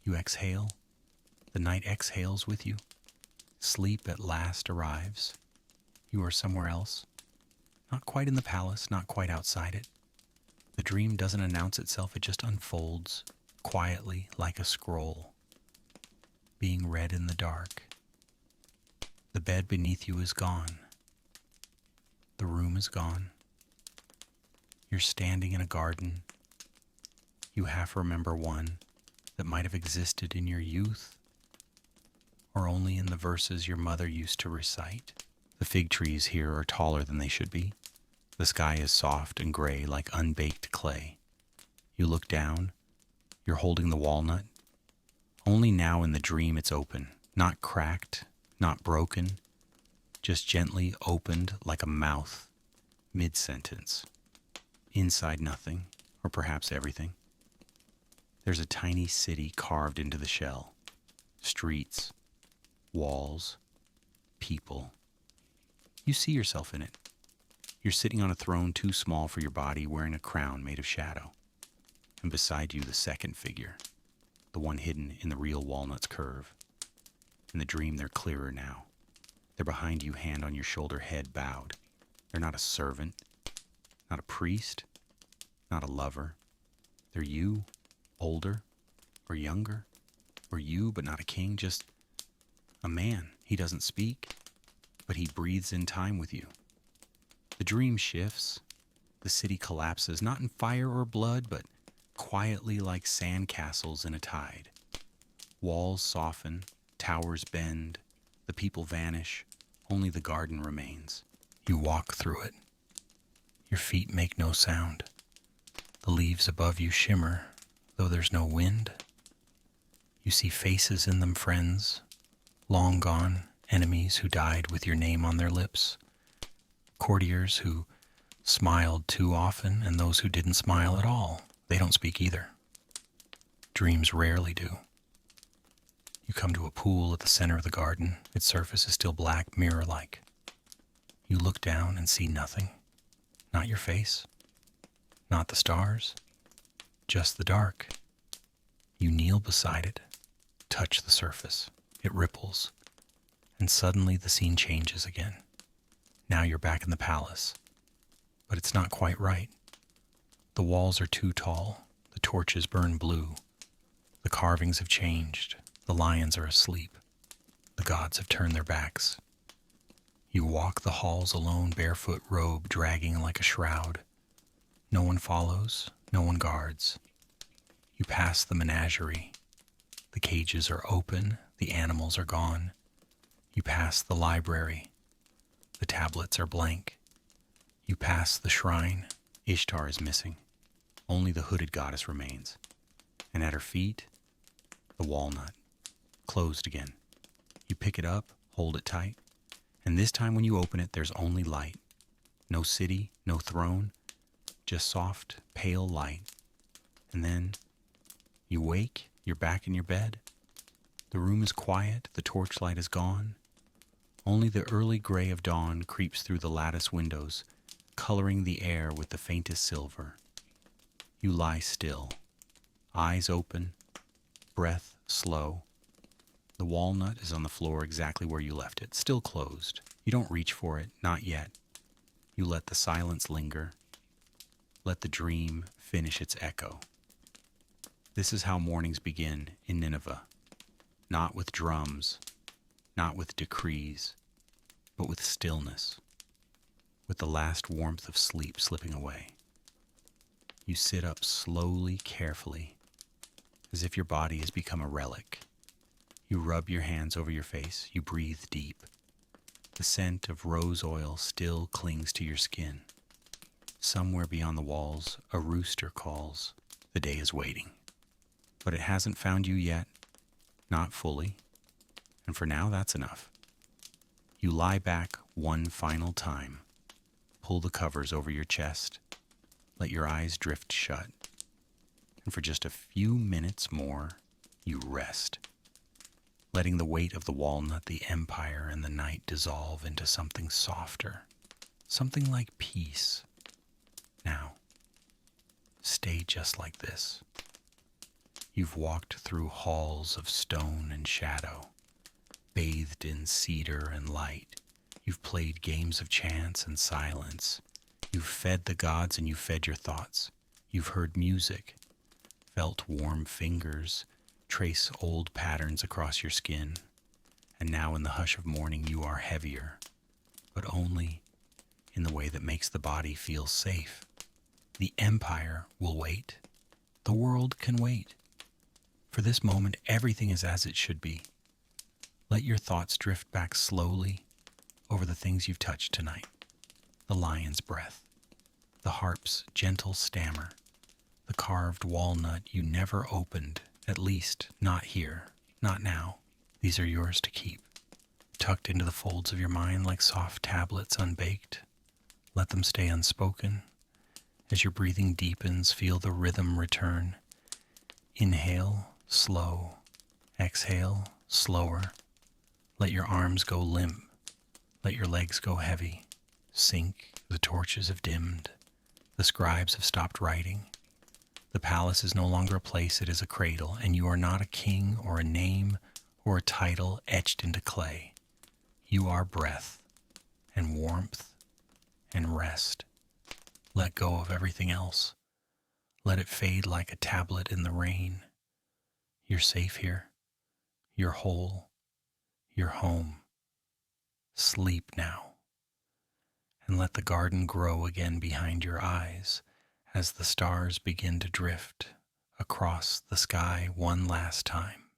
You exhale. The night exhales with you. Sleep at last arrives. You are somewhere else. Not quite in the palace, not quite outside it. The dream doesn't announce itself, it just unfolds quietly like a scroll, being read in the dark. The bed beneath you is gone. The room is gone. You're standing in a garden. You half remember one that might have existed in your youth, or only in the verses your mother used to recite. The fig trees here are taller than they should be. The sky is soft and gray like unbaked clay. You look down. You're holding the walnut. Only now in the dream it's open, not cracked, not broken, just gently opened like a mouth, mid-sentence. Inside nothing, or perhaps everything. There's a tiny city carved into the shell. Streets, walls, people. You see yourself in it. You're sitting on a throne too small for your body, wearing a crown made of shadow. And beside you, the second figure, the one hidden in the real walnut's curve. In the dream, they're clearer now. They're behind you, hand on your shoulder, head bowed. They're not a servant. not a priest, not a lover. They're you, older or younger, or you but not a king, just a man. He doesn't speak, but he breathes in time with you. The dream shifts. The city collapses, not in fire or blood, but quietly like sandcastles in a tide. Walls soften, towers bend, the people vanish, only the garden remains. You walk through it. Your feet make no sound. The leaves above you shimmer, though there's no wind. You see faces in them, friends, long gone, enemies who died with your name on their lips, courtiers who smiled too often, and those who didn't smile at all. They don't speak either. Dreams rarely do. You come to a pool at the center of the garden. Its surface is still black, mirror-like. You look down and see nothing. Not your face. Not the stars. Just the dark. You kneel beside it, touch the surface. It ripples. And suddenly the scene changes again. Now you're back in the palace. But it's not quite right. The walls are too tall. The torches burn blue. The carvings have changed. The lions are asleep. The gods have turned their backs. You walk the halls alone, barefoot, robe dragging like a shroud. No one follows. No one guards. You pass the menagerie. The cages are open. The animals are gone. You pass the library. The tablets are blank. You pass the shrine. Ishtar is missing. Only the hooded goddess remains. And at her feet, the walnut, closed again. You pick it up, hold it tight, and this time when you open it, there's only light. No city, no throne, just soft, pale light. And then you wake, you're back in your bed. The room is quiet, the torchlight is gone. Only the early gray of dawn creeps through the lattice windows, coloring the air with the faintest silver. You lie still, eyes open, breath slow. The walnut is on the floor exactly where you left it, still closed. You don't reach for it, not yet. You let the silence linger. Let the dream finish its echo. This is how mornings begin in Nineveh. Not with drums, not with decrees, but with stillness, with the last warmth of sleep slipping away. You sit up slowly, carefully, as if your body has become a relic. You rub your hands over your face. You breathe deep. The scent of rose oil still clings to your skin. Somewhere beyond the walls, a rooster calls. The day is waiting. But it hasn't found you yet, not fully. And for now, that's enough. You lie back one final time. Pull the covers over your chest. Let your eyes drift shut. And for just a few minutes more, you rest, letting the weight of the walnut, the empire, and the night dissolve into something softer, something like peace. Now, stay just like this. You've walked through halls of stone and shadow, bathed in cedar and light. You've played games of chance and silence. You've fed the gods and you've fed your thoughts. You've heard music, felt warm fingers trace old patterns across your skin. And now in the hush of morning you are heavier, but only in the way that makes the body feel safe. The empire will wait. The world can wait. For this moment, everything is as it should be. Let your thoughts drift back slowly over the things you've touched tonight. The lion's breath, the harp's gentle stammer, the carved walnut you never opened, at least not here, not now. These are yours to keep, tucked into the folds of your mind like soft tablets unbaked. Let them stay unspoken. As your breathing deepens, feel the rhythm return. Inhale, slow. Exhale, slower. Let your arms go limp. Let your legs go heavy. Sink. The torches have dimmed. The scribes have stopped writing. The palace is no longer a place, it is a cradle, and you are not a king or a name or a title etched into clay. You are breath and warmth and rest. Let go of everything else. Let it fade like a tablet in the rain. You're safe here. You're whole. You're home. Sleep now. And let the garden grow again behind your eyes as the stars begin to drift across the sky one last time.